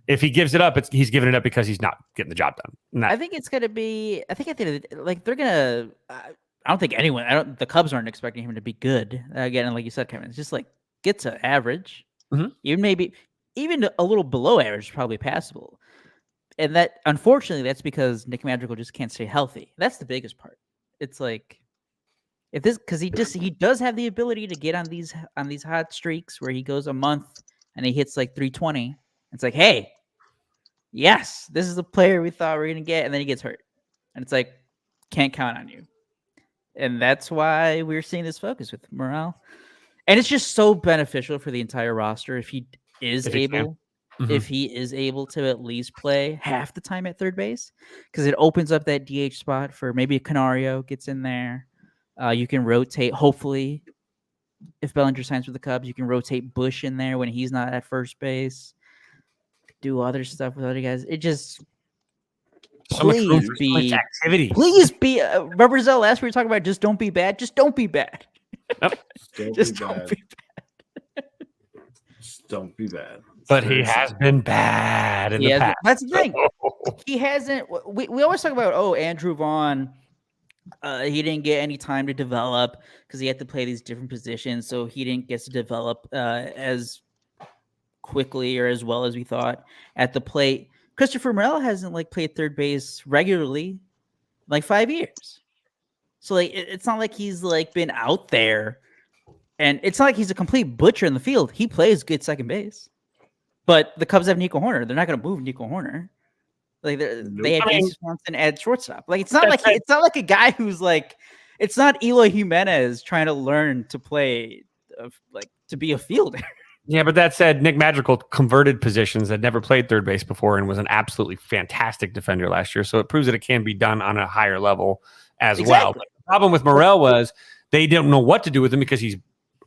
if he gives it up, he's giving it up because he's not getting the job done. I think it's gonna be. I think at the end of the, like they're gonna. I don't think anyone. The Cubs aren't expecting him to be good again. Like you said, Kevin, it's just like get to average. Mm-hmm. Even a little below average is probably passable. And that, unfortunately, that's because Nick Madrigal just can't stay healthy. That's the biggest part. It's like because he does have the ability to get on these hot streaks where he goes a month and he hits like 320. It's like, hey, yes, this is the player we thought we were gonna get, and then he gets hurt, and it's like, can't count on you. And that's why we're seeing this focus with Morel, and it's just so beneficial for the entire roster if he is able. If he is able to at least play half the time at third base, because it opens up that DH spot for maybe a Canario gets in there. You can rotate, hopefully, if Bellinger signs with the Cubs, you can rotate Bush in there when he's not at first base. Do other stuff with other guys. It just please be activity. Please be. Remember Zell last we were talking about just don't be bad. Just don't be bad. Just don't be bad. Just don't be bad. But he has been bad in the past. That's the thing. He hasn't. We always talk about, Andrew Vaughn. He didn't get any time to develop because he had to play these different positions, so he didn't get to develop as quickly or as well as we thought at the plate. Christopher Morel hasn't played third base regularly 5 years, so it's not like he's been out there, and it's not like he's a complete butcher in the field. He plays good second base, but the Cubs have Nico Horner. They're not going to move Nico Horner. They had Yancey Swanson at shortstop. It's not it's not like a guy who's it's not Eloy Jimenez trying to learn to play to be a fielder. Yeah, but that said, Nick Madrigal converted positions, that never played third base before, and was an absolutely fantastic defender last year. So it proves that it can be done on a higher level as well. But the problem with Morel was they didn't know what to do with him because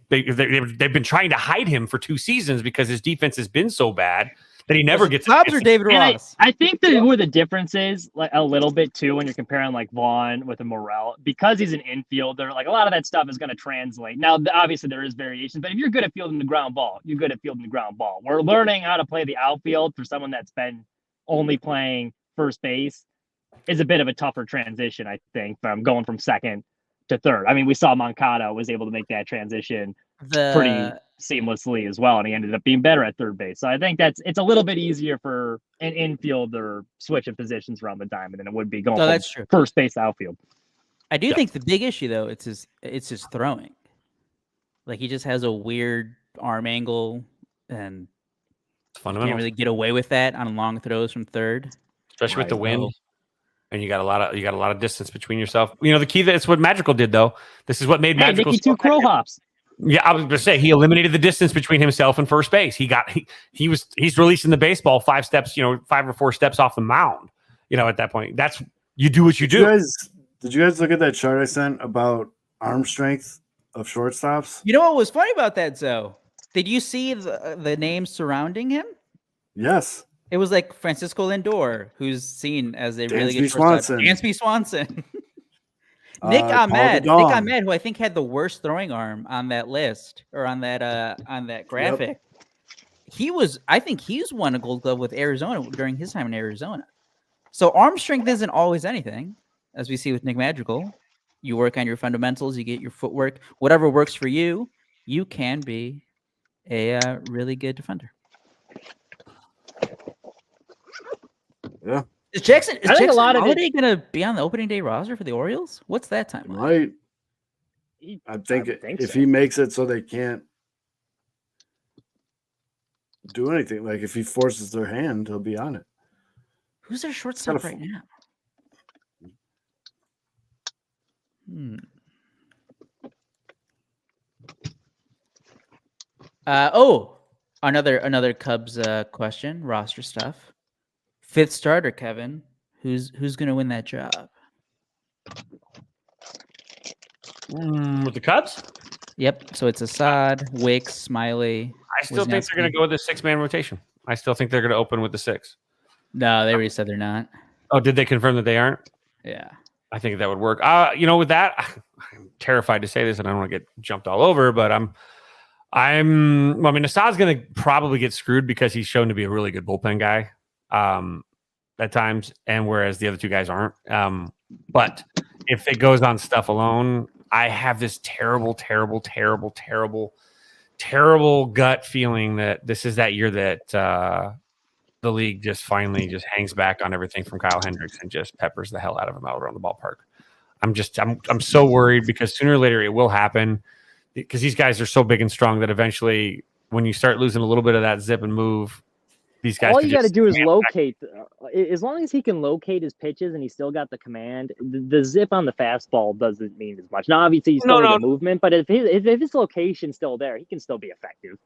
they've been trying to hide him for 2 seasons because his defense has been so bad that he never gets. Cubs or David Ross? I think that where the difference is a little bit too when you're comparing Vaughn with a Morel, because he's an infielder. A lot of that stuff is going to translate. Now, obviously there is variation, but if you're good at fielding the ground ball, you're good at fielding the ground ball. We're learning how to play the outfield for someone that's been only playing first base is a bit of a tougher transition, I think, from going from second to third. I mean, we saw Moncada was able to make that transition pretty seamlessly as well, and he ended up being better at third base. So I think it's a little bit easier for an infielder switching positions around the diamond than it would be going from first base to outfield. I do think the big issue though it's his throwing. He just has a weird arm angle, and can't really get away with that on long throws from third, especially with the wind. And you got a lot of distance between yourself. The key, that's what Madrigal did though. This is what made Madrigal Nicky 2 crow hops. Yeah, I was going to say he eliminated the distance between himself and first base. He's releasing the baseball 5 steps, 5 or 4 steps off the mound. At that point, that's you do what you do. Did you guys look at that chart I sent about arm strength of shortstops? You know what was funny about that, Zoe? Did you see the names surrounding him? Yes. It was Francisco Lindor, who's seen as a really good shortstop. Dansby Swanson. Nick Ahmed, who I think had the worst throwing arm on that list or on that graphic. Yep. I think he's won a Gold Glove with Arizona during his time in Arizona. So arm strength isn't always anything, as we see with Nick Madrigal. You work on your fundamentals, you get your footwork, whatever works for you. You can be a really good defender. Yeah. Is Jackson Holiday going to be on the opening day roster for the Orioles? What's that timeline? I think if he makes it so they can't do anything, if he forces their hand, he'll be on it. Who's their shortstop right now? Another Cubs question, roster stuff. 5th starter, Kevin. Who's going to win that job? With the Cubs? Yep. So it's Assad, Wicks, Smiley. I still think they're going to go with the 6-man rotation. I still think they're going to open with the 6. No, they already said they're not. Oh, did they confirm that they aren't? Yeah. I think that would work. With that, I'm terrified to say this, and I don't want to get jumped all over, but Assad's going to probably get screwed because he's shown to be a really good bullpen guy. At times, and whereas the other 2 guys aren't. But if it goes on stuff alone, I have this terrible gut feeling that this is that year that the league just finally just hangs back on everything from Kyle Hendricks and just peppers the hell out of him out around the ballpark. I'm so worried because sooner or later it will happen because these guys are so big and strong that eventually when you start losing a little bit of that zip and move, these guys. All you got to do is locate. As long as he can locate his pitches and he's still got the command, the zip on the fastball doesn't mean as much. Now, obviously, he's still in the movement, but if his location's still there, he can still be effective.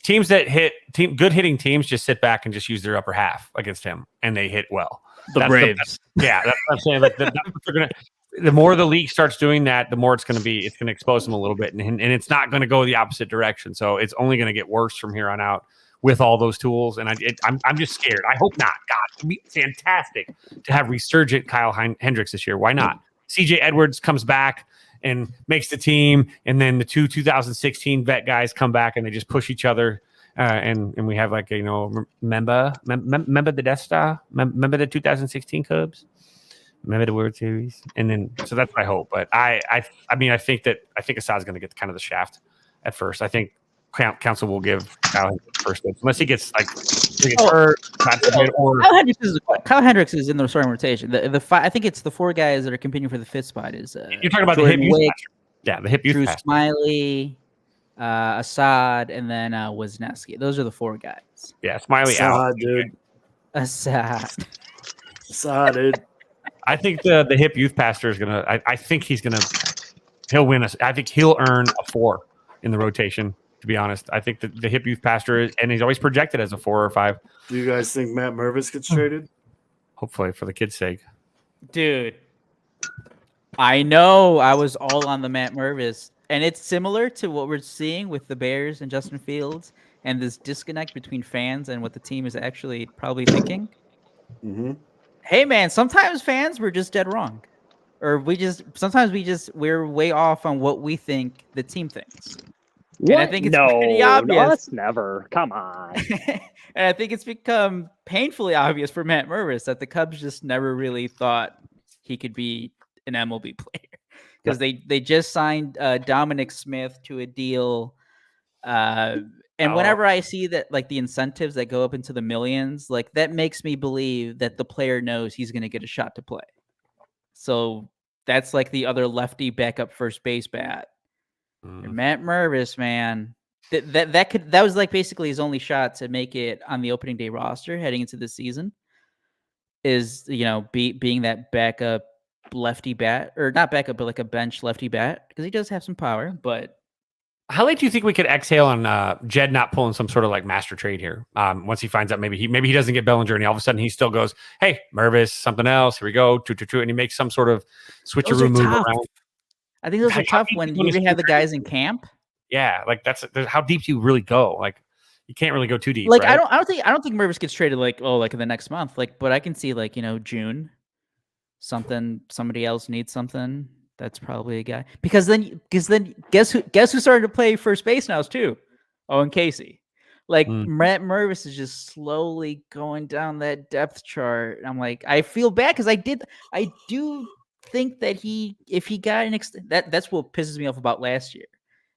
Teams that good hitting teams just sit back and just use their upper half against him, and they hit well. The Braves. That's what I'm saying. The more the league starts doing that, the more it's going to expose them a little bit, and it's not going to go the opposite direction. So it's only going to get worse from here on out with all those tools. And I'm just scared. I hope not. God, it'd be fantastic to have resurgent Kyle Hendricks this year. Why not? CJ Edwards comes back and makes the team, and then the 2016 vet guys come back and they just push each other and we have like remember the Death Star, remember the 2016 Cubs, remember the World Series, and then so that's my hope. But I think Assad's going to get kind of the shaft at first. I think Council will give Kyle first base unless he gets hurt, or Kyle Hendricks is in the starting rotation. I think it's the 4 guys that are competing for the 5th spot. Is you're talking about Jordan the hip Wick, youth passer. Yeah, the hip youth Drew passer. Smiley, Assad, and then Wisniewski. Those are the 4 guys. Yeah, Smiley out, dude. Assad, dude. I think the hip youth passer is gonna. I think he'll win us. I think he'll earn a 4 in the rotation. To be honest, I think the hip youth passer is, and he's always projected as a 4 or 5. Do you guys think Matt Mervis gets traded? Hopefully, for the kids' sake. dude. I know I was all on the Matt Mervis, and it's similar to what we're seeing with the Bears and Justin Fields, and this disconnect between fans and what the team is actually probably thinking. Mm-hmm. Hey, man, sometimes fans were just dead wrong, or we're way off on what we think the team thinks. And I think it's pretty obvious. No, that's never. Come on. And I think it's become painfully obvious for Matt Mervis that the Cubs just never really thought he could be an MLB player, because they just signed Dominic Smith to a deal. And whenever I see that, like, the incentives that go up into the millions, like, that makes me believe that the player knows he's going to get a shot to play. So that's like the other lefty backup first base bat. Matt Mervis, man, that was like basically his only shot to make it on the opening day roster heading into the season. Is being that backup lefty bat, or not backup, but like a bench lefty bat, because he does have some power. But how late do you think we could exhale on Jed not pulling some sort of like master trade here? Once he finds out maybe he doesn't get Bellinger, and all of a sudden he still goes, "Hey, Mervis, something else. Here we go, and he makes some sort of switcheroo move around. I think those are tough when you already have the guys in camp. Yeah, like that's how deep do you really go? Like you can't really go too deep. Like right? I don't think Mervis gets traded like in the next month. Like, but I can see like June, somebody else needs something. That's probably a guy, because then guess who's starting to play first base now too? Owen Casey. Like Matt Mervis is just slowly going down that depth chart. I'm like, I feel bad because I do think that if he got that's what pisses me off about last year,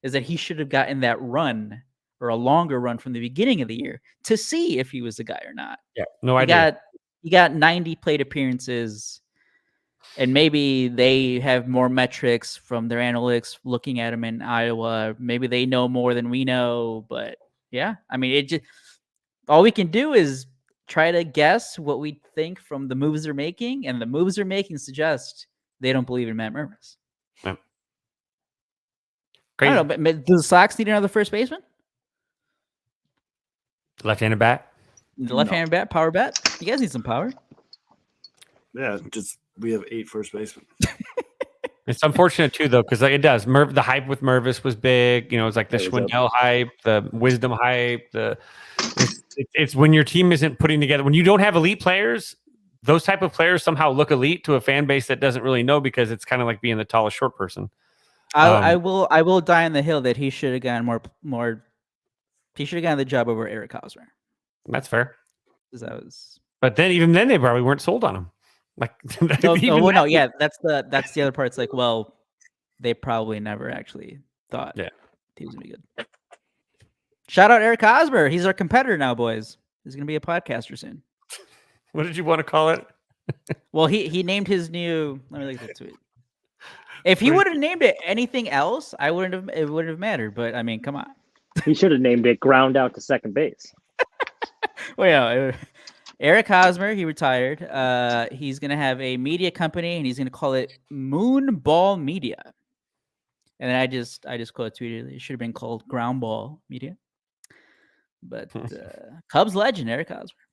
is that he should have gotten that run, or a longer run from the beginning of the year, to see if he was the guy or not. Yeah, no idea. He got 90 plate appearances, and maybe they have more metrics from their analytics looking at him in Iowa. Maybe they know more than we know, but yeah, I mean, all we can do is try to guess what we think from the moves they're making, and the moves they're making suggest they don't believe in Matt Mervis. Yeah. I don't know, but do the Sox need another first baseman? Left-handed bat? The left-handed bat, power bat? You guys need some power. Yeah, we have 8 first basemen. It's unfortunate too, though, because it does. The hype with Mervis was big. It's like the Schwindel hype, the Wisdom hype. It's when your team isn't putting together. When you don't have elite players, those type of players somehow look elite to a fan base that doesn't really know, because it's kind of like being the tallest short person. I will die on the hill that he should have gotten more. He should have gotten the job over Eric Hosmer. That's fair. But then even then they probably weren't sold on him. Like yeah, that's the other part. It's like, well, they probably never actually thought he was gonna be good. Shout out Eric Hosmer. He's our competitor now, boys. He's gonna be a podcaster soon. What did you want to call it? Well, he named his new. Let me look at the tweet. If he would have named it anything else, it wouldn't have mattered. But I mean, come on. He should have named it "Ground Out to Second Base." Well, yeah, Eric Hosmer, he retired. He's gonna have a media company, and he's gonna call it Moonball Media. And then I just quote tweeted, it should have been called Ground Ball Media. But Cubs legend Eric Hosmer.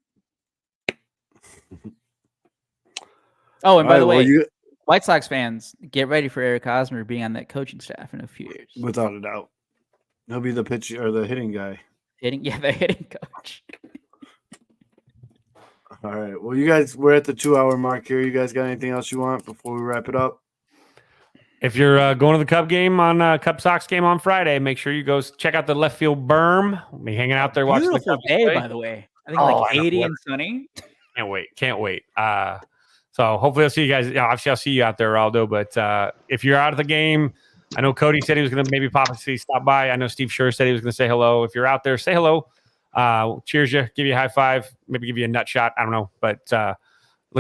Oh, and by the way, White Sox fans, get ready for Eric Hosmer being on that coaching staff in a few years. Without a doubt. He'll be the pitch or the hitting guy. The hitting coach. All right. Well, you guys, we're at the 2-hour mark here. You guys got anything else you want before we wrap it up? If you're going to the Cub game on Cub Sox game on Friday, make sure you go check out the left field berm. We'll be hanging out there watching the Beautiful Cubs day, play. by the way. I think Oh, like I know. 80 and sunny. Can't wait. So hopefully I'll see you guys. Yeah, obviously I'll see you out there, Aldo. But if you're out of the game, I know Cody said he was going to maybe possibly stop by. I know Steve Sure said he was going to say hello. If you're out there, say hello. Cheers you, give you a high five, maybe give you a nut shot. I don't know, but looking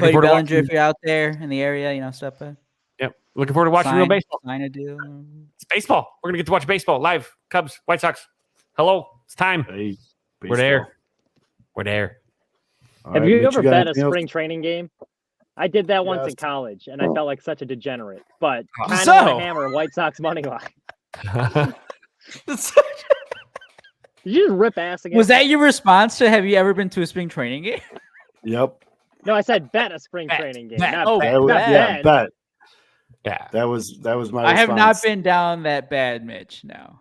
Cody forward to Bellinger, watching. if you're out there in the area, stop by. Yep, looking forward to watching real baseball. Sign a deal. It's baseball. We're gonna get to watch baseball live. Cubs, White Sox. Hello, it's time. Hey, We're there. We're there. All Have right, you Mitch, ever got bet a anything else? spring training game? I did that once Yes. in college, and I felt like such a degenerate. But How kind of so? want to hammer White Sox money line. Did you just rip ass again? Was that your response to have you ever been to a spring training game? Yep. No, I said bet a spring Bet. training game. Bet. Not Oh, bet. That was, Not yeah, bet. bet. Yeah. That was my I have not response. been down that bad, Mitch. No.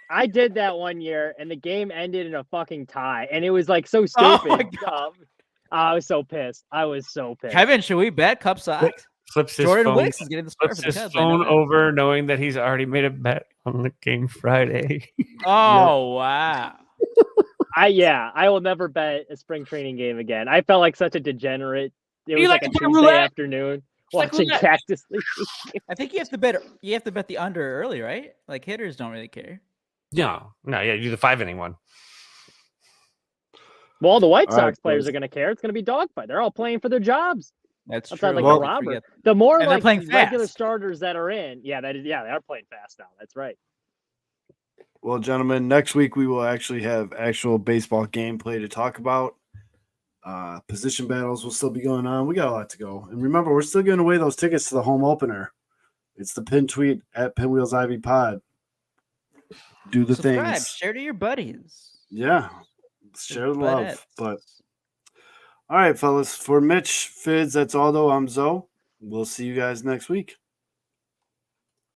I did that one year, and the game ended in a fucking tie, and it was like so Oh stupid. my I was so pissed. Kevin, should we bet Cup Sox? Flips his Jordan phone. Wicks is getting the start Flips for the his Cubs. I know phone that. over, knowing that he's already made a bet on the game Friday. Oh, wow. I will never bet a spring training game again. I felt like such a degenerate. It You was like like a to play Tuesday roulette? afternoon like watching roulette. Cactus League. I think you have to bet the under early, right? Like hitters don't really care. No, yeah, you do the 5-inning one. Well, the White All right, Sox players boys. are going to care. It's going to be dogfight. They're all playing for their jobs. That's Outside true. like Well- a robber. Forget- The more And they're like playing regular fast. starters that are in, they are playing fast now. That's right. Well, gentlemen, next week we will actually have actual baseball gameplay to talk about. Position battles will still be going on. We got a lot to go. And remember, we're still giving away those tickets to the home opener. It's the pin tweet at Pinwheels Ivy Pod. Do the Subscribe, things. share to your buddies. Yeah. Share the love. Buddies. But all right, fellas. For Mitch, Fids, that's Aldo. I'm Zoe. We'll see you guys next week.